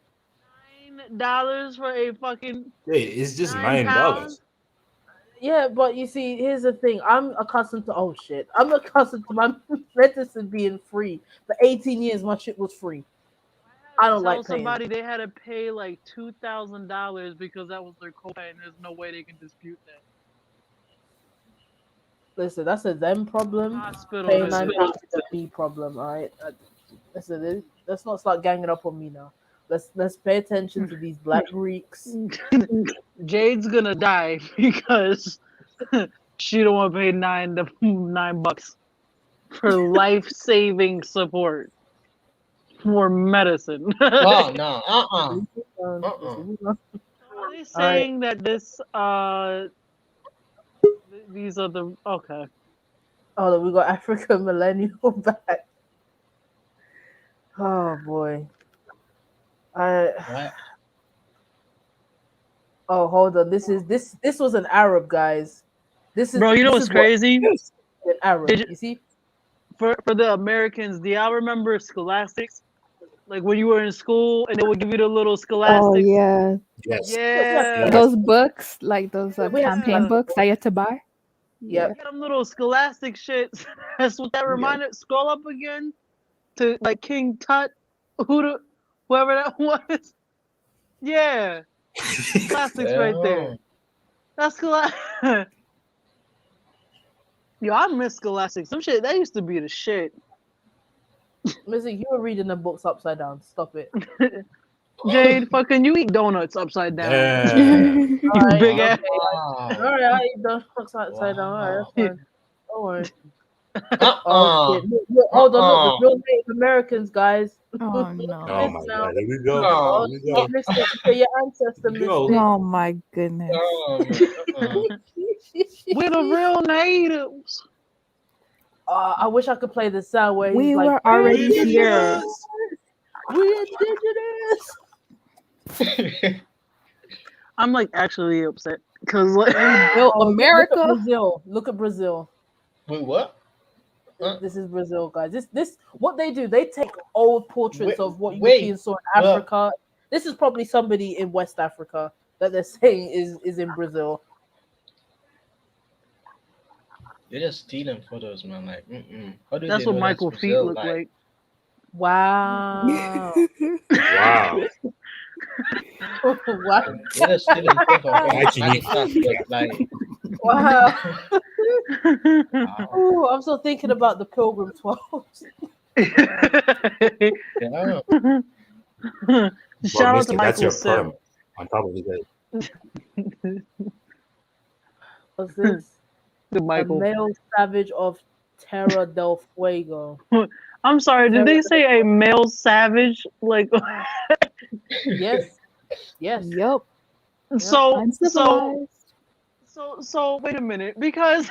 $9 for a fucking Hey, it's just £9. $9. Yeah, but you see, here's the thing. I'm accustomed to my medicine being free. For 18 years, my shit was free. I don't like paying. somebody they had to pay like $2,000 because that was their copay, and there's no way they can dispute that. Listen, that's a them problem. Hospital Paying visit. £9 is a me problem. All right. Listen, let's not start ganging up on me now. Let's pay attention to these black Greeks. Jade's gonna die because she don't want to pay $9 for life-saving support for medicine. Oh no. Are they saying that this these are the okay? Oh, we got African millennial back. Oh boy. What? Oh, hold on. This was an Arab, guys. This is Bro, you know what's crazy? An Arab. Did you- You see? For the Americans, do y'all remember scholastics? Like when you were in school and they would give you the little Oh scholastics. yeah, Yes. Yeah. those books, like those We have campaign scholastic books that you had to buy. Yep. Them little scholastic shits. That's what that reminded. Scroll up again to like King Tut, whoever that was. Yeah, scholastics right there. Damn. That's scholastic. Yo, I miss scholastics. Some shit that used to be the shit. Listen, you were reading the books upside down. Stop it. Jade, fucking you eat donuts upside down. Damn. You Alright, big ass. Wow. Alright, I eat the books upside down. Alright, that's fine. Don't worry. Oh shit! Look, hold on, look, the Uh-uh. real Native Americans, guys. Oh Look at Oh no. this my now. god, here we go. No. Oh Here we shit, go. Mystic, look at your ancestor, Here we go. Mystic. Oh my goodness. We're the real natives. I wish I could play the sound where he's We like, were "We're already here. indigenous. We're indigenous." I'm like actually upset because like Built Oh, look at America. Brazil. Look at Brazil. Wait, what? This is Brazil, guys. This what they do. They take old portraits Wait, of what wait, Europeans saw in but Africa. This is probably somebody in West Africa that they're saying is in Brazil. you're just stealing photos, man. Like, how do that's they what know that's Michael feet Brazil? look like. Wow. Wow. Wow. You're just stealing stuff from I actually need Afghanistan, but like, Wow. wow. Ooh, I'm still thinking about the Pilgrim 12. Yeah. Bro, Shout out to Mystic, that's Michael your Sim. perm on top of his head. What's this? The A Michael. male savage of Terra del Fuego. I'm sorry, did Terra they del say a male savage? Like Yes. Yes. Yep. so Uncivilized. wait a minute, because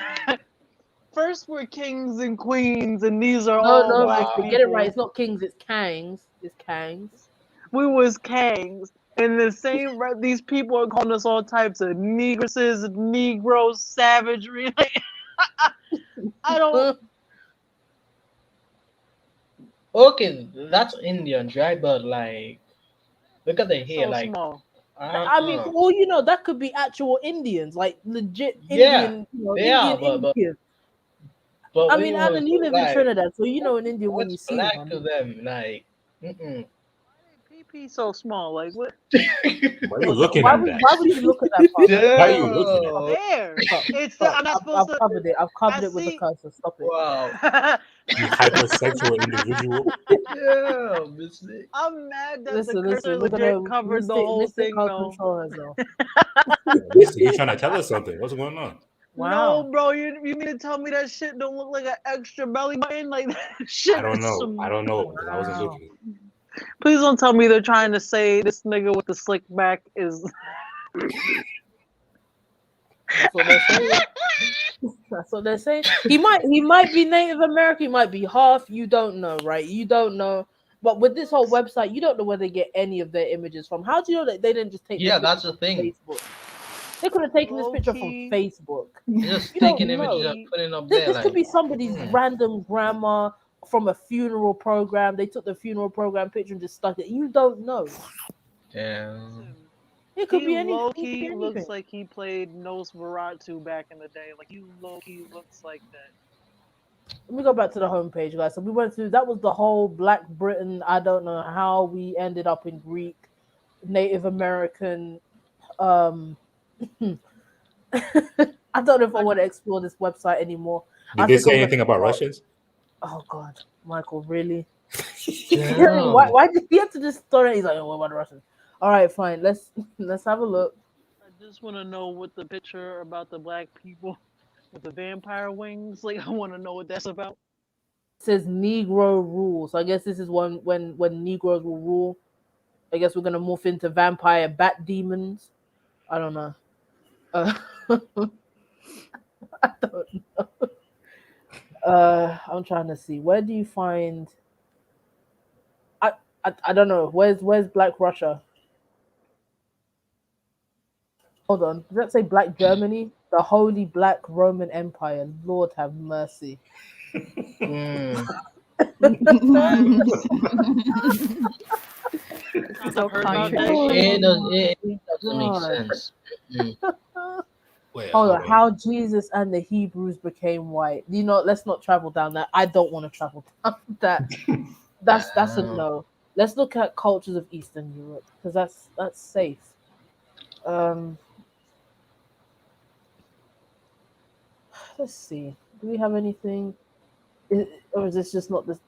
first we're kings and queens and these are No, all no, black mister, Wow. get it right. people. It's not kings, it's kangs. It's kangs. We was kangs. And the same these people are calling us all types of negresses, Negroes, savagery. Like, I don't Okay, that's Indian, right? But like, look at the hair. so Like, small. I mean, well, that could be actual Indians, like legit yeah, Indian, they are. Indian. But I when mean, you Alan, was you live in like, Trinidad, so you know an Indian when you what's see black one. to them? Like, PP so small. Like what? Why are you looking Why at would that? why would you look at that part? Why are you looking at that? There. Stop, It's stop. I'm not I've supposed to. covered it. I've covered I it with the see. cursor. Stop it. wow. You hypersexual individual. Yeah, mistake. I'm mad that the Listen, cursor we're legit gonna covered the whole Mystic thing can't though. control herself. Mystic, you trying to tell us something? What's going on? Wow. No, bro, you mean to tell me that shit don't look like an extra belly button? Like that I shit don't is know. some. I don't know because I wasn't Wow. looking. Please don't tell me they're trying to say this nigga with the slick back is. That's what they're saying. That's what they're saying. He might be Native American, he might be half. You don't know, right? You don't know. But with this whole website, you don't know where they get any of their images from. How do you know that they didn't just take Yeah, this that's picture the from thing. Facebook? They could have taken this Low picture from key. Facebook. You're just You taking don't images know. and putting up This, there. this could Like, be somebody's random grandma from a funeral program. They took the funeral program picture and just stuck it. You don't know. damn. It could He be anything. low It could be key anything. looks like he played Nosferatu back in the day. Like he low key looks like that. Let me go back to the homepage, guys. So we went through that was the whole Black Britain. I don't know how we ended up in Greek, Native American. I don't know if I want to explore this website anymore. Did they say anything about Russians? Oh God, Michael, really? Damn. Why did he have to just throw it? He's like, oh, what about the Russians? All right, fine. Let's have a look. I just want to know what the picture about the black people with the vampire wings. Like I want to know what that's about. It says Negro rule. So I guess this is when Negroes will rule. I guess we're gonna morph into vampire bat demons. I don't know. I don't know. I'm trying to see. Where do you find? I don't know. Where's Black Russia? Hold on. Does that say Black Germany? The Holy Black Roman Empire. Lord have mercy. So Heard about that contrary. shit. It doesn't make God. sense. Wait, Hold on. hold How Jesus and the Hebrews became white. Let's not travel down that. I don't want to travel down that. That's a no. Let's look at cultures of Eastern Europe because that's safe. Let's see. Do we have anything? Or is this just not this?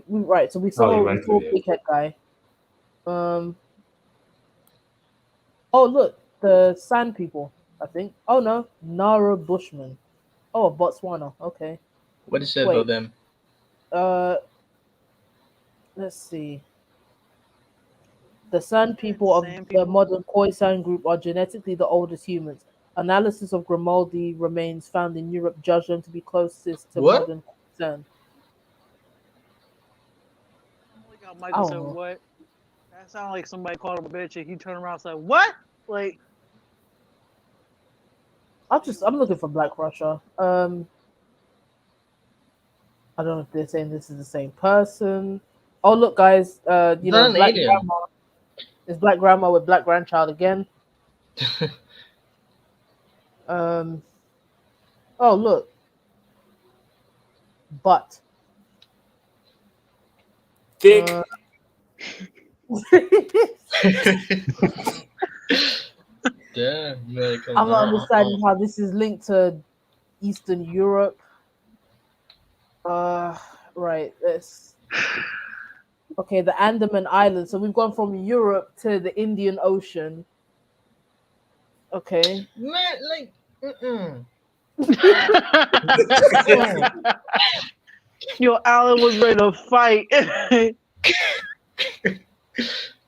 Right. So we Oh, you saw went through it. Big Head Guy. Oh look, the Sand People. I think. Oh no, Nara Bushman. Oh, Botswana. Okay. What is it Wait. about them? Let's see. The San people of Sand the people. modern Khoisan group are genetically the oldest humans. Analysis of Grimaldi remains found in Europe judge them to be closest to What? modern Khoisan. Like how I Michael don't said, know. "What?" That sounded like somebody called him a bitch, and he turned around and said, "What?" Like, I'm looking for Black Russia. I don't know if they're saying this is the same person. Oh look, guys, Is that an Black alien? Grandma. It's Black Grandma with Black Grandchild again. Um. Oh look, but. Thick. Damn, Michael. I'm not understanding how this is linked to Eastern Europe. Uh, right. Let's. Okay, the Andaman Islands. So we've gone from Europe to the Indian Ocean. Okay. Man, like, mm-mm. yo, Alan was ready to fight.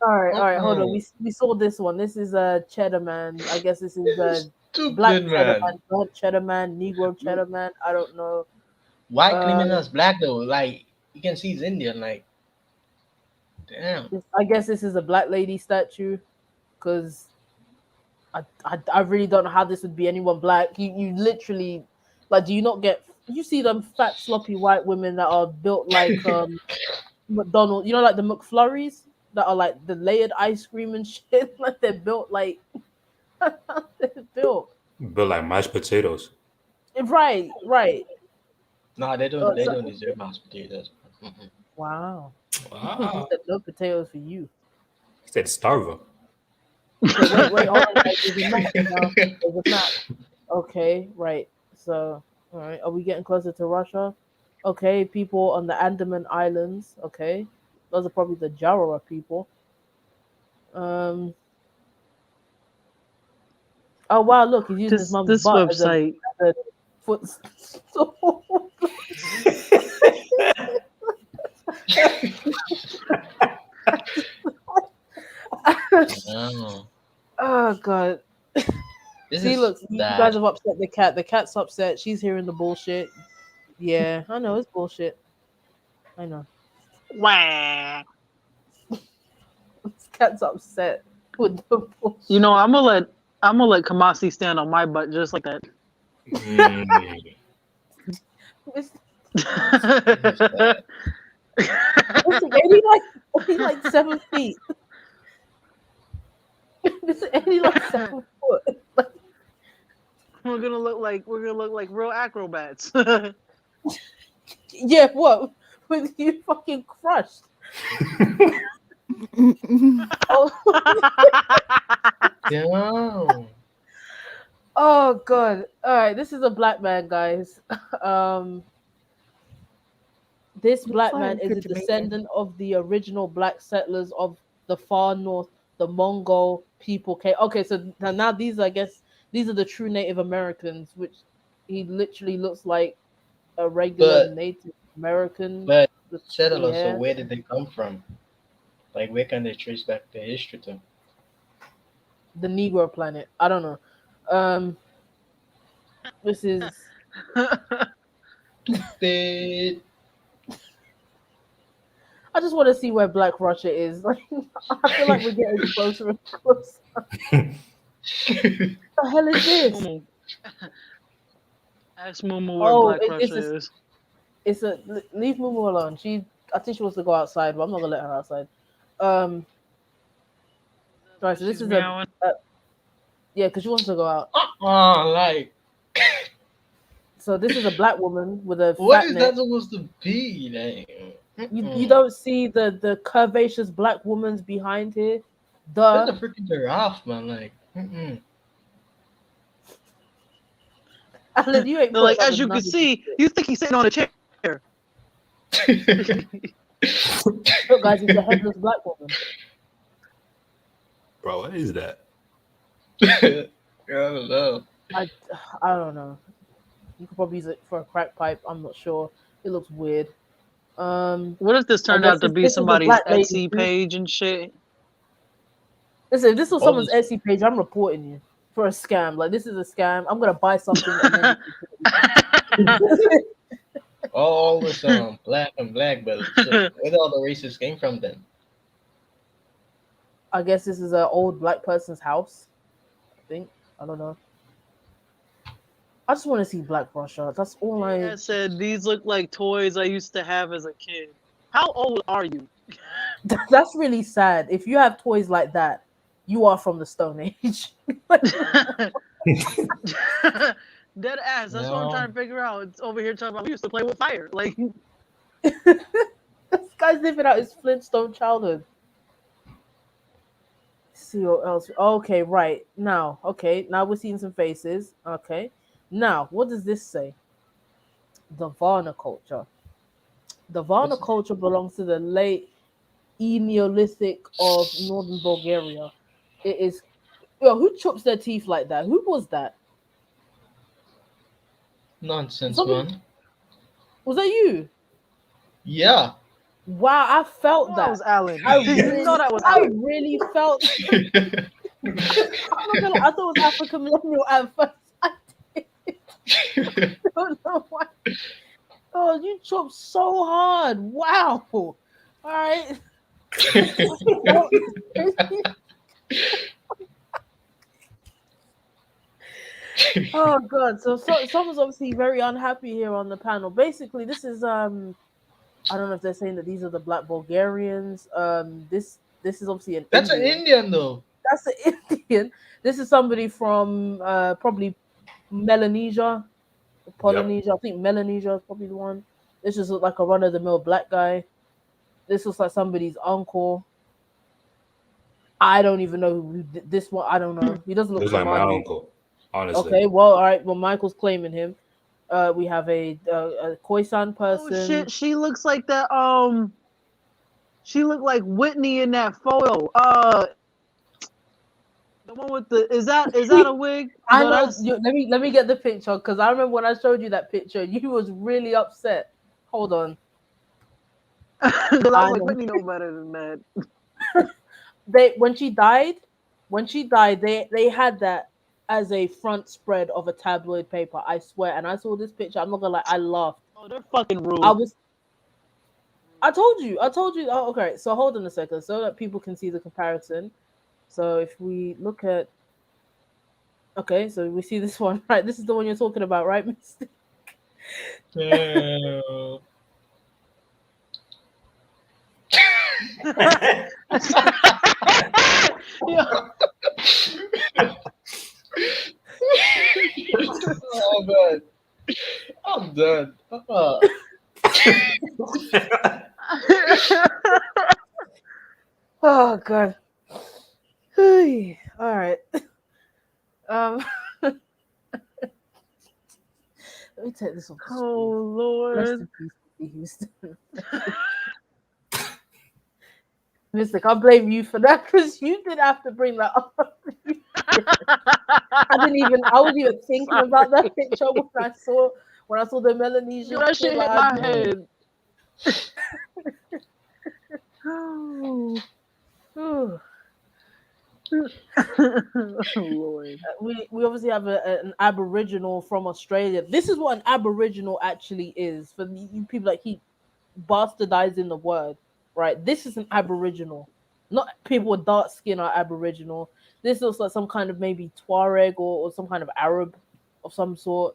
All right. Hold on. Mm-mm. We saw this one. This is a Cheddar Man. I guess this is This a is Black stupid, Cheddar man. Man, Black Cheddar Man, Negro Cheddar Man. I don't know. Why Uh, claiming us black though? Like, you can see he's Indian. Like, damn. I guess this is a black lady statue, because I really don't know how this would be anyone black. You literally, like, do you not get? You see them fat sloppy white women that are built like McDonald's. You know, like the McFlurries that are like the layered ice cream and shit. Like they're built like they're built. Built like mashed potatoes. Right, right. No, they don't. They So, don't deserve mashed potatoes. Mm-mm. wow. He Wow. said no potatoes for you. He said starver. Okay, wait, hold on. Guys. There's a map now. There's a map. Okay, right. So, all right. Are we getting closer to Russia? Okay, people on the Andaman Islands. Okay, those are probably the Jawa people. Um. Oh wow! Look, he's using his this mom's this butt website. as a foot. Oh, Oh god. this See, is look, you guys bad. have upset the cat. The cat's upset. She's hearing the bullshit. Yeah, I know it's bullshit. I know. Wah. This cat's upset with the bullshit. You know, I'm gonna let Kamasi stand on my butt just like that. Mm. It's, This is bad. He like 7 feet. This ain't like 7 foot. we're gonna look like real acrobats. Yeah, what? With you fucking crushed. Oh, Damn. oh god. All right, this is a black man, guys. Um, this Looks black man like is a good Jamaican. descendant of the original black settlers of the far north, the Mongol people. Okay, so now these, I guess, these are the true Native Americans, which he literally looks like a regular But Native American but with curly settlers. So hair. where did they come from? Like, where can they trace back their history to? The Negro planet. I don't know. Um, this is. They I just want to see where Black Russia is. Like, I feel like we're getting closer and closer. What the hell is this? Momo. Ask Momo where Oh, Black Russia is. it's a leave Mumu alone. I think she wants to go outside, but I'm not gonna let her outside. Um, right. So this She's is meowing. yeah, because she wants to go out. like, So this is a black woman with a what fat is neck. that supposed to be? Like, You don't see the curvaceous black woman's behind here. That's Duh. a freaking giraffe, man. Like, mm-mm. Alan, you ain't They're putting like, up as with you none can of this see, shit. you think he's sitting on a chair. Look, guys, it's a headless black woman. Bro, what is that? I don't know. I don't know. You could probably use it for a crack pipe. I'm not sure. It looks weird. What if this I turned guess out to be this is a somebody's black lady. Etsy page and shit? Listen, if this was All someone's this, Etsy page, I'm reporting you for a scam. Like this is a scam. I'm gonna buy something and then just report you. all this black and black belt. So where all the races came from then? I guess this is an old black person's house. I think. I don't know. I just want to see Black Russia. That's all Jay I. has said these look like toys I used to have as a kid. How old are you? That's really sad. If you have toys like that, you are from the Stone Age. Dead ass. That's what I'm trying No, to figure out. It's over here talking about we used to play with fire. Like, This guy's living out his Flintstone childhood. See what else? Okay, right now. Okay, now we're seeing some faces. Okay, now what does this say? The Varna culture. The Varna what's culture belongs to the late Neolithic of northern Bulgaria. It is. Yo, who chops their teeth like that? Who was that? nonsense, Somebody man? was that you? Yeah. Wow, I you felt know I was that. Alan. I You know really, that was I Alan. really felt. I'm not gonna. I thought it was African millennial at first. I don't know why. Oh, you chopped so hard. Wow. All right. Oh god. So someone's obviously very unhappy here on the panel. Basically, this is I don't know if they're saying that these are the black Bulgarians. This is obviously an That's an Indian. Indian though. That's an Indian. This is somebody from probably Melanesia, Yep. Polynesia. I think Melanesia is probably the one. This just looks like a run of the mill black guy. This looks like somebody's uncle. I don't even know this one. I don't know. He doesn't look Looks like my Somali. uncle, honestly. Okay, well, all right. Well, Michael's claiming him. We have a Khoisan Oh person. shit, she looks like that. She looked like Whitney in that photo. The one with the is that a wig? I No, know. that's Let me get the picture because I remember when I showed you that picture, you was really upset. Hold on. because I was I like know. Whitney know better than that. They when she died, they had that as a front spread of a tabloid paper. I swear. And I saw this picture. I'm not gonna lie. I laughed. Oh, they're fucking I rude. was. I told you. I told you. Oh, okay. So hold on a second, so that people can see the comparison. So if we look at, okay, so we see this one, right? This is the one you're talking about, right, Mister? Uh, Yeah. oh god, I'm done. Oh god. All right. Let me take this off the Oh screen. Rest Lord. in peace, Whitney Houston. Mister, I blame you for that because you did have to bring that up. I didn't even. I wasn't even thinking Sorry. about that picture when I saw the Yo, Melanesian that kid. shit Like hit I my did. head. Oh, Whew. Lord. We obviously have an Aboriginal from Australia. This is what an Aboriginal actually is for you people that keep bastardizing the word. Right? This is an Aboriginal. Not people with dark skin are Aboriginal. This looks like some kind of maybe Tuareg or some kind of Arab of some sort.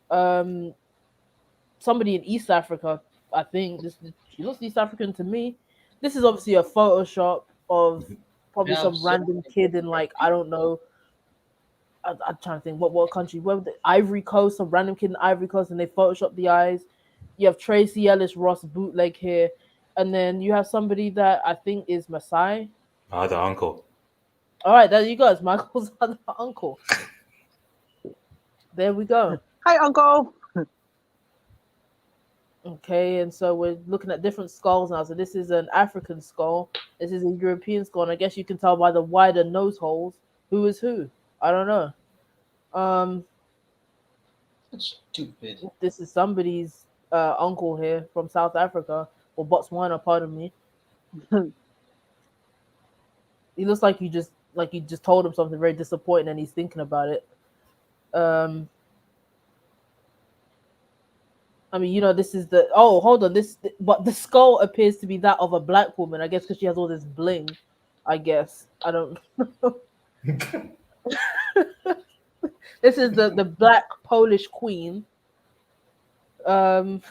Um, Somebody in East Africa. I think this. She looks East African to me. This is obviously a Photoshop of probably Yeah, I'm some so random kid in like I don't know. I'm trying to think what country. Where the Ivory Coast, some random kid in Ivory Coast, and they Photoshop the eyes. You have Tracy Ellis Ross bootleg here, and then you have somebody that I think is Maasai. My other uncle. All right, there you go. It's Michael's other uncle. There we go. Hi, Uncle. Okay, and so we're looking at different skulls now. So this is an African skull. This is a European skull, and I guess you can tell by the wider nose holes who is who. I don't know. Um, That's stupid. This is somebody's uncle here from South Africa or Botswana, pardon me. He looks like you just told him something very disappointing and he's thinking about it. Um, I mean, this is the hold on, but the skull appears to be that of a black woman. I guess because she has all this bling. I guess I don't. This is the black Polish queen. Um,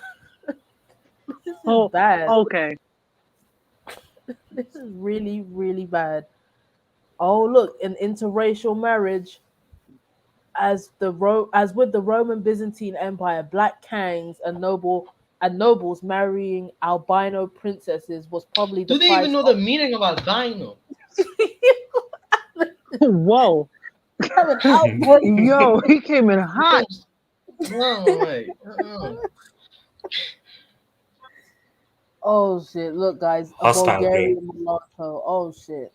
this is Oh, bad. okay. This is really really bad. Oh look, an interracial marriage. As with the Roman Byzantine Empire, black kings and nobles marrying albino princesses was probably the Do they even price know of the meaning of albino? Whoa. an outbreak. Yo, he came in hot. No, like, Oh shit! Look, guys, a Hostile game. Bulgarian mulatto. Oh shit!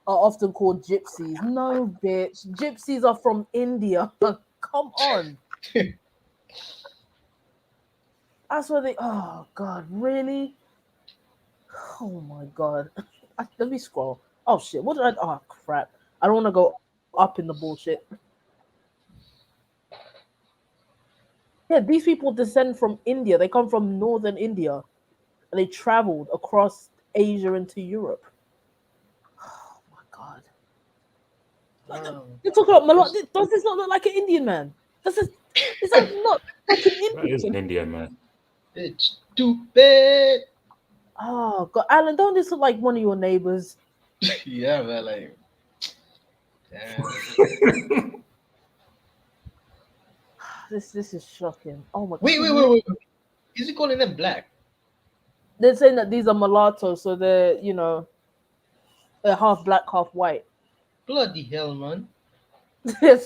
Are often called gypsies. No, bitch. Gypsies are from India. Come on. That's what they. Oh god, really? Oh my god. Let me scroll. Oh shit! What did I? Oh crap! I don't want to go up in the bullshit. Yeah, these people descend from India. They come from northern India. And they traveled across Asia into Europe. Oh my god! You're talking about Malay. Does this not look like an Indian man? This does not like an That is an Indian. Indian man. it's stupid. Oh god, Alan, don't this look like one of your neighbors? Yeah, man, like, damn. This is shocking. Oh my Wait, god. wait, wait, wait. Is he calling them black? They're saying that these are mulattoes, so they're half black, half white. Bloody hell, man.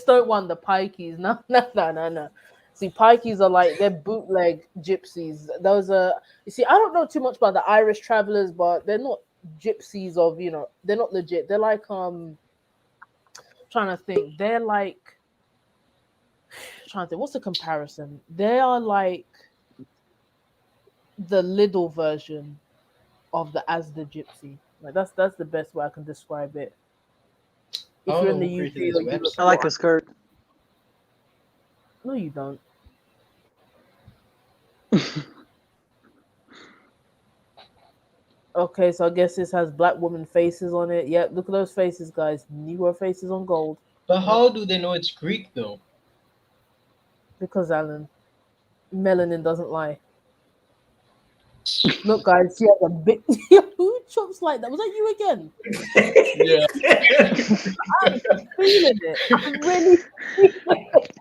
Don't want the pikeys. No, no, no, no, no. See, pikeys are like they're bootleg gypsies. Those are you see, I don't know too much about the Irish travelers, but they're not gypsies of they're not legit. They're like trying to think. They're like trying to think. What's the comparison? They are like the little version of the A.C.D.T gypsy. Like that's the best way I can describe it. I If don't you're know in the who created UK this or Europe, I website. like a skirt. no, you don't. Okay, so I guess this has black woman faces on it. Yep, look at those faces, guys. Negro faces on gold. But Yep. how do they know it's Greek, though? Because Alan, melanin doesn't lie. Look, guys, she has a big. Who chops like that? Was that you again? Yeah. I'm feeling it. I'm really feeling it.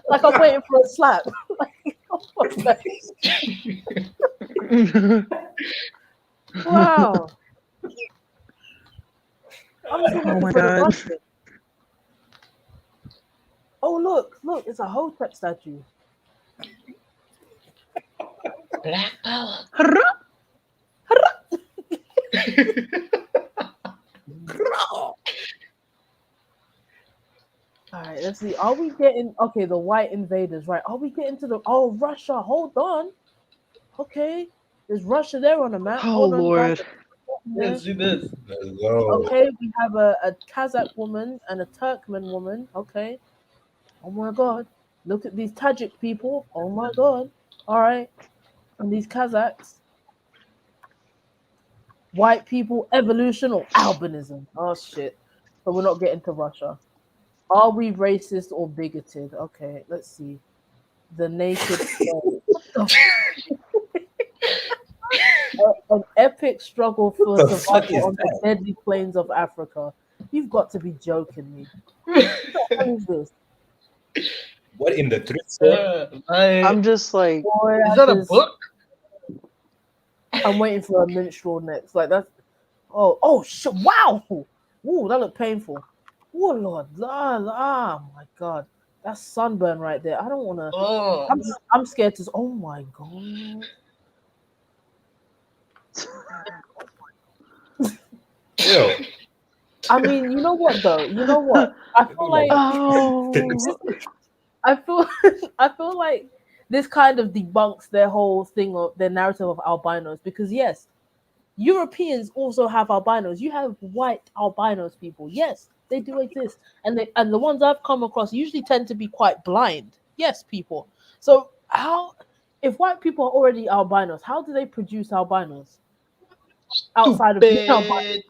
Like I'm waiting for a slap. Wow. I'm still Oh looking my for the god. Russian. Oh, look, it's a Hotep statue. Black power. All right, let's see. Are we getting okay? The white invaders, right? Are we getting to the Russia? Hold on. Okay, there's Russia there on the map. Oh Hold on, guys. lord. Let's do this. Let's go. Okay, we have a Kazakh woman and a Turkmen woman. Okay. Oh my God. Look at these Tajik people. Oh my God. All right. And these Kazakhs. White people, evolution or albinism. Oh shit. So we're not getting to Russia. Are we racist or bigoted? Okay, let's see. The naked soul. An epic struggle for What the fuck survival is on the that? deadly plains of Africa. You've got to be joking me. What the hell is this? What in the thrift store? I'm just like, Boy, Is that a book? I'm waiting for a minstrel next. Like that's oh shit! Wow! Ooh, that looked painful. Oh Lord, my God, that's sunburn right there. I don't want to. Oh, I'm scared to. Oh my God. Yo, I mean, you know what though? You know what? I They feel look like like Oh, I feel I feel like this kind of debunks their whole thing of their narrative of albinos because yes, Europeans also have albinos. You have white albinos people. Yes, they do exist. And the ones I've come across usually tend to be quite blind. Yes, people. So how if white people are already albinos, how do they produce albinos outside of being albinos? Stupid.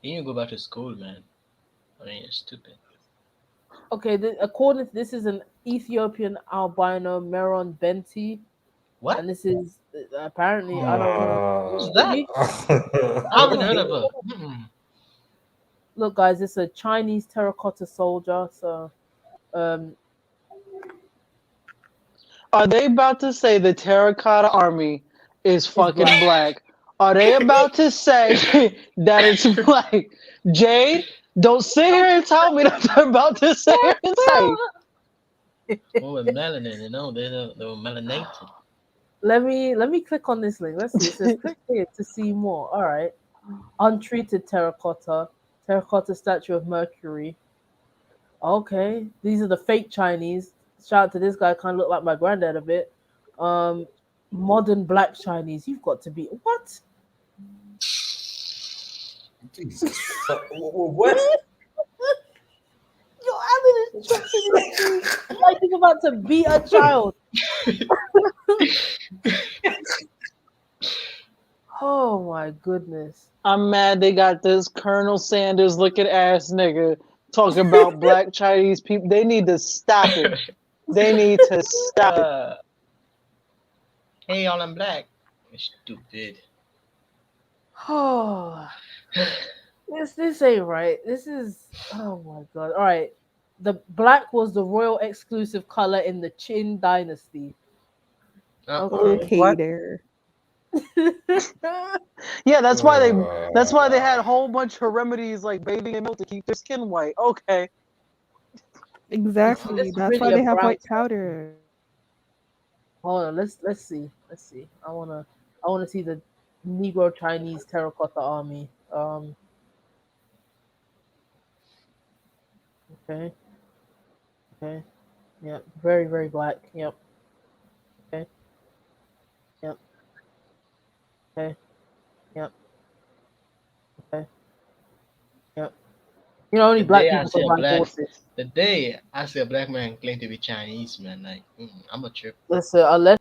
You need to go back to school, man. I mean, you're stupid. Okay, according to this is an Ethiopian albino Meron Benti, What? and this is apparently I don't know. Who's uh, that? Maybe I I don't haven't know. heard of her. Mm-mm. Look, guys, it's a Chinese terracotta soldier. So um, are they about to say the Terracotta Army is it's fucking black. black? Are they about to say that it's black? Jade, don't sit here and tell me that they're about to sit here and say. Well, with melanin, they were melanated. Let me click on this link. Let's see. It says click here to see more. All right. Untreated terracotta statue of Mercury. Okay, these are the fake Chinese. Shout out to this guy. Kind of look like my granddad a bit. Um, modern black Chinese. You've got to be what? Jesus fuck. What? You're adding atrocities like he's about to beat a child. Oh my goodness. I'm mad they got this Colonel Sanders looking ass nigga talking about black Chinese people. They need to stop it. They need to stop it. uh, hey, all in black. You're stupid. Oh, this ain't right. This is oh my god. All right. The black was the royal exclusive color in the Qin dynasty. Okay. Okay, What? there. Yeah, that's why they had Uh, a whole bunch of remedies like bathing in milk to keep their skin white. Okay. So this Exactly. is That's really why a they have brown white statue. powder. Hold on, let's see. Let's see. I wanna see the Negro Chinese terracotta army. Okay, okay, yep, very, very black. Yep, okay, yep, okay, yep, okay, yep. You know, only The black day I people see can a ride black, horses. the day I see a black man claim to be Chinese, man, like I'm a trip. Listen, unless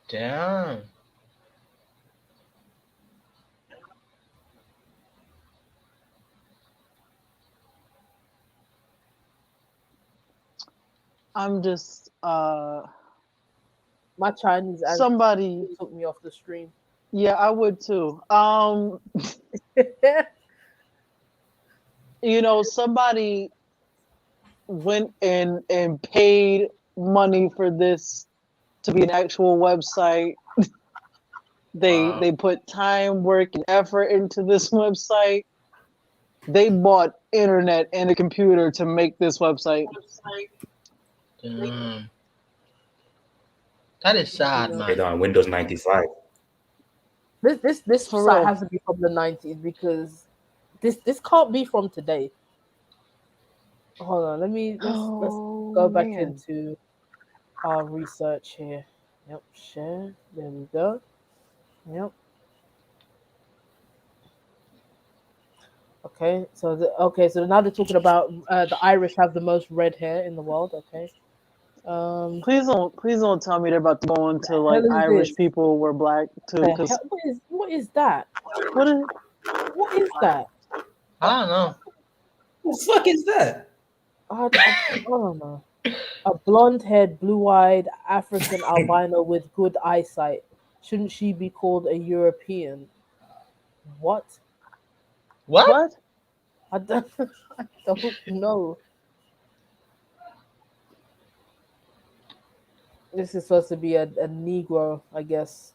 Damn. I'm just my Chinese somebody, ancestors took me off the stream. yeah, I would too. Somebody went and paid money for this to be an actual website. They wow. put time, work, and effort into this website. They bought internet and a computer to make this website. Damn. That is sad, Yeah. Made man. on Windows 95. This For site real. has to be from the 90s because this can't be from today. Hold on, let's Oh go back man. into our research here. Yep, share. There we go. Yep. Okay, so now they're talking about the Irish have the most red hair in the world. Okay. Um, Please don't tell me they're about to go into hell like is Irish this? people were black too, The because hell? What is that? what is What is that? I don't know. What the fuck is that? I don't know. A blonde-haired, blue-eyed African albino with good eyesight. Shouldn't she be called a European? What? What? what? I don't, I don't know. This is supposed to be a Negro, I guess.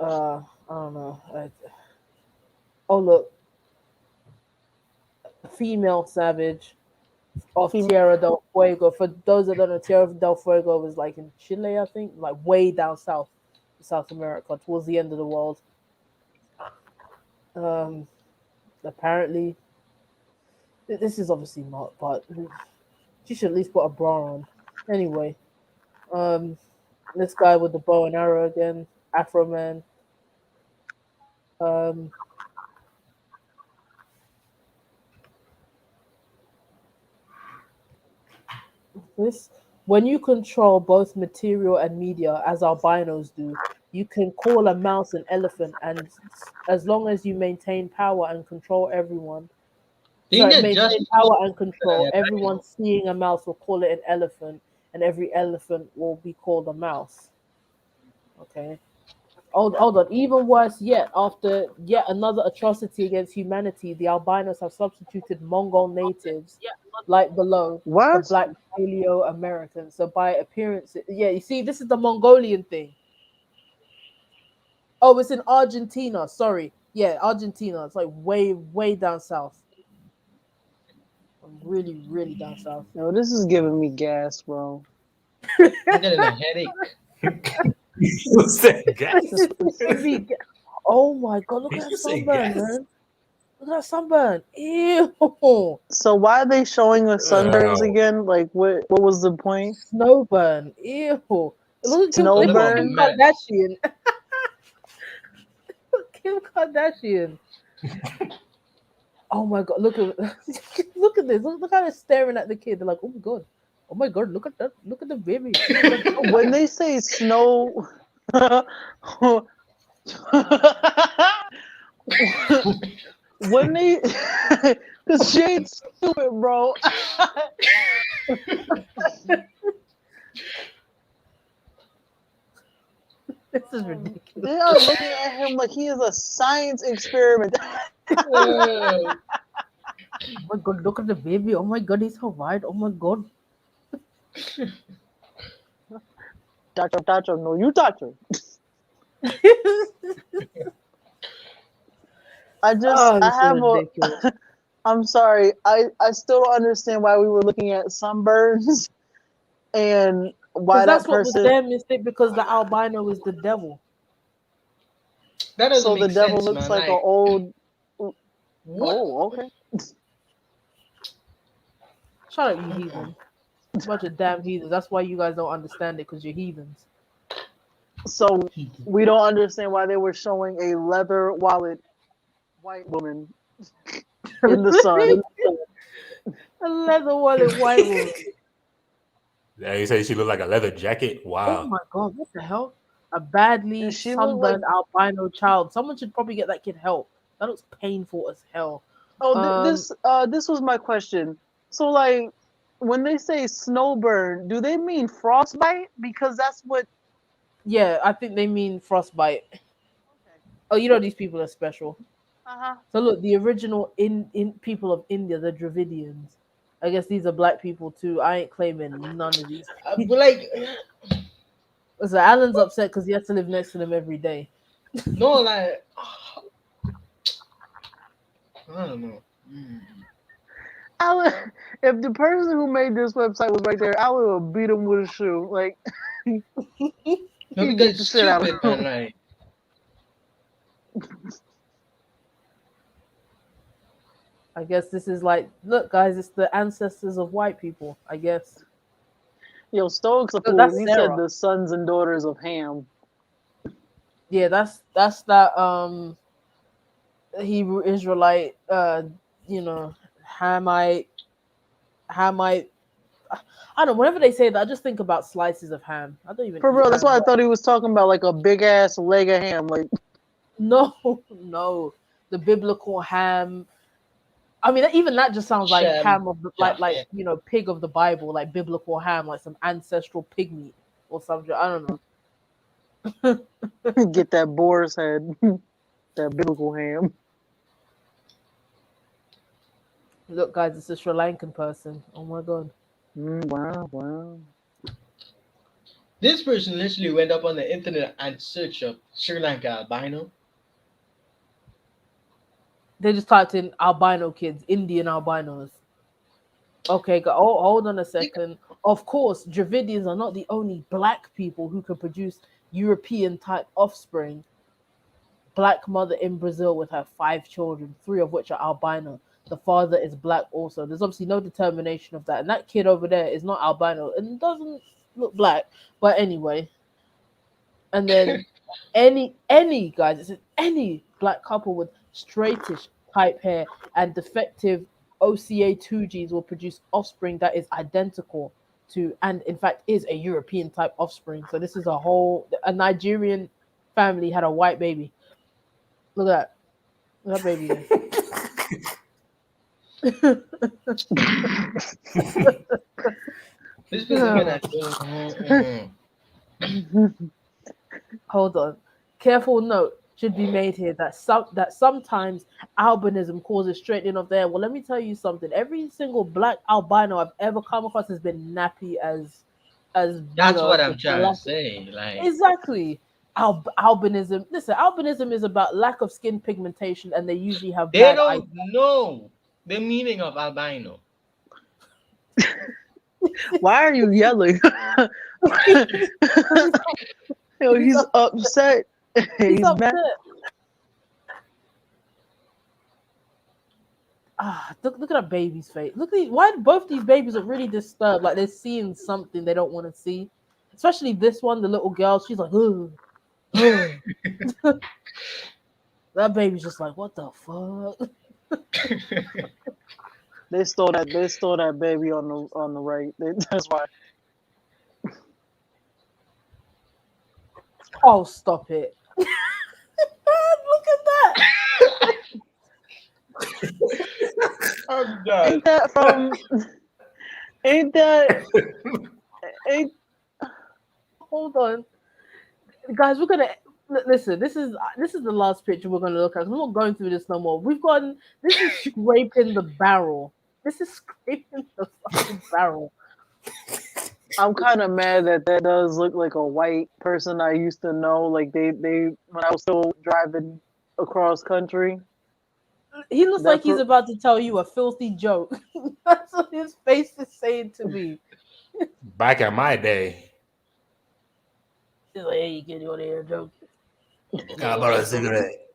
I don't know. Oh look, female savage. of Tierra del Fuego. For those that don't know, Tierra del Fuego was like in Chile, I think, like way down south, South America, towards the end of the world. Um, apparently, this is obviously not, but she should at least put a bra on. Anyway, um, this guy with the bow and arrow again, Afro Man. Um, this when you control both material and media, as albinos do, you can call a mouse an elephant, and as long as you maintain power and control everyone, Didn't sorry, that just maintain power and control, everyone seeing a mouse will call it an elephant, and every elephant will be called a mouse. Okay. Hold on. Even worse yet, after yet another atrocity against humanity, the albinos have substituted Mongol natives, like below, for What? black Paleo Americans. So by appearance, yeah, you see, this is the Mongolian thing. Oh, it's in Argentina. Sorry, yeah, Argentina. It's like way down south. Really, really down south. No, this is giving me gas, bro. I'm getting a headache. You said gas. Oh my god! Look Did at that you say sunburn, gas? man. Look at that sunburn. Ew. So why are they showing us sunburns Oh, again? Like, what was the point? Snowburn. Ew. Look at Kim. They One of put my Kim Snowburn? met. Kardashian. Kim Kardashian. Oh my god! Look at look at this! Look how they're staring at the kid. They're like, "Oh my god! Oh my god! Look at that! Look at the baby! Oh my god! So When white." they say snow, when they, this shit's stupid, bro. This is ridiculous. They are looking at him like he is a science experiment. Uh, Oh my god! Look at the baby! Oh my god! He's so white! Oh my god! Touch her, no, you touch her. Oh, I this is have ridiculous. a. I'm sorry. I still don't understand why we were looking at sunburns and Because why that that's what was person. their mistake. Because the albino is the devil. that doesn't So the make devil sense, looks man. like an Like, old. what? Oh, okay. Shut up, you heathen! Bunch of damn heathens. That's why you guys don't understand it. Because you're heathens. So we don't understand why they were showing a leather wallet white woman in the sun. A leather wallet white woman. yeah, you say she looked like a leather jacket? Oh Wow. my god, what the hell? A And badly she looked like, sunburned albino child. Someone should probably get that kid help. That looks painful as hell. oh, Um, this was my question. So like, when they say snowburn, do they mean frostbite? Because that's what. yeah, I think they mean frostbite. Okay. Oh, you know these people are special. Uh-huh. So look, the original in people of India, the Dravidians. I guess these are black people too. I ain't claiming none of these. But like, So Alan's upset because he has to live next to them every day. no, like, I don't know. Alan, if the person who made this website was right there, Alan would beat him with a shoe. Like, No, he'd because beat the it's shit out of stupid, him. man. Like, I guess this is like, look, guys, it's the ancestors of white people. I guess. Yo, Stokes a So fool. that's He said Sarah. the sons and daughters of Ham. Yeah, that's that Hebrew Israelite, you know, Hamite. I don't know. Whenever they say that, I just think about slices of ham. I don't even For eat real, that's ham. why I But thought he was talking about like a big ass leg of ham. Like, no, no, the biblical ham. I mean, even that just sounds like Shem, ham of the like Japhet. you know, pig of the Bible, like biblical ham, like some ancestral pig meat or something. I don't know. get that boar's head, that biblical ham. Look, guys, it's a Sri Lankan person. Oh my god. Wow. This person literally went up on the internet and searched up Sri Lanka albino. They just typed in albino kids, Indian albinos. Okay, hold on a second. Of course, Dravidians are not the only black people who can produce European type offspring. Black mother in Brazil with her 5 children, 3 of which are albino. The father is black also. There's obviously no determination of that. And that kid over there is not albino and doesn't look black. But anyway, and then any guys, it's any black couple with straightish type hair and defective OCA2 genes will produce offspring that is identical to, and in fact is a European type offspring. So this is a Nigerian family had a white baby. Look at that baby there. This person gonna feel. Hold on. Careful note should be made here that sometimes albinism causes straightening of the hair. Well, let me tell you something. Every single black albino I've ever come across has been nappy as That's what as I'm the trying to say. Like exactly. Albinism. Listen, albinism is about lack of skin pigmentation, and they usually have they bad eye. don't know the meaning of albino. Why are you yelling? Yo, he's upset. He's He's upset. mad. Look at that baby's face. Why both these babies are really disturbed. Like they're seeing something they don't want to see. Especially this one, the little girl. She's like, ugh, ugh. That baby's just like, what the fuck? They stole that baby on the right. That's why. Oh, stop it. Look at that. I'm done. Ain't that from? Ain't that? Hold on, guys. We're gonna listen. This is the last picture we're gonna look at. 'Cause we're not going through this no more. We've gotten. This is scraping the barrel. This is scraping the fucking barrel. I'm kind of mad that does look like a white person I used to know. Like they when I was still driving across country. He looks like he's about to tell you a filthy joke. That's what his face is saying to me. Back in my day. He's like, hey, you get your air joke. How about a cigarette?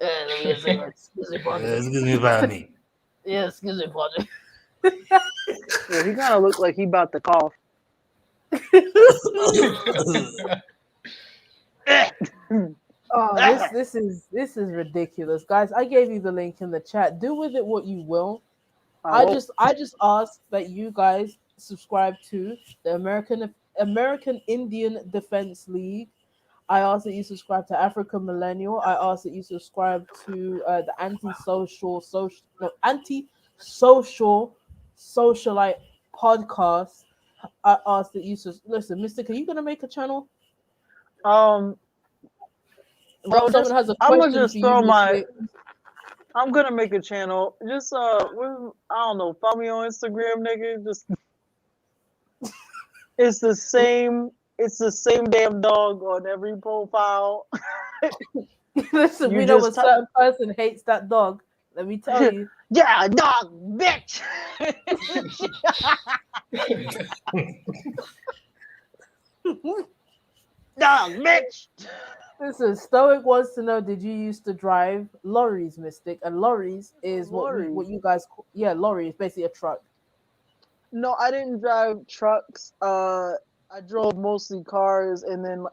Yeah, let me get a cigarette. Excuse me, partner. Excuse me about me. Yeah, excuse me, partner. Yeah, he kind of looked like he about to cough. Oh, this is ridiculous, guys. I gave you the link in the chat. Do with it what you will. I just ask that you guys subscribe to the American Indian Defense League. I ask that you subscribe to African Millennial. I ask that you subscribe to the socialite podcast. I ask that you listen, Mystic. Are you gonna make a channel? Bro, Someone has a I'm question gonna just for throw you, my. Mystic. I'm gonna make a channel. Just I don't know. Follow me on Instagram, nigga. Just it's the same. It's the same damn dog on every profile. Listen, You we know a just certain person hates that dog. Let me tell you. Yeah, dog, bitch. Dog, bitch. Listen, Stoic wants to know: did you used to drive lorries, Mystic? And lorries is what you guys call, yeah, lorry is basically a truck. No, I didn't drive trucks. I drove mostly cars, and then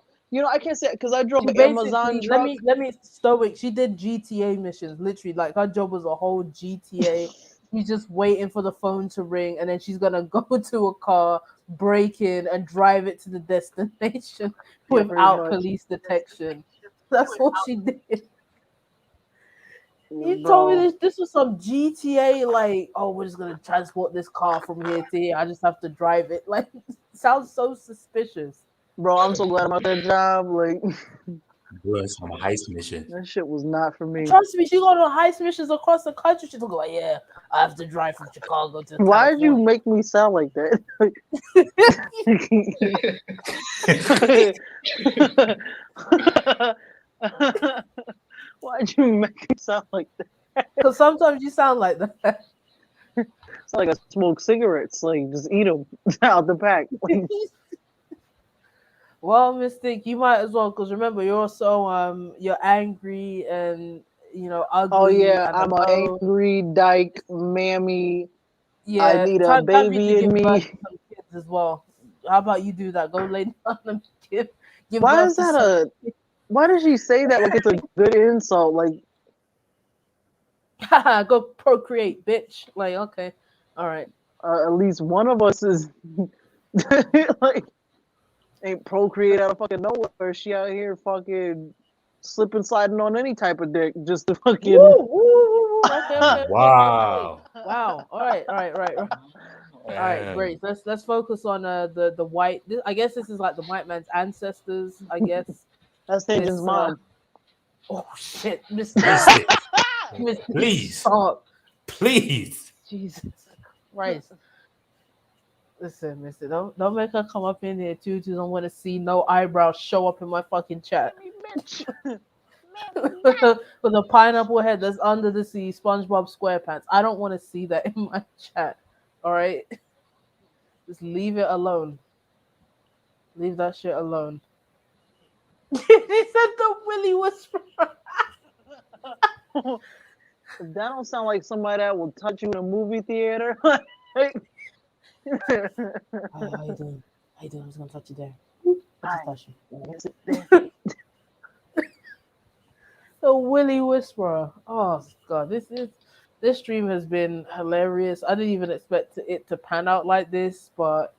I can't say because I drove an Amazon truck. Let me Stoic. She did GTA missions, literally. Like her job was a whole GTA. She's just waiting for the phone to ring, and then she's gonna go to a car, break in, and drive it to the destination without police detection. That's what she did. You told me this was some GTA, like, oh, we're just gonna transport this car from here to here. I just have to drive it. Like, sounds so suspicious. Bro, I'm so glad I'm at that job. Like, doing some heist mission. That shit was not for me. Trust me, she go on heist missions across the country. She's like, yeah, I have to drive from Chicago to Why California. did you make me sound like that? Why'd you make me sound like that? Because sometimes you sound like that. It's like I smoke cigarettes. Like just eat them out the pack. Like, Well, Mystic, you might as well, because remember, you're angry and oh ugly, yeah, and I I'm an know. angry dyke, mammy. I Yeah, need a time for you to baby in give birth me. to some kids as well. How about you do that? Go lay down and give Why birth is to that some. a? Why does she say that like it's a good insult? Like Go procreate, bitch. Like, okay, all right. at least one of us is like ain't procreate out of fucking nowhere. She out here fucking slipping, sliding on any type of dick just to Woo, fucking. woo, woo, woo. Okay, okay, okay, okay, okay. Wow. Wow. All right, all right, right, right. All right, Damn. great. Let's focus on the white. I guess this is like the white man's ancestors. I guess That's Tajin's this. mom. Oh shit, Mystic, Mystic, Mystic, please, stop. please. Jesus Christ. Listen, Mystic, don't make her come up in here too. Don't want to see no eyebrows show up in my fucking chat. Bitch. With a pineapple head that's under the sea, SpongeBob SquarePants. I don't want to see that in my chat. All right, just leave it alone. Leave that shit alone. He said the Willy Whisperer. That don't sound like somebody that will touch you in a movie theater. Like, How you doing? How you doing? I was gonna touch you there. I just hi, touched you. is it there? The Willy Whisperer. Oh god, this stream has been hilarious. I didn't even expect it to pan out like this, but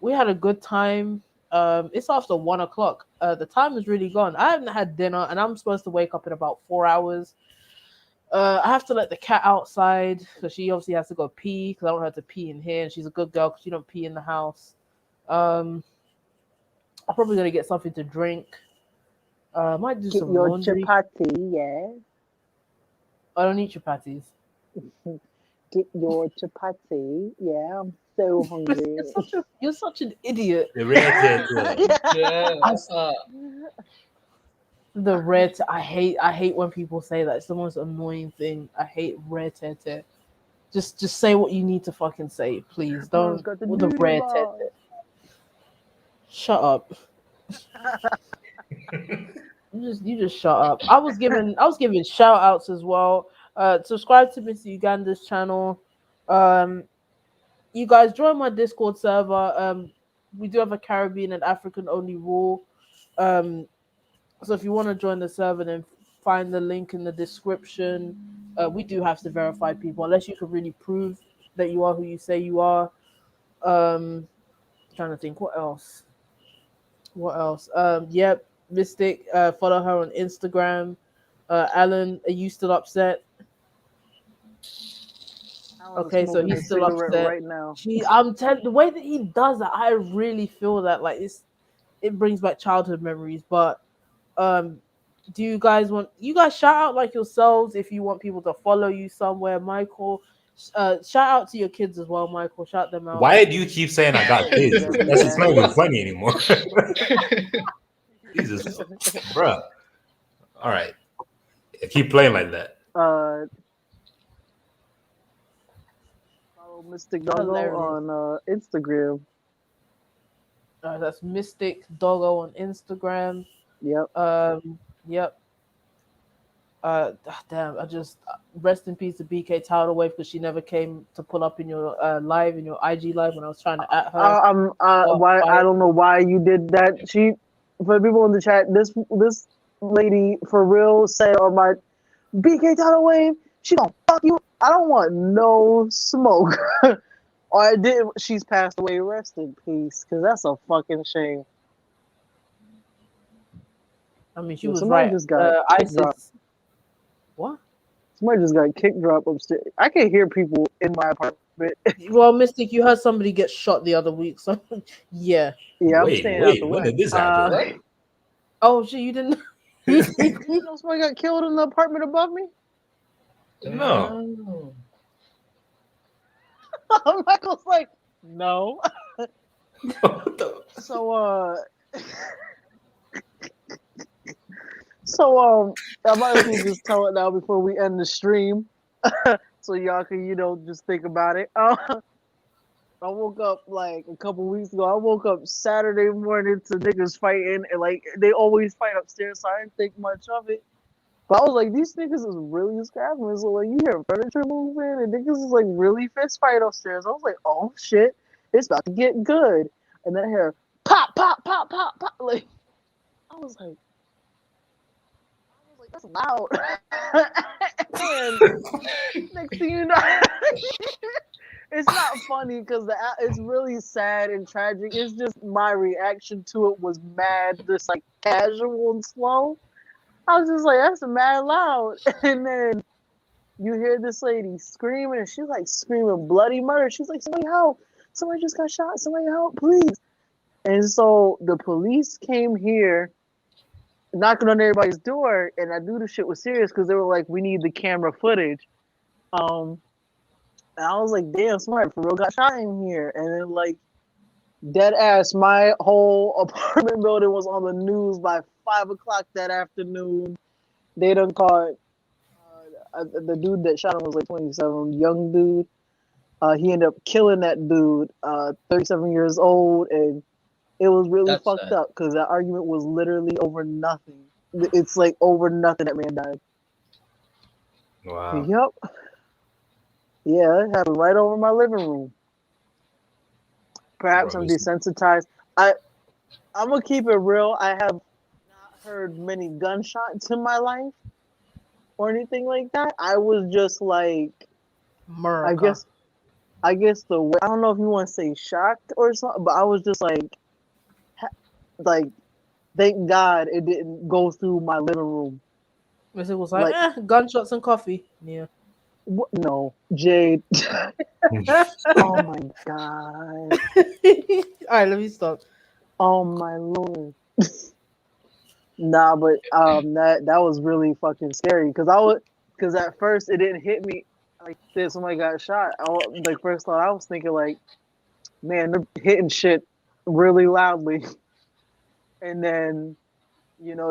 we had a good time. It's after 1 o'clock. The time is really gone. I haven't had dinner, and I'm supposed to wake up in about 4 hours. I have to let the cat outside because she obviously has to go pee because I don't have to pee in here, and she's a good girl because she don't pee in the house. I'm probably gonna get something to drink. Might do Get some your laundry. chapati, yeah. I don't eat chapatis. Get your chapati, yeah. I'm so hungry. You're such an idiot. The red head. Yeah. I, the red. I hate when people say that. It's the most annoying thing. I hate red tete. Just say what you need to fucking say, please. Mom's Don't got the with the noodle red tete. ball. Shut up. You just shut up. I was giving shout outs as well. Subscribe to Mr. Uganda's channel. Um, you guys join my Discord server. We do have a Caribbean and African only rule. Um, so if you want to join the server, then find the link in the description. We do have to verify people unless you can really prove that you are who you say you are. Trying to think what else. What else? Yep, Mystic. Follow her on Instagram. Alan, are you still upset? Alan's Okay, so smoking a he's still cigarette upset. right now. I'm telling the way that he does that, I really feel that like it brings back childhood memories. But um, do you guys shout out like yourselves if you want people to follow you somewhere, Michael? Shout out to your kids as well, Michael. Shout them out. Why do you keep saying I got kids? Yeah. That's it's not even funny anymore. Jesus, bruh. All right, keep playing like that. Follow Mystic Doggo Hilarious. on Instagram. That's Mystic Doggo on Instagram. Yep. Yep. Damn. I just rest in peace to BK Tidal Wave because she never came to pull up in your live in your IG live when I was trying to at her. Why I don't know why you did that. She, for people in the chat, this lady for real said on my BK tidal wave, she gonna fuck you. I don't want no smoke. Or I did. She's passed away. Rest in peace, because that's a fucking shame. I mean, she Yeah, was somebody right. just got kick dropped. ISIS. What? Somebody just got kick drop upstairs. I can hear people in my apartment. Well, Mystic, you heard somebody get shot the other week, so yeah. Yeah, I'm Wait, staying out the when way. did this happen? What? Oh shit, you didn't. You know somebody got killed in the apartment above me? No. Michael's like, no. So I might as well just tell it now before we end the stream. so y'all can, just think about it. I woke up like a couple weeks ago. I woke up Saturday morning to niggas fighting, and like they always fight upstairs, so I didn't think much of it. But I was like, these niggas is really scrapping. So like, you hear furniture moving, and niggas is like really fist fight upstairs. I was like, oh shit, it's about to get good. And then I hear pop, pop, pop, pop, pop. Like I was like, that's loud. And next thing you know, it's not funny because it's really sad and tragic. It's just my reaction to it was mad, just like casual and slow. I was just like, that's mad loud. And then you hear this lady screaming, and she's like screaming bloody murder. She's like, somebody help! Somebody just got shot. Somebody help, please! And so the police came here, knocking on everybody's door, and I knew the shit was serious because they were like, we need the camera footage. And I was like, damn, somebody for real got shot in here. And then like dead ass, my whole apartment building was on the news by 5 o'clock that afternoon. They done caught the dude that shot him was like 27, young dude. He ended up killing that dude, 37 years old, and it was really That's fucked sad. up because that argument was literally over nothing. It's like over nothing that man died. Wow. Yep. Yeah, it happened right over my living room. Perhaps Bro, I'm listen. desensitized. I'm gonna keep it real. I have not heard many gunshots in my life or anything like that. I was just like, I America. guess, I guess the way, I don't know if you want to say shocked or something, but I was just like, thank God it didn't go through my living room. Miss it was like, Like, gunshots and coffee. Yeah. what? No, Jade. Mm. Oh my God. Alright, let me stop. Oh my Lord. Nah, but that was really fucking scary because at first it didn't hit me like this. Somebody got shot. Like first thought I was thinking like, man, they're hitting shit really loudly, and then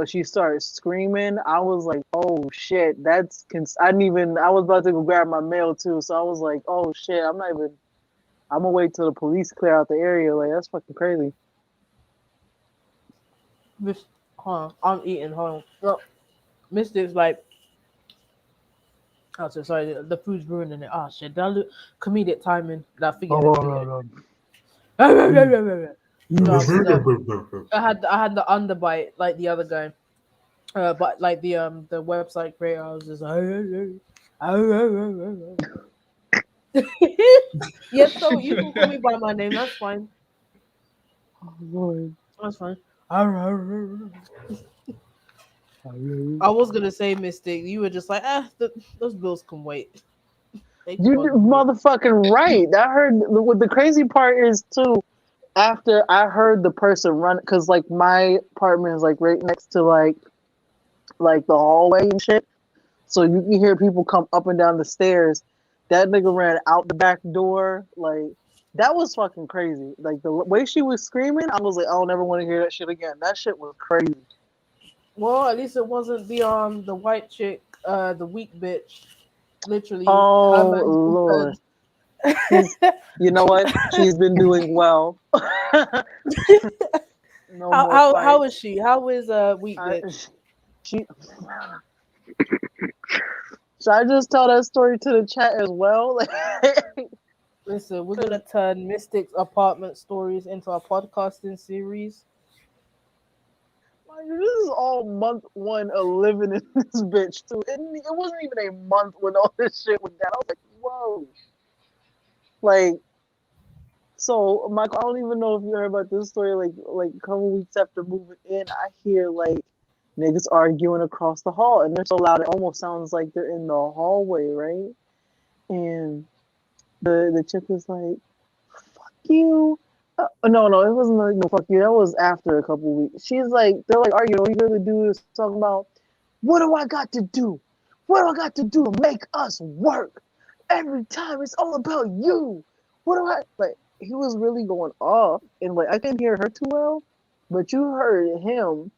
she started screaming. I was like, oh shit, I didn't even. I was about to go grab my mail too, so I was like, oh shit, I'm not even. I'm gonna wait till the police clear out the area. Like that's fucking crazy. Miss, hold on, I'm eating. Hold on. No, Mystic's like, oh, so sorry, the food's ruining it. Oh shit, that comedic timing. That Oh, figured no, it. no, No, no. because I had the underbite like the other guy. But like the website creator, I was just like, yes, so you can call me by my name. That's fine. Oh, Lord. That's fine. I was gonna say Mystic. You were just like, those bills can wait. They can You did fucking wait. motherfucking right. I heard. What the crazy part is too. After I heard the person run, because like my apartment is like right next to like the hallway and shit. So you can hear people come up and down the stairs. That nigga ran out the back door. Like that was fucking crazy. Like the way she was screaming, I was like, I don't ever want to hear that shit again. That shit was crazy. Well, at least it wasn't the white chick, the weak bitch. Literally, her Oh man's Lord. because She's, you know what? She's been doing well. No more how fights. is she? How is weak I, bitch? she. Should I just tell that story to the chat as well? Listen, we're gonna turn Mystic's apartment stories into a podcasting series. This is all month one of living in this bitch too. It wasn't even a month when all this shit was down. I was like, whoa. Like, so Michael, I don't even know if you heard about this story. Like a couple weeks after moving in, I hear like niggas arguing across the hall, and they're so loud it almost sounds like they're in the hallway, right? And the chick was like, "Fuck you." No, it wasn't like no fuck you. That was after a couple weeks. She's like, they're like arguing. All you hear the dude is talking about, what do I got to do? What do I got to do to make us work? Every time it's all about you. What do I like? He was really going off, and like I couldn't hear her too well, but you heard him.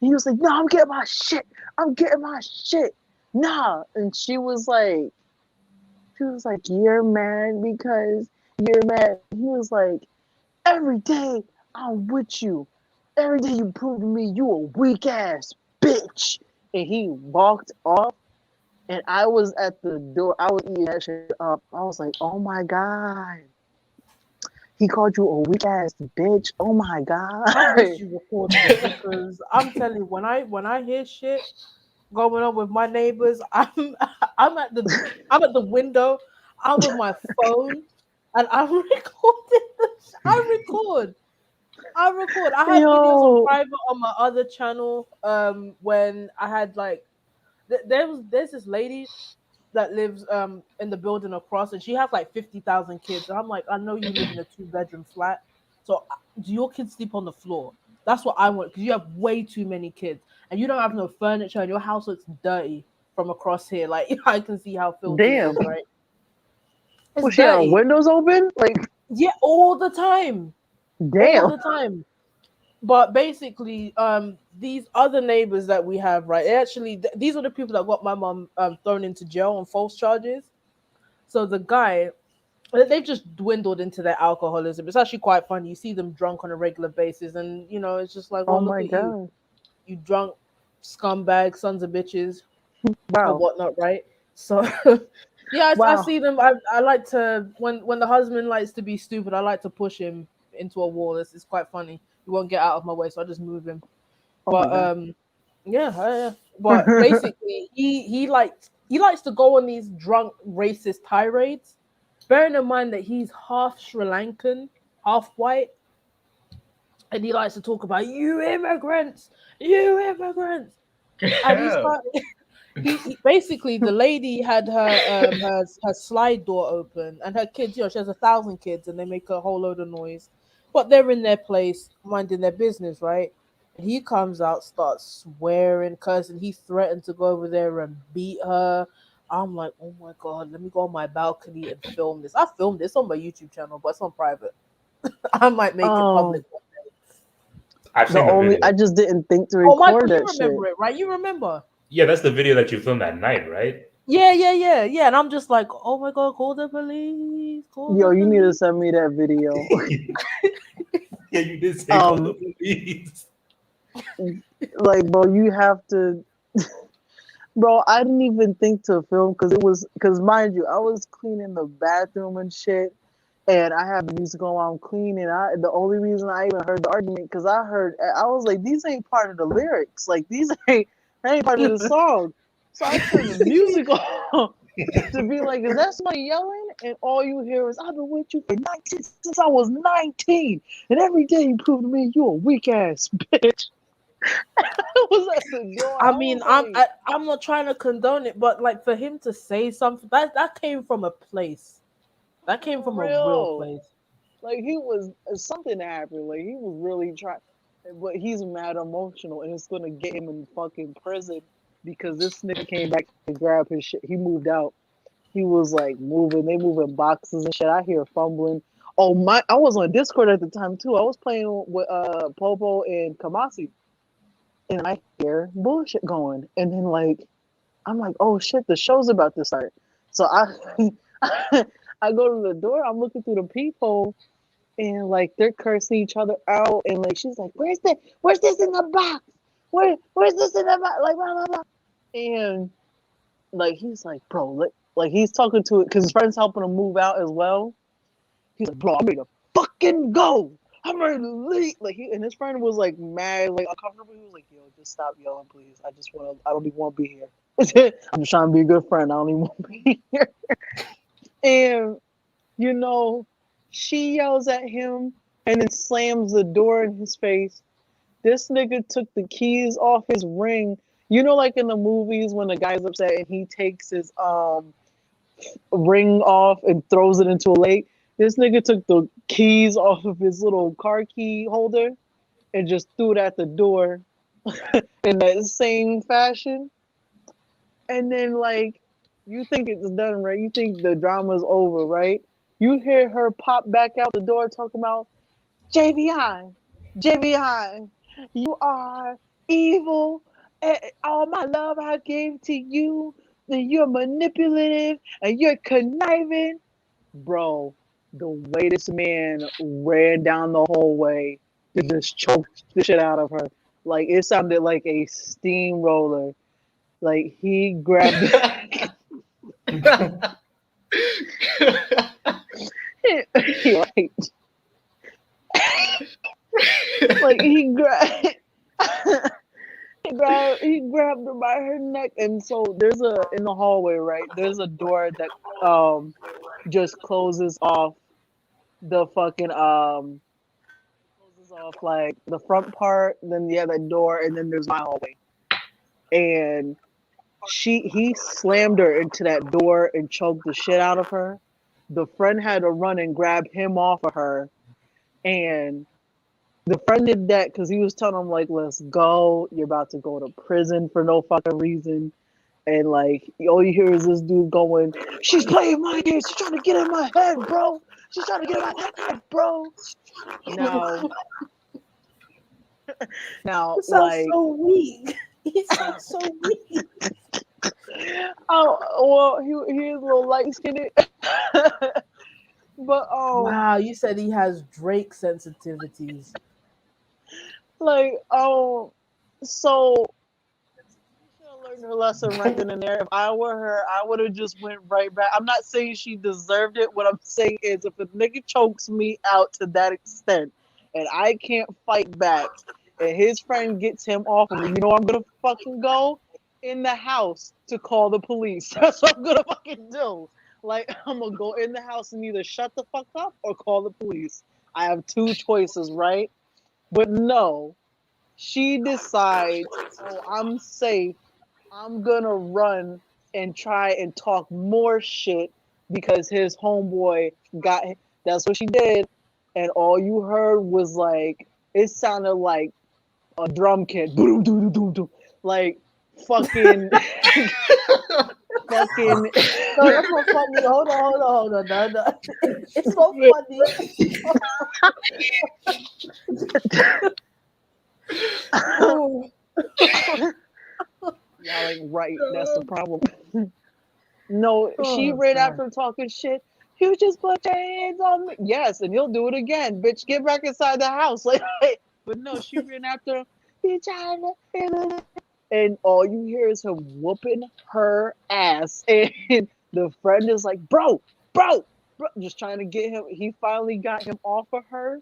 He was like, "No, I'm getting my shit. I'm getting my shit. Nah." And she was like, She was like, "You're mad because you're mad." He was like, "Every day I'm with you. Every day you prove to me you a weak ass bitch." And he walked off, and I was at the door. I was eating that shit up. I was like, "Oh my god, he called you a weak ass bitch. Oh my I wish god." you recorded it because I'm telling you, when I hear shit going on with my neighbors, I'm at the I'm at the window, I'm with my phone, and I'm recording this. I record. I have videos on Yo, private on my other channel. When I had like there's this lady that lives in the building across, and she has like 50,000 kids. And I'm like, I know you live in a 2 bedroom flat, so do your kids sleep on the floor? That's what I want because you have way too many kids, and you don't have no furniture, and your house looks dirty from across here. Like I can see how filthy it damn. is, right? It's Was she had dirty. windows open? Like, Yeah, all damn. the time. But basically, these other neighbors that we have, right? These are the people that got my mom thrown into jail on false charges. So the guy, they've just dwindled into their alcoholism. It's actually quite funny. You see them drunk on a regular basis, and it's just like, Oh well, look my at you, god. you drunk scumbag sons of bitches or Wow. whatnot, right? So yeah, I Wow. see them. I like to when the husband likes to be stupid, I like to push him into a wall. It's quite funny. He won't get out of my way, so I just move him. Oh my But god. yeah, but basically, he likes to go on these drunk racist tirades. Bearing in mind that he's half Sri Lankan, half white, and he likes to talk about you immigrants, and he Hell. started. He basically, the lady had her slide door open, and her kids, she has 1,000 kids, and they make a whole load of noise, but they're in their place minding their business, right? And he comes out, starts swearing, cursing. He threatened to go over there and beat her. I'm like, oh my god, let me go on my balcony and film this. I filmed this on my YouTube channel, but it's on private. I might make it public um, one day. I've the seen the only I video. just didn't think to Oh, Michael, record you that shit. remember it, right? You remember? Yeah, that's the video that you filmed at night, right? Yeah. And I'm just like, oh my god, call the police, call Yo, the you need to police. send me that video. Yeah, you did say call the um, police. like, bro, you have to. Bro, I didn't even think to film because mind you, I was cleaning the bathroom and shit, and I had the music on while I'm cleaning. The only reason I even heard the argument because I was like, these ain't part of the lyrics. Like these ain't part of the song. So I turned the music on to be like, is that somebody yelling? And all you hear is, I've been with you for 19 since I was 19, and every day you prove to me you a weak ass bitch. I was at the door. I I mean, was like, I'm not trying to condone it, but like for him to say something that came from a place. That came for from a real real. place. Like he was something happened. Like he was really trying, but he's mad emotional, and it's gonna get him in fucking prison because this nigga came back to grab his shit. He moved out. He was like moving. They moving boxes and shit. I hear fumbling. Oh my! I was on Discord at the time too. I was playing with Popo and Kamasi, and I hear bullshit going, and then like I'm like, oh shit, the show's about to start. So I I go to the door. I'm looking through the peephole, and like they're cursing each other out, and like she's like, where's this in the box? Where's this in the box? Like blah blah blah. And like he's like, bro, like he's talking to it because his friend's helping him move out as well. He's like, bro, I'm ready to fucking go. I'm ready to leave. Like and his friend was like mad, like uncomfortable. He was like, yo, just stop yelling, please. I don't even want to be here. I'm just trying to be a good friend. I don't even want to be here. And you know, she yells at him and then slams the door in his face. This nigga took the keys off his ring. You know, like in the movies when the guy's upset and he takes his ring off and throws it into a lake. This nigga took the keys off of his little car key holder and just threw it at the door in that same fashion. And then like you think it's done, right? You think the drama's over, right? You hear her pop back out the door talking about JVI, JVI, you are evil. All my love I gave to you and you're manipulative and you're conniving. Bro, the way this man ran down the hallway to just choke the shit out of her. Like it sounded like a steamroller. Like he grabbed like, like he grabbed he grabbed her by her neck, and so there's a in the hallway, right? There's a door that just closes off the fucking closes off like the front part, then the other door, and then there's my hallway. And he slammed her into that door and choked the shit out of her. The friend had to run and grab him off of her, and the friend did that because he was telling him like, "Let's go. You're about to go to prison for no fucking reason." And like all you hear is this dude going, "She's playing my game. She's trying to get in my head, bro. She's trying to get in my head, bro." Now, You sound like, so weak. He sounds so weak. oh well, he is a little light skinned, but Wow, you said he has Drake sensitivities. like so she should have learned her lesson right then and there. If I were her, I would have just went right back. I'm not saying she deserved it. What I'm saying is, if a nigga chokes me out to that extent, and I can't fight back, and his friend gets him off of me, you know I'm gonna fucking go in the house to call the police. That's what I'm gonna fucking do. Like I'm gonna go in the house and either shut the fuck up or call the police. I have two choices, right? But no, she decides, oh, I'm safe. I'm gonna run and try and talk more shit because his homeboy got. That's what she did, and all you heard was like it sounded like a drum kit, boom, boom, boom, boom, like fucking, fucking. No, that's not funny. Hold on. No. It's so funny. Oh, Y'all ain't right. That's the problem. No, she oh, ran God. after talking shit. You just put your hands on me. Yes, and he'll do it again. Bitch, get back inside the house. Like, but no, she ran after him. He trying to, and all you hear is him whooping her ass. And the friend is like, bro, just trying to get him. He finally got him off of her,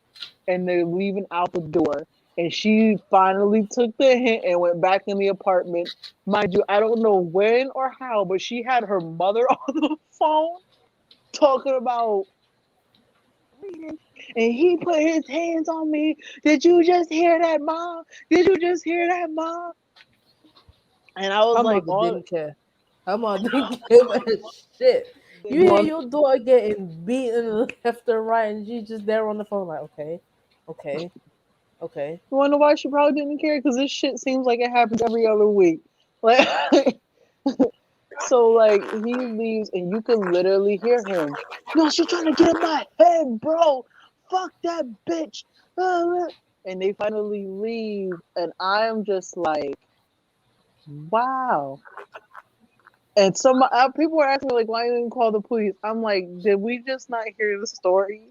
and they're leaving out the door. And she finally took the hint and went back in the apartment. Mind you, I don't know when or how, but she had her mother on the phone talking about, and he put his hands on me. Did you just hear that, mom? Did you just hear that, mom? And I was Her like, mother all didn't care. Her mother didn't give a shit. You hear mom, your daughter getting beaten left and right, and she's just there on the phone, like, okay. you wonder why she probably didn't care? Because this shit seems like it happens every other week. Like, so like he leaves, and you can literally hear him. No, she's trying to get in my head, bro. Fuck that bitch. And they finally leave, and I'm just like, wow. And some people were asking me like, why you didn't call the police? I'm like, did we just not hear the story?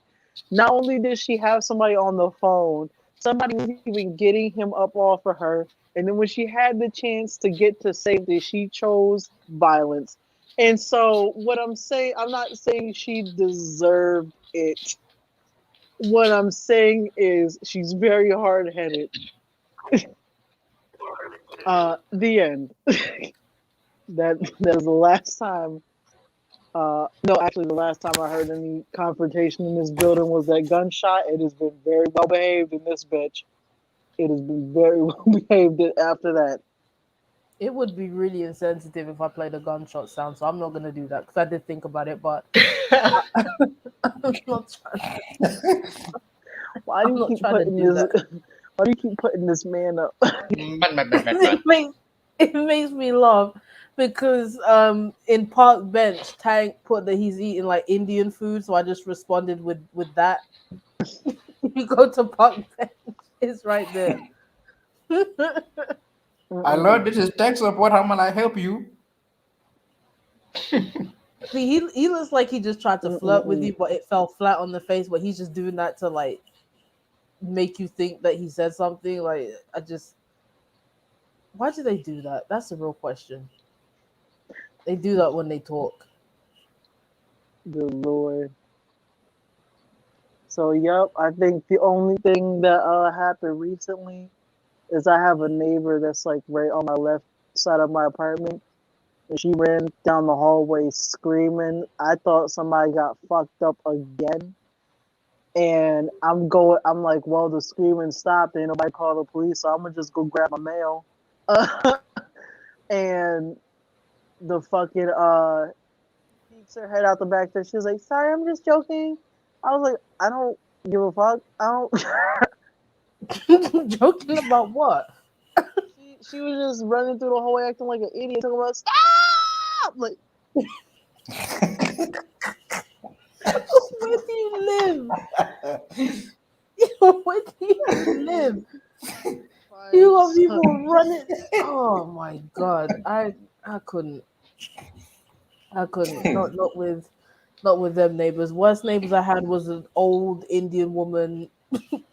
Not only did she have somebody on the phone, somebody was even getting him up off of her, and then when she had the chance to get to safety, she chose violence. And so, what I'm saying, I'm not saying she deserved it. What I'm saying is she's very hard headed. The end. That is the last time. No, actually, the last time I heard any confrontation in this building was that gunshot. It has been very well behaved in this bitch. It has been very well behaved after that. It would be really insensitive if I played a gunshot sound, so I'm not gonna do that because I did think about it, but I'm not trying. Why do I'm you not keep trying to putting do this? that. Why do you keep putting this man up? it makes me laugh because in Park Bench Tank put that he's eating like Indian food, so I just responded with that. You go to Park Bench, it's right there. I learned this is tech support. How may I help you? See, he looks like he just tried to flirt with Mm-mm-mm. you, but it fell flat on the face. But he's just doing that to like make you think that he said something. Like I just, why do they do that? That's a real question. They do that when they talk. Good lord. So yep, I think the only thing that happened recently is I have a neighbor that's like right on my left side of my apartment. And she ran down the hallway screaming. I thought somebody got fucked up again. And I'm like, well, the screaming stopped. Ain't nobody called the police, so I'm gonna just go grab my mail. And the fucking peeks her head out the back there. She was like, "Sorry, I'm just joking." I was like, "I don't give a fuck. I don't." Joking about what? She was just running through the hallway acting like an idiot, talking about stop. Like, Where do you live? Where do you live? You got people running. Oh my god, I couldn't. I couldn't. Not with them neighbors. Worst neighbors I had was an old Indian woman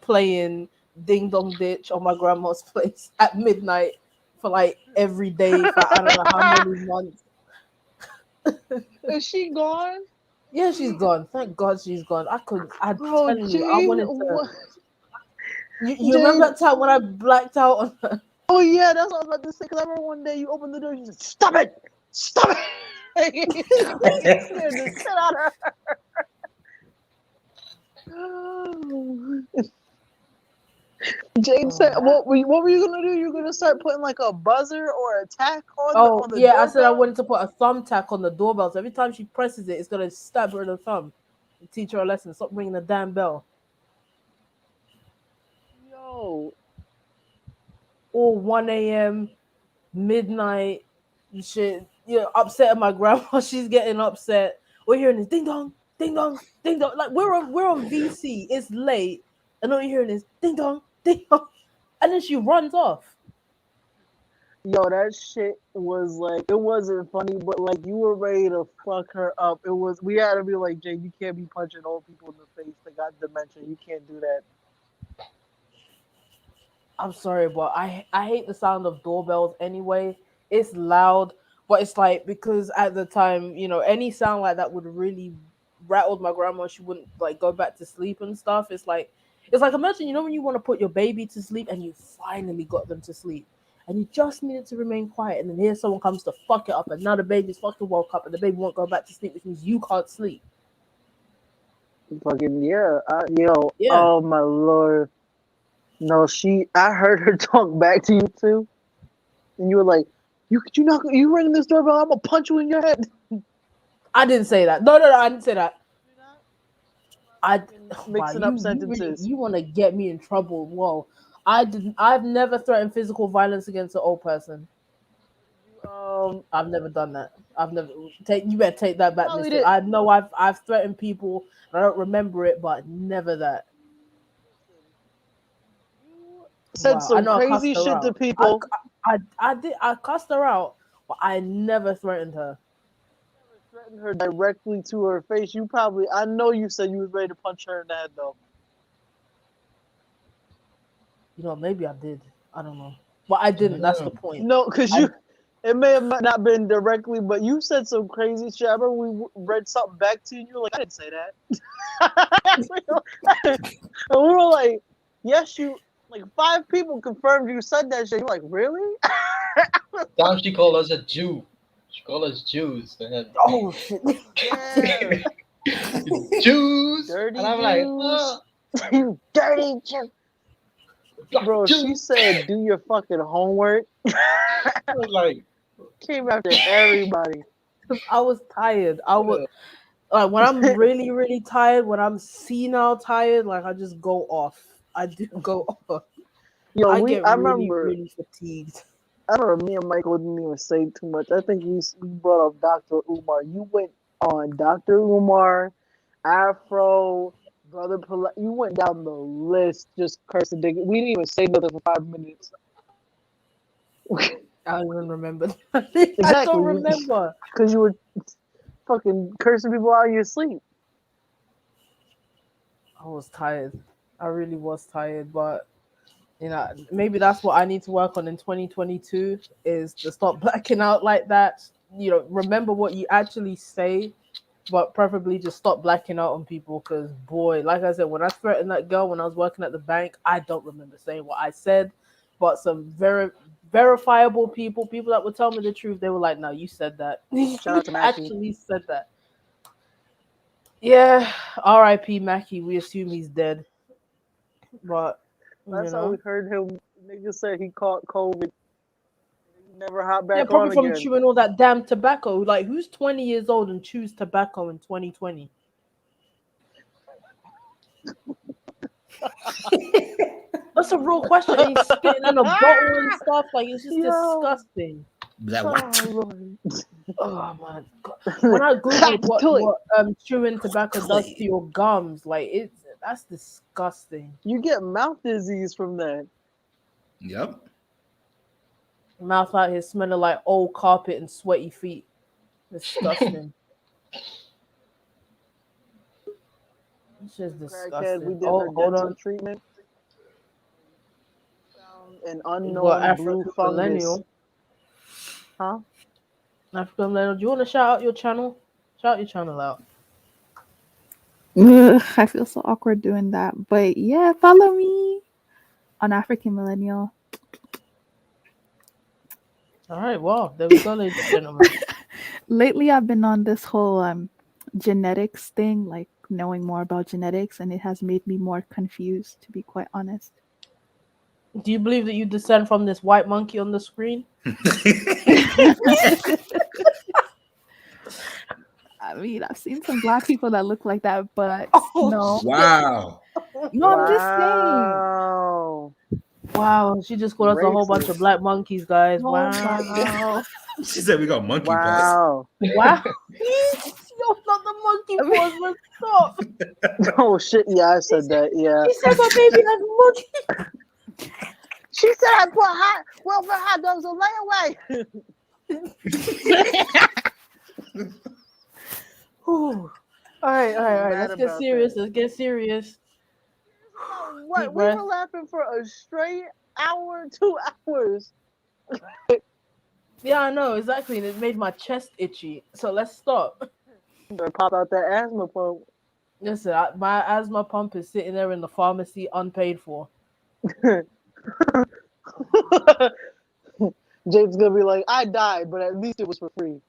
playing Ding Dong Ditch on my grandma's place at midnight for like every day for I don't know how many months. is she gone? Yeah, she's gone. Thank God she's gone. I couldn't. I'm Bro, telling you, I Jane, wanted to. what? You remember Jane, that time when I blacked out on her? oh yeah, that's what I was about to say. Cause I remember one day you opened the door, you said, "Stop it, stop it." You scared the shit out of her. Jane said, Oh, what were you gonna do? You were gonna start putting like a buzzer or a tack oh on the yeah, I said I doorbell? wanted to put a thumbtack on the doorbell. So every time she presses it, it's gonna stab her in the thumb. Teach her a lesson. Stop ringing the damn bell. Yo, Or 1 a.m., midnight, and shit. You're upset at my grandma. She's getting upset. We're hearing this ding dong, ding dong, ding dong. Like we're on VC. It's late, and all you're hearing is ding dong, ding dong, and then she runs off. yo, that shit was like, it wasn't funny, but like you were ready to fuck her up. It was, we had to be like, Jane, you can't be punching old people in the face. They got dementia. You can't do that. I'm sorry, but I hate the sound of doorbells anyway. It's loud, but it's like because at the time, any sound like that would really rattle my grandma. She wouldn't like go back to sleep and stuff. It's like imagine when you want to put your baby to sleep and you finally got them to sleep. And you just need it to remain quiet, and then here someone comes to fuck it up, and now the baby's fucking woke up, and the baby won't go back to sleep, which means you can't sleep. Fucking yeah, yo, Yeah, oh my lord. No, I heard her talk back to you too, and you were like, you not, you ringing this doorbell? I'm gonna punch you in your head. I didn't say that. No, no, no, I didn't say that. You're not I fucking wow, mixing up you really sentences. you want to get me in trouble? Whoa, I didn't. I've never threatened physical violence against an old person. You, I've never done that. I've never take. You better take that you back, probably Mister. did. I know I've threatened people. And I don't remember it, but never that. Listen, you said Wow, I some know I cussed crazy her shit to out. I people. I did. I cussed her out, but I never threatened her. Never threatened her directly to her face. You probably, I know you said you was ready to punch her in the head though. Maybe I did. I don't know, but I didn't. That's the Mhm. point. No, because I it may have not been directly, but you said some crazy shit. I remember we read something back to you, and you were like, I didn't say that. And we were like, yes, you, like five people confirmed you said that shit. You're like, really? Time she called us a Jew. She called us Jews. And oh shit. Yeah. Jews, and Dirty I'm like, Jews. You dirty Jew. black Bro, she Jew. said, do your fucking homework. I was like, Came after everybody. I was tired. I was like when I'm really, really tired, when I'm senile tired, like I just go off. I do go off. Yo, I get I really, remember, really fatigued. I remember me and Michael didn't even say too much. I think we brought up Dr. Umar. You went on Dr. Umar, Afro, Brother You went down the list just cursing. We didn't even say nothing for 5 minutes. I don't even remember. I Exactly. don't remember. Because you were fucking cursing people out of your sleep. I was tired. I really was tired, but maybe that's what I need to work on in 2022 is to stop blacking out like that. Remember what you actually say, but preferably just stop blacking out on people. Because boy, like I said, when I threatened that girl when I was working at the bank, I don't remember saying what I said, but some very verifiable people that would tell me the truth, they were like, "No, you said that. Shout You out to Mackie. actually said that." Yeah, R.I.P. Mackie. We assume he's dead, but you That's how we know. heard him. Nigga said he caught COVID. He never hopped Yeah, back on probably from again. chewing all that damn tobacco. Like, who's 20 years old and chews tobacco in 2020? That's a real question. And he's spitting in a bottle and stuff. Like, it's just Yo. disgusting. That what? Oh, Lord. Oh my god! When I googled what Do it. what chewing tobacco does to your gums, like that's disgusting. You get mouth disease from that. Yep. Mouth out here smelling like old carpet and sweaty feet. Disgusting. It's just Crackhead, we disgusting. did her Oh, hold dental on. treatment. Found an You got unknown blue African fungus. millennial. Huh? African millennial. Do you want to shout out your channel? Shout your channel out. Ugh, I feel so awkward doing that. But yeah, follow me on African Millennial. All right. Well, there we go, ladies and gentlemen. Lately, I've been on this whole genetics thing, like knowing more about genetics, and it has made me more confused, to be quite honest. Do you believe that you descend from this white monkey on the screen? I mean, I've seen some black people that look like that, but Oh, no. Wow. No, I'm just saying. Wow. wow. She just called us a whole bunch of Racist. black monkeys, guys. Oh, Wow. She said we got monkey paws. Wow. Wow. You're not the monkey paws, but stop. Oh shit! Yeah, I said that. Yeah. She said my baby has monkey. She said I put hot dogs on layaway. All right, all right, all right. Mad Let's get about serious. that. Let's get serious. What? Deep We breath. were laughing for a straight hour, 2 hours. Yeah, I know exactly, and it made my chest itchy. So let's stop. Better pop out that asthma pump. Listen, my asthma pump is sitting there in the pharmacy, unpaid for. Jake's gonna be like, I died, but at least it was for free.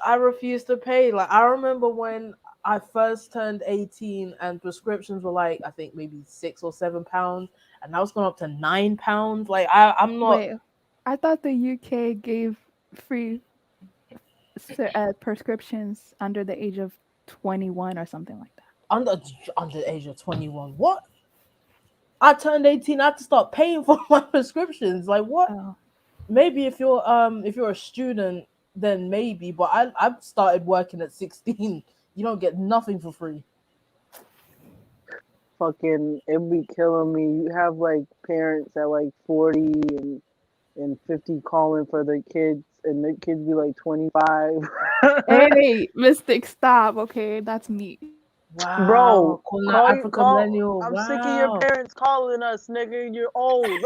I refuse to pay. Like I remember when I first turned 18 and prescriptions were like I think maybe £6 or £7, and now it's gone up to £9. Like I'm not Wait, I thought the UK gave free prescriptions under the age of 21 or something like that. under under the age of 21. What? I turned 18, I have to start paying for my prescriptions. Like what? Oh, Maybe if you're a student, then maybe, but I've started working at 16. You don't get nothing for free. Fucking, it be killing me. You have like parents at like 40 and 50 calling for their kids, and their kids be like 25. hey, Mystic, stop. Okay, that's me. Wow, Bro, calling that African call. millennial. I'm sick of your Wow. parents calling us, nigga. You're old.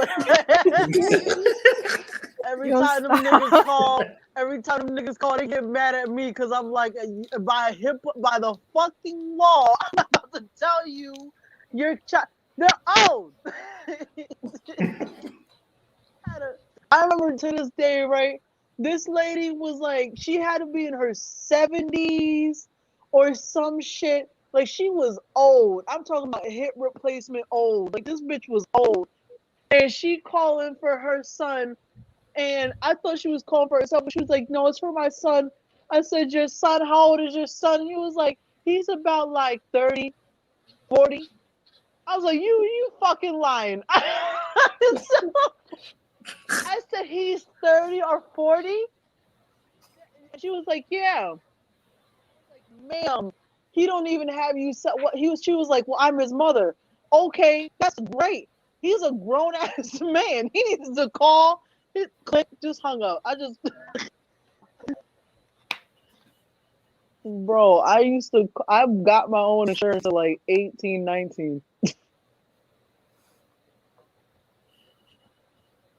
Every Yo, time them niggas stop. call, they get mad at me because I'm like, by the fucking law, I'm about to tell you, your child, they're old. I remember to this day, right? This lady was like, she had to be in her 70s or some shit. Like, she was old. I'm talking about hip replacement old. Like, this bitch was old. And she calling for her son. And I thought she was calling for herself, but she was like, no, it's for my son. I said, your son, how old is your son? And he was like, he's about like 30, 40. I was like, you fucking lying. So, I said, he's 30 or 40? And she was like, yeah. I was like, ma'am, He don't even have you set what he was. She was like, "Well, I'm his mother." Okay, that's great. He's a grown ass man. He needs to call. Hit click, just hung up. Bro, I got my own insurance at like 18, 19.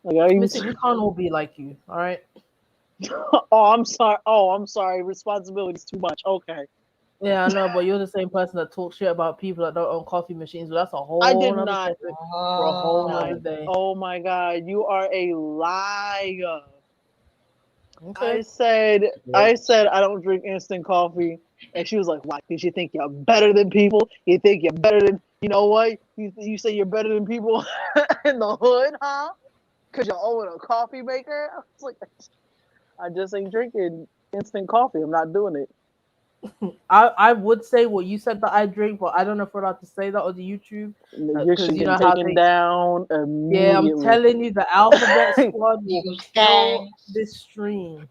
Like I used Listen, we can't all be like you, all right? Oh, I'm sorry. Responsibility is too much. Okay. Yeah, I know, but you're the same person that talks shit about people that don't own coffee machines. But that's a I whole did nother not. topic for a whole nother Not. day. Oh my God, you are a liar. Okay. I said I don't drink instant coffee, and she was like, "Why? Did you think you're better than people? You think you're better than you know what? You say you're better than people in the hood, huh? Because you own a coffee maker?" I was like, "I just ain't drinking instant coffee. I'm not doing it." I would say what you said that I drink, but I don't know if we're allowed to say that on the YouTube Your because shit you know getting how taken they. down Yeah, I'm immediately. telling you, the alphabet squad will Eagle kill Skanks. this stream.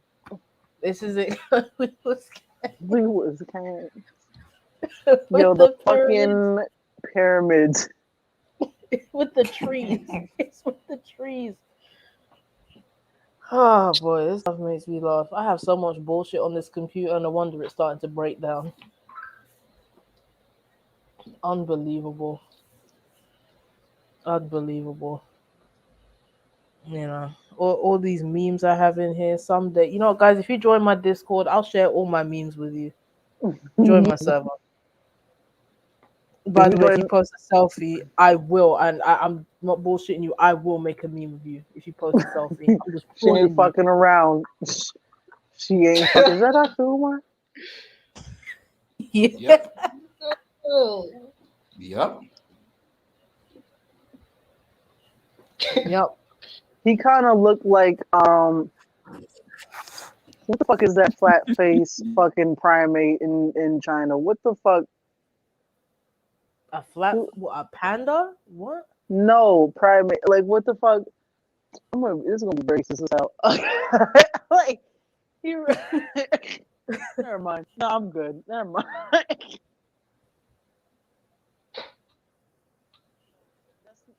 This is it. with We was kind. Yo, the the pyramids, fucking pyramids. with the trees. It's with the trees. Oh boy, this stuff makes me laugh. I have so much bullshit on this computer, no wonder it's starting to break down. Unbelievable. Unbelievable. You know, all these memes I have in here. Someday, you know, what, guys, if you join my Discord, I'll share all my memes with you. Join my server. By If the you way, if you join, post a selfie, I will, and I'm not bullshitting you. I will make a meme of you if you post a selfie. I'm just she ain't fooling you. fucking around. She ain't fucking. Is that Dr. Umar? Yeah. Yep. Oh. Yep. Yep. He kind of looked like what the fuck is that flat face fucking primate in China? What the fuck? A flat, what, a panda? What? No primate. Like what the fuck? This is gonna be racist as hell. Like he. Never mind. No, I'm good. Never mind.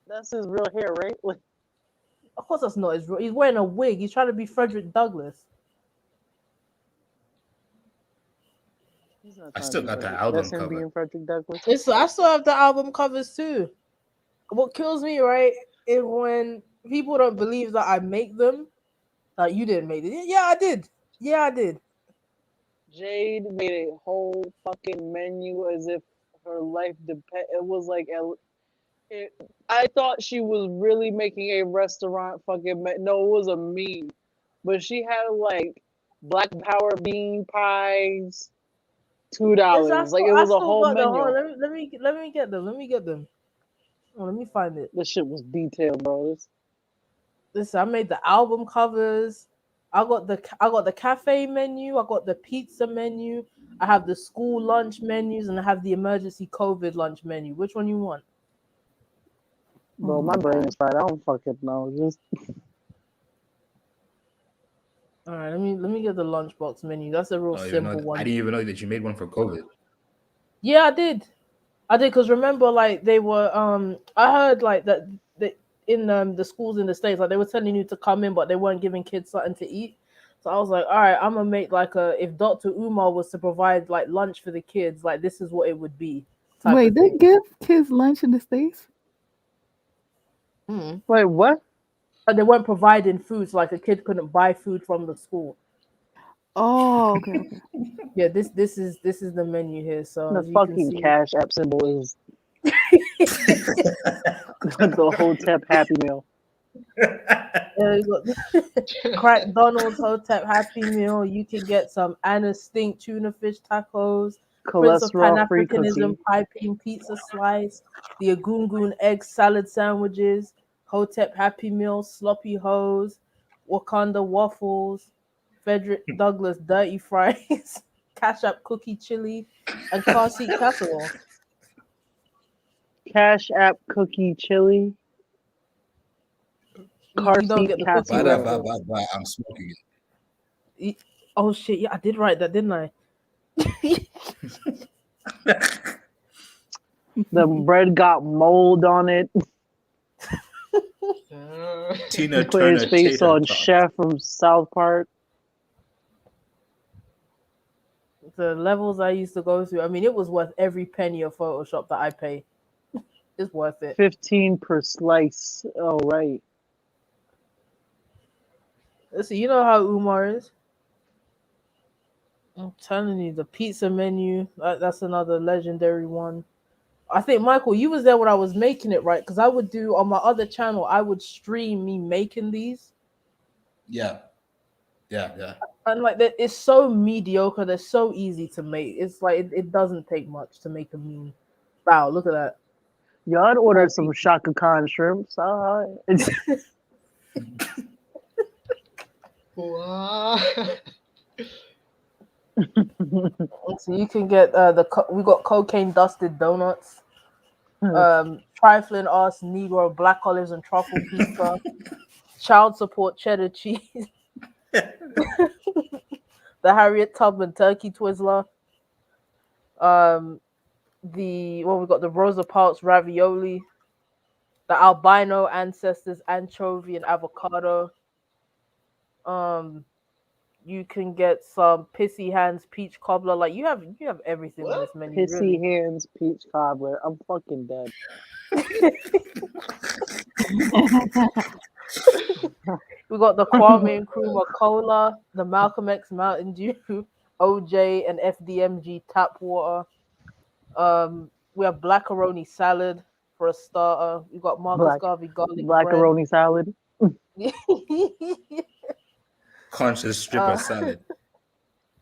That's his real hair, right? Like, Of course, that's not his. He's wearing a wig. He's trying to be Frederick Douglass. he's not I trying to still be got the Frederick. album That's him cover. being Frederick Douglass. I still have the album covers too. What kills me, right, is when people don't believe that I make them. Like you didn't make it. Yeah, I did. Yeah, I did. Jade made a whole fucking menu as if her life depend. It was like it, I thought she was really making a restaurant fucking. No, it was a meme, but she had like black power bean pies, Yes, $2. Like it I was a still whole got them. Hold menu. on, let me get them. Let me get them. Oh, let me find it. This shit was detailed, bro. Listen, I made the album covers. I got the cafe menu. I got the pizza menu. I have the school lunch menus, and I have the emergency COVID lunch menu. Which one you want? Bro, Oh my my brain God. is fried. I don't fucking know. Just All right, let me get the lunchbox menu. That's a real Oh, you know, simple I one. didn't even know that you made one for COVID. Yeah, I did. I did because remember, like they were. I heard like that in the schools in the states, like they were telling you to come in, but they weren't giving kids something to eat. So I was like, all right, I'm gonna make like a if Dr. Umar was to provide like lunch for the kids, like this is what it would be, type Wait, of they thing. give kids lunch in the States? Mm. wait, what? But they weren't providing food, so like a kid couldn't buy food from the school. Oh, okay, okay. Yeah, this is the menu here. So The as you can fucking see, Cash App symbol is the Hotep Happy Meal. you got Crack Donald's Hotep Happy Meal. You can get some Anna Stink tuna fish tacos, Prince of Pan Cholesterol free Africanism cookie. piping pizza slice, the Agungun egg salad sandwiches, Hotep Happy Meal, sloppy hose, Wakanda waffles, Frederick Douglass dirty fries, Cash App cookie chili, and car seat casserole. Cash App cookie chili. Car You don't seat get the cookie Bada, one casserole. ba, though. ba, ba, I'm smoking it. Oh shit! Yeah, I did write that, didn't I? The bread got mold on it. Tina He put Turner his face tater on tot. Chef from South Park. The levels I used to go through. I mean, it was worth every penny of Photoshop that I pay. It's worth it. 15 per slice. Oh, right. Listen, you know how Umar is. I'm telling you, the pizza menu. That's another legendary one. I think Michael, you was there when I was making it, right? Because I would do on my other channel. I would stream me making these, Yeah. Yeah. and like that, it's so mediocre. They're so easy to make. It's like it doesn't take much to make a mean. Wow, look at that. Y'all had ordered Whole some pizza. Shaka Khan shrimps. All right. Wow. So you can get we got cocaine dusted donuts, trifling ass Negro black olives and truffle pizza, child support cheddar cheese, the Harriet Tubman turkey Twizzler, um, we got the Rosa Parks ravioli, the albino ancestors anchovy and avocado. Um, you can get some pissy hands peach cobbler. Like you have everything on What? this menu, Pissy really. hands peach cobbler. I'm fucking dead. We got the Kwame Nkrumah Cola, the Malcolm X Mountain Dew, OJ and FDMG tap water. We have blackaroni salad for a starter. We got Marcus Black Garvey garlic bread. Blackaroni salad. Conscious stripper uh, salad.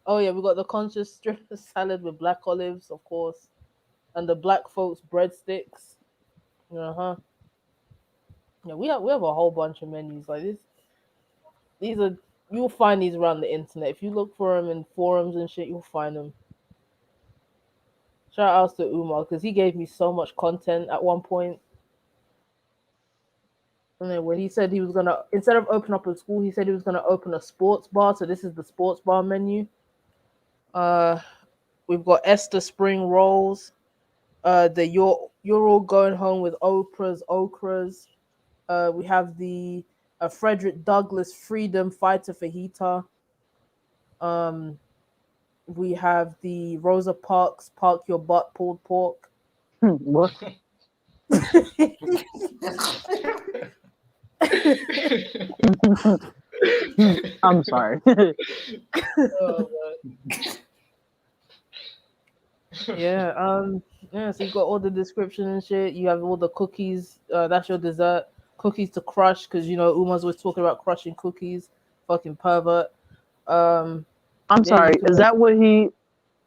oh yeah, we got the conscious stripper salad with black olives, of course, and the black folks breadsticks. Uh huh. Yeah, we have a whole bunch of menus like this. These are You'll find these around the internet. If you look for them in forums and shit, you'll find them. Shout outs to Umar because he gave me so much content at one point. And then when he said he was gonna, instead of open up a school, he said he was gonna open a sports bar. So this is the sports bar menu. Uh, we've got Esther spring rolls. The you're all going home with Oprah's okras. We have the Frederick Douglass freedom fighter fajita. Um, we have the Rosa Parks park your butt pulled pork. What? I'm sorry. Oh, Yeah, yeah, so you got all the description and shit. You have all the cookies. That's your dessert. Cookies to crush, because Uma's always talking about crushing cookies. Fucking pervert. Um, I'm yeah, you sorry. can.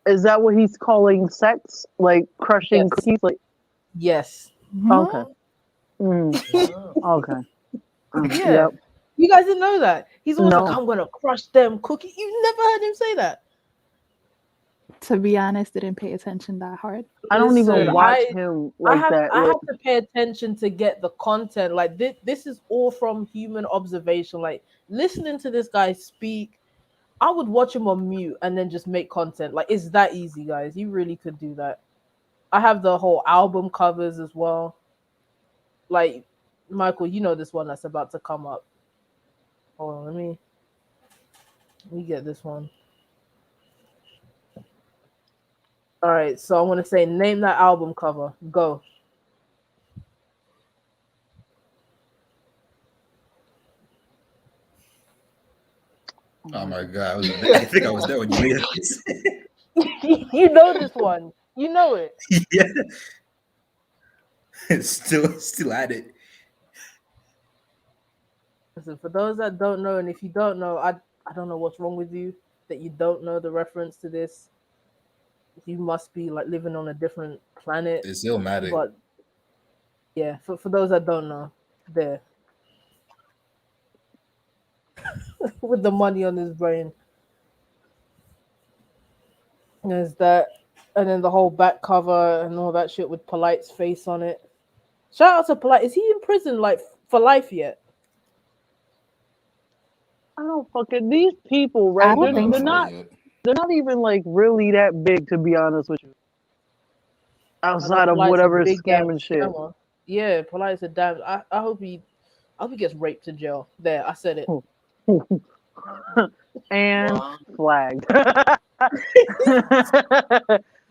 Is that what he's calling sex? Like crushing Yes, cookies? Like yes, okay. Mm, wow. okay. yeah. Yep. You guys didn't know that. He's always like, No. "I'm gonna crush them cookies." You never heard him say that. To be honest, didn't pay attention that hard. I don't even Listen, watch him like that. I Like have to pay attention to get the content. Like this is all from human observation. Like listening to this guy speak, I would watch him on mute and then just make content. Like it's that easy, guys. You really could do that. I have the whole album covers as well. Like Michael, you know this one that's about to come up. Hold on, let me get this one. All right, so I'm gonna say name that album cover. Go. Oh my god, I think I was there when you made it. You know this one. You know it. Yeah, still at it. Listen, for those that don't know, and if you don't know, I don't know what's wrong with you that you don't know the reference to this. You must be like living on a different planet. It's Illmatic. But yeah, for those that don't know, there with the money on his brain, there's that, and then the whole back cover and all that shit with Polite's face on it. Shout out to Polite. Is he in prison like for life yet? I don't fucking these people, I right? don't They're think they're so. not they're not even like really that big to be honest with you. I know outside of Polite's a whatever big damn scamming shit. scammer. Yeah, Polite's a damn. I hope he gets raped in jail. There, I said it. And Wow. flagged.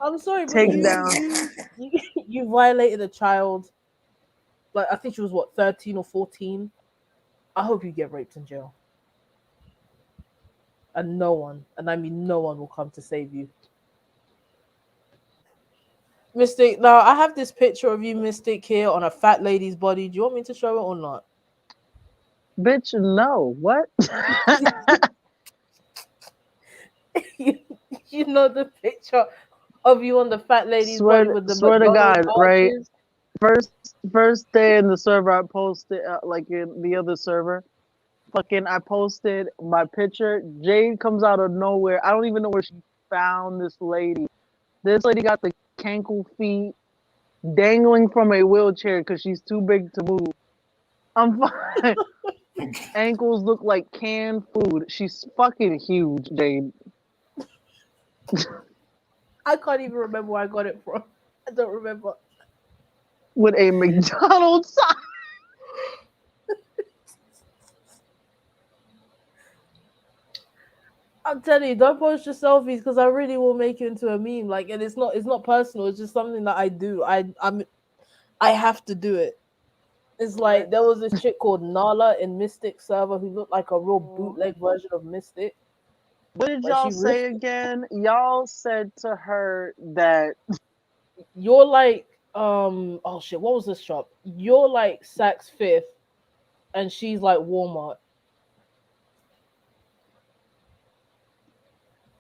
I'm sorry, but Take down. you violated a child. Like I think she was what 13 or 14. I hope you get raped in jail, and no one, and I mean no one, will come to save you. Mystic, now I have this picture of you, Mystic, here on a fat lady's body. Do you want me to show it or not? Bitch, no. What? you, you know the picture of you on the fat lady's body swear, with the swear to McDonald's God, right? arches. First, first day in the server, I posted like in the other server. Fucking, I posted my picture. Jade comes out of nowhere. I don't even know where she found this lady. This lady got the cankle feet dangling from a wheelchair because she's too big to move. I'm fine. Ankles look like canned food. She's fucking huge, Jade. I can't even remember where I got it from. I don't remember. With a McDonald's sign. I'm telling you, don't post your selfies because I really will make you into a meme. Like, and it's not personal. It's just something that I do. I have to do it. It's like there was this chick called Nala in Mystic server who looked like a real bootleg version of Mystic. What did Like y'all she say ripped. again? Y'all said to her that You're like oh shit, what was this shop? You're like Saks Fifth, and she's like Walmart.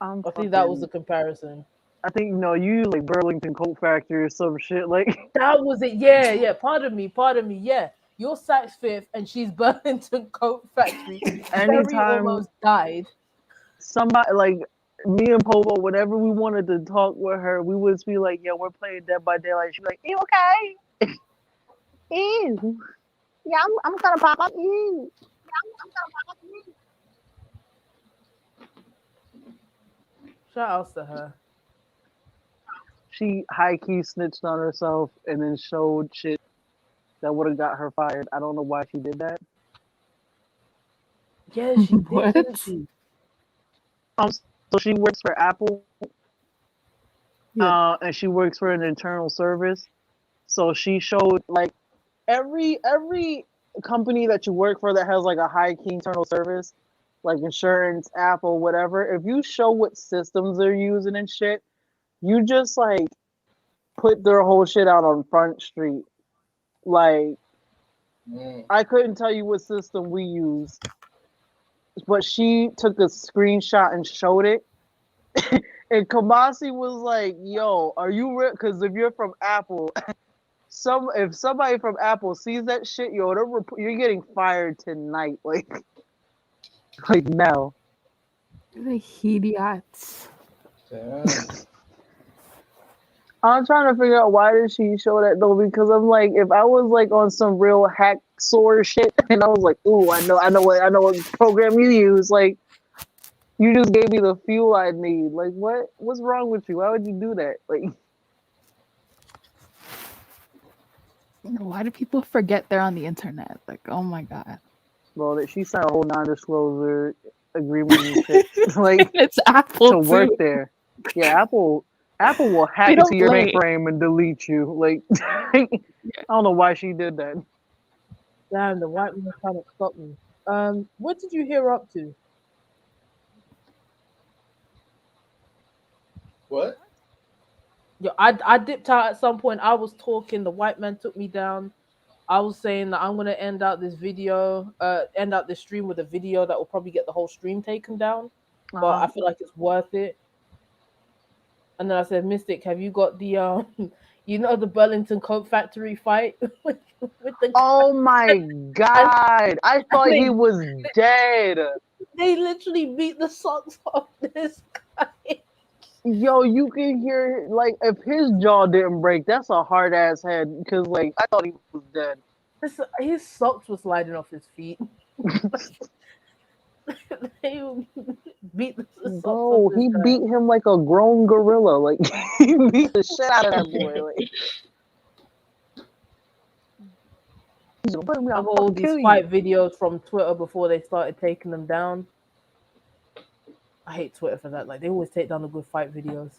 I'm I think that was fucking. the comparison. I think no, you use like Burlington Coat Factory or some shit. Like That was it. Yeah, yeah. Pardon me. Yeah, you're Saks Fifth, and she's Burlington Coat Factory. Cherry anytime almost died. somebody like me and Povo, whenever we wanted to talk with her, we would be like, "Yo, we're playing Dead by Daylight." She'd be like, "You okay? Ew. Yeah, I'm gonna pop up. Ew." Shout outs to her. She high key snitched on herself and then showed shit that would have got her fired. I don't know why she did that. Yeah, she did, didn't What? she? So she works for Apple, Yeah. and she works for an internal service. So she showed like every company that you work for that has like a high key internal service, like insurance, Apple, whatever. If you show what systems they're using and shit, you just like put their whole shit out on Front Street. Like I couldn't tell you what system we use, but she took a screenshot and showed it. And Kamasi was like, "Yo, are you real? Because if you're from Apple, if somebody from Apple sees that shit, yo, you're getting fired tonight." Like now. The idiots. Damn. I'm trying to figure out why did she show that though? Because I'm like, if I was like on some real hack sword shit, and I was like, "Ooh, I know what program you use." Like, you just gave me the fuel I need. Like, what's wrong with you? Why would you do that? Like, Why do people forget they're on the internet? Like, oh my god. well, that she signed a whole non-disclosure agreement and shit, like It's Apple to work too. there. Yeah, Apple will I hack into don't your blame. mainframe and delete you. Like, I don't know why she did that. Damn, the white man trying to stop me. What did you hear up to? What? Yeah, I dipped out at some point. I was talking. The white man took me down. I was saying that I'm gonna end out this video, end out this stream with a video that will probably get the whole stream taken down. But I feel like it's worth it. And then I said, Mystic, have you got the the Burlington Coat Factory fight with the Oh my and, god! I and thought he was dead. they literally beat the socks off this guy. Yo, you can hear like if his jaw didn't break, that's a hard ass head. Because like I thought he was dead. His socks were sliding off his feet. They beat the socks off Bro, this he guy. beat him like a grown gorilla. Like he beat the shit out of that boy. Like he's gonna me, I'll Remember all fucking these kill you. fight videos from Twitter before they started taking them down? I hate Twitter for that. Like they always take down the good fight videos.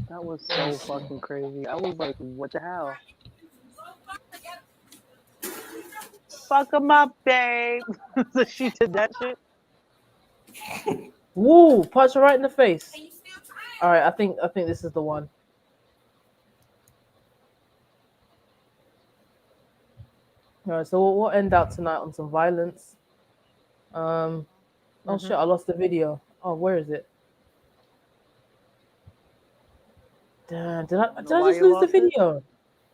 That was so fucking crazy. I was like, what the hell? Fuck him up, babe. So she did that shit. Woo! Punch her right in the face. All right, I think this is the one. All right, so we'll end out tonight on some violence. Oh shit! I lost the video. Oh, where is it? Damn! Did I Why just you lose the lost it? video?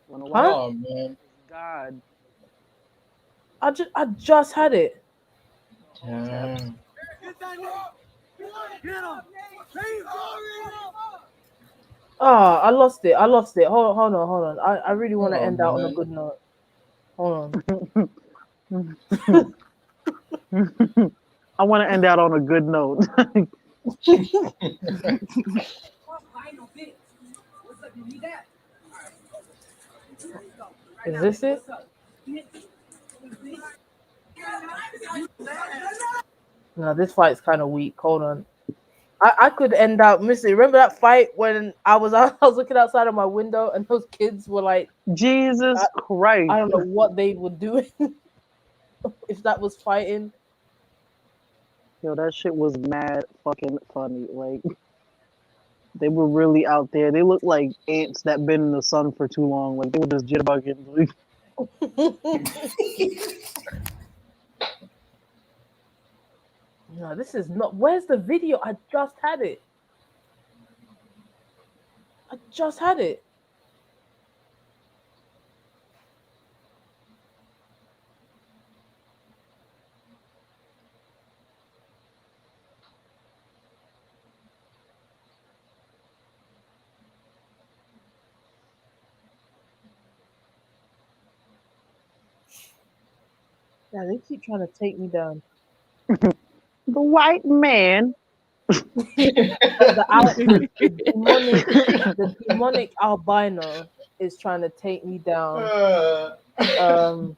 Wanna why? Huh? Oh man. God. I just had it. Damn. Ah, I lost it. I lost it. Hold on. I really want to Oh end out on a man. good note. Hold on. I want to end out on a good note. Is this it? No, this fight's kind of weak. Hold on. I could end out missing. Remember that fight when I was I was looking outside of my window and those kids were like, Jesus Christ. I don't know what they were doing if that was fighting. Yo, that shit was mad fucking funny. Like, they were really out there. They looked like ants that been in the sun for too long. Like, they were just jitterbugging. Like, No, this is not. Where's the video? I just had it. I just had it. Yeah, they keep trying to take me down. the white man. The demonic albino is trying to take me down. Um,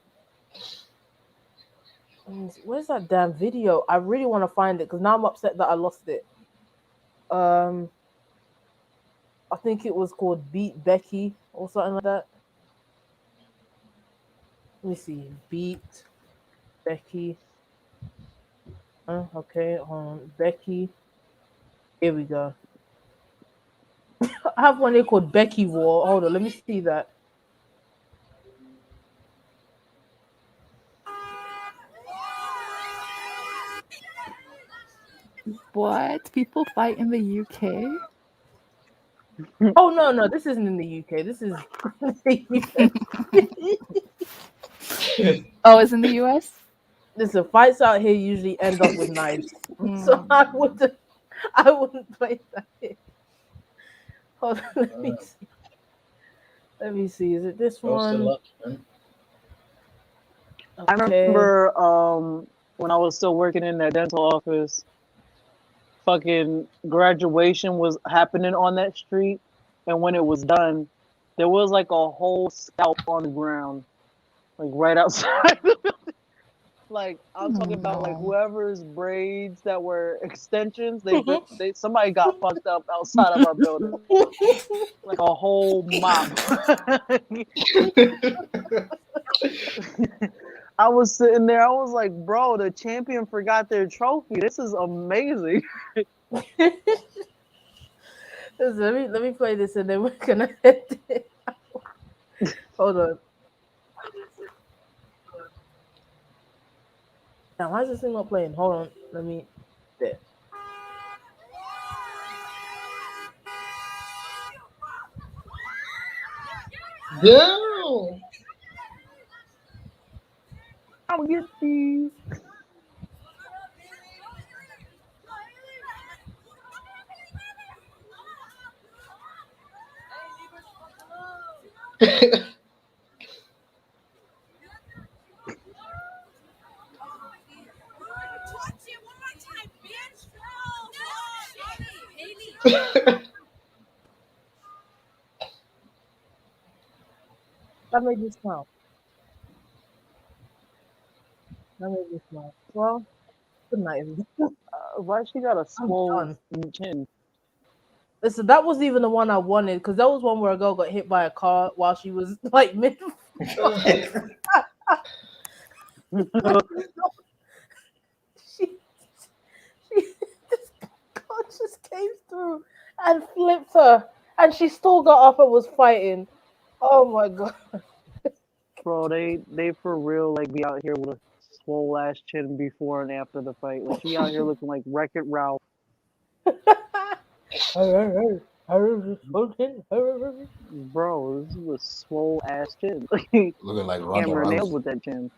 where's that damn video? I really want to find it because now I'm upset that I lost it. Um, I think it was called Beat Becky or something like that. Let me see. Beat Becky. Okay, hold on. Becky. Here we go. I have one here called Becky War. Hold on, let me see that. What? People fight in the UK? Oh no, this isn't in the UK. This is the US. Oh, it's in the US? Listen, fights out here usually end up with knives, so I wouldn't play that here. Hold on, let me see. Let me see. Is it this Close to one? luck, man. I Okay. remember when I was still working in that dental office, fucking graduation was happening on that street, and when it was done, there was like a whole scalp on the ground, like right outside. Like I'm talking about, like No. whoever's braids that were extensions, they somebody got fucked up outside of our building, like a whole mop. I was sitting there, I was like, bro, the champion forgot their trophy. This is amazing. Listen, let me play this and then we're gonna end it. Hold on. Now, why is this thing not playing? Hold on. Let me. There. No. I'll get these. That made me smile. That made me smile. Well, good night, everybody. Why she got a I'm swole done. chin? Listen, that wasn't even the one I wanted because that was one where a girl got hit by a car while she was like mid. she, this car just came through and flipped her, and she still got up and was fighting. Oh my god! Bro, they for real like be out here with a swole ass chin before and after the fight. Like she out here looking like Wreck-It Ralph. Bro, this is a swole ass chin. Looking like Ronda Hammer nails Rousey. with that chin.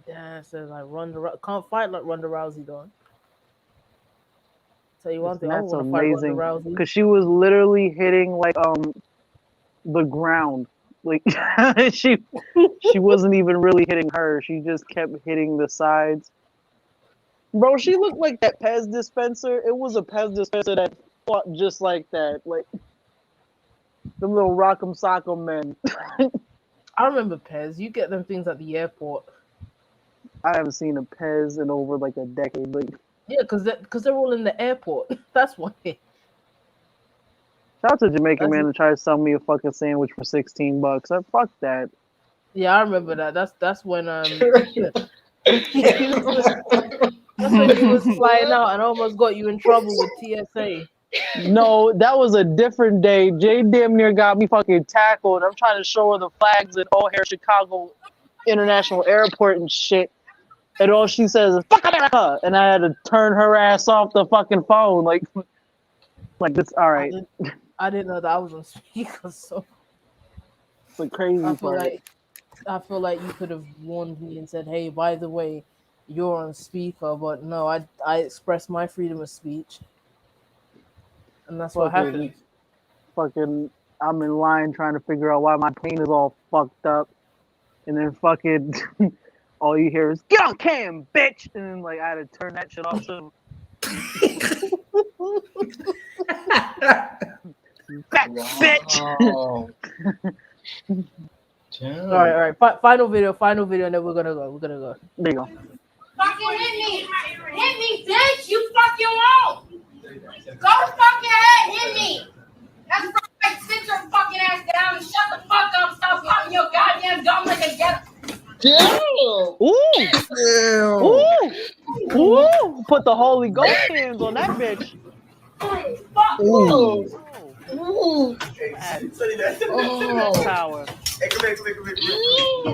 Yeah, so like can't fight like Ronda Rousey though. Tell you one thing, I That's want to fight Ronda amazing. Rousey. Cause she was literally hitting like the ground. Like she wasn't even really hitting her. She just kept hitting the sides. Bro, she looked like that Pez dispenser. It was a Pez dispenser that fought just like that. Like them little rock'em sock'em men. I remember Pez. You get them things at the airport. I haven't seen a Pez in over like a decade. Like Yeah, because they're all in the airport. That's why. shout out to Jamaican That's man to try to sell me a fucking sandwich for $16. I fuck that. Yeah, I remember that. That's when that's when you was flying out and almost got you in trouble with TSA. No, that was a different day. Jay damn near got me fucking tackled. I'm trying to show her the flags at O'Hare Chicago International Airport and shit. And all she says is "fuck America," and I had to turn her ass off the fucking phone. Like this. All right, I didn't know that I was on speaker, so the crazy I feel part. like I feel like you could have warned me and said, "Hey, by the way, you're on speaker." But no, I expressed my freedom of speech, and that's what happened. Fucking, I'm in line trying to figure out why my plane is all fucked up, and then fucking, all you hear is "get on cam, bitch," and then like I had to turn that shit off too. Back, bitch. Wow. Damn. All right. Final video, and then we're gonna go. There you go. Fucking hit me, bitch. You fucking won't. Go fucking ahead, hit me. That's right. Sit your fucking ass down and shut the fuck up. Stop popping your goddamn dumb like a get. Damn. Ooh. Ooh. Ooh. Put the Holy Ghost hands on that bitch. Fuck. Ooh. Ooh. Oh. Power. Hey, come here.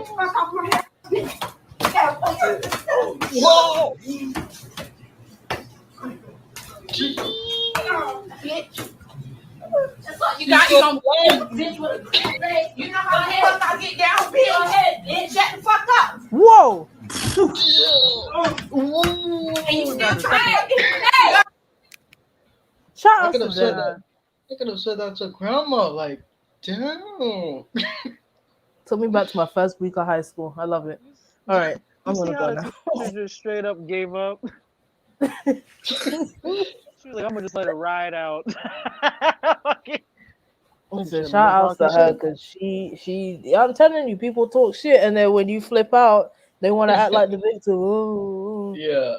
Fuck off my head, bitch. Yeah, fuck her. Whoa. Oh, bitch. That's all you got. You gonna bitch with a big leg. You know how the hell I get down, bitch. Go ahead, bitch. Shut the fuck up. Whoa! And you still trying? Hey. Shout I out could to have said them. that. I could have said that to grandma. Like, damn. Took me back to my first week of high school. I love it. All right, I'm gonna go now. She just straight up gave up. She was like, I'm gonna just let it ride out. Listen, shout outs to her because she. I'm telling you, people talk shit, and then when you flip out, they want to act like the victim. Ooh. Yeah.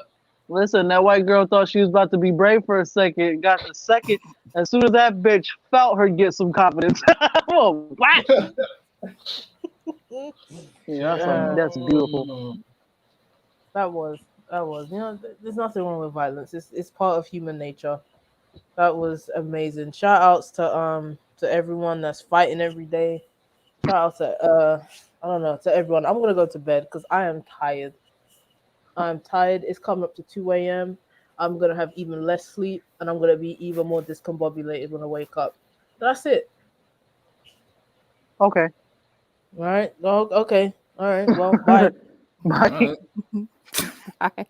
Listen, that white girl thought she was about to be brave for a second. Got the second. As soon as that bitch felt her get some confidence. Oh, whack! Yeah, that's beautiful. That was. You know, there's nothing wrong with violence. It's part of human nature. That was amazing. Shout outs to everyone that's fighting every day. Shout out to I don't know, to everyone. I'm gonna go to bed because I am tired. I'm tired. It's coming up to 2 a.m. I'm gonna have even less sleep and I'm gonna be even more discombobulated when I wake up. That's it. Okay. All right. Oh, okay. All right. Well, bye. Bye. Bye.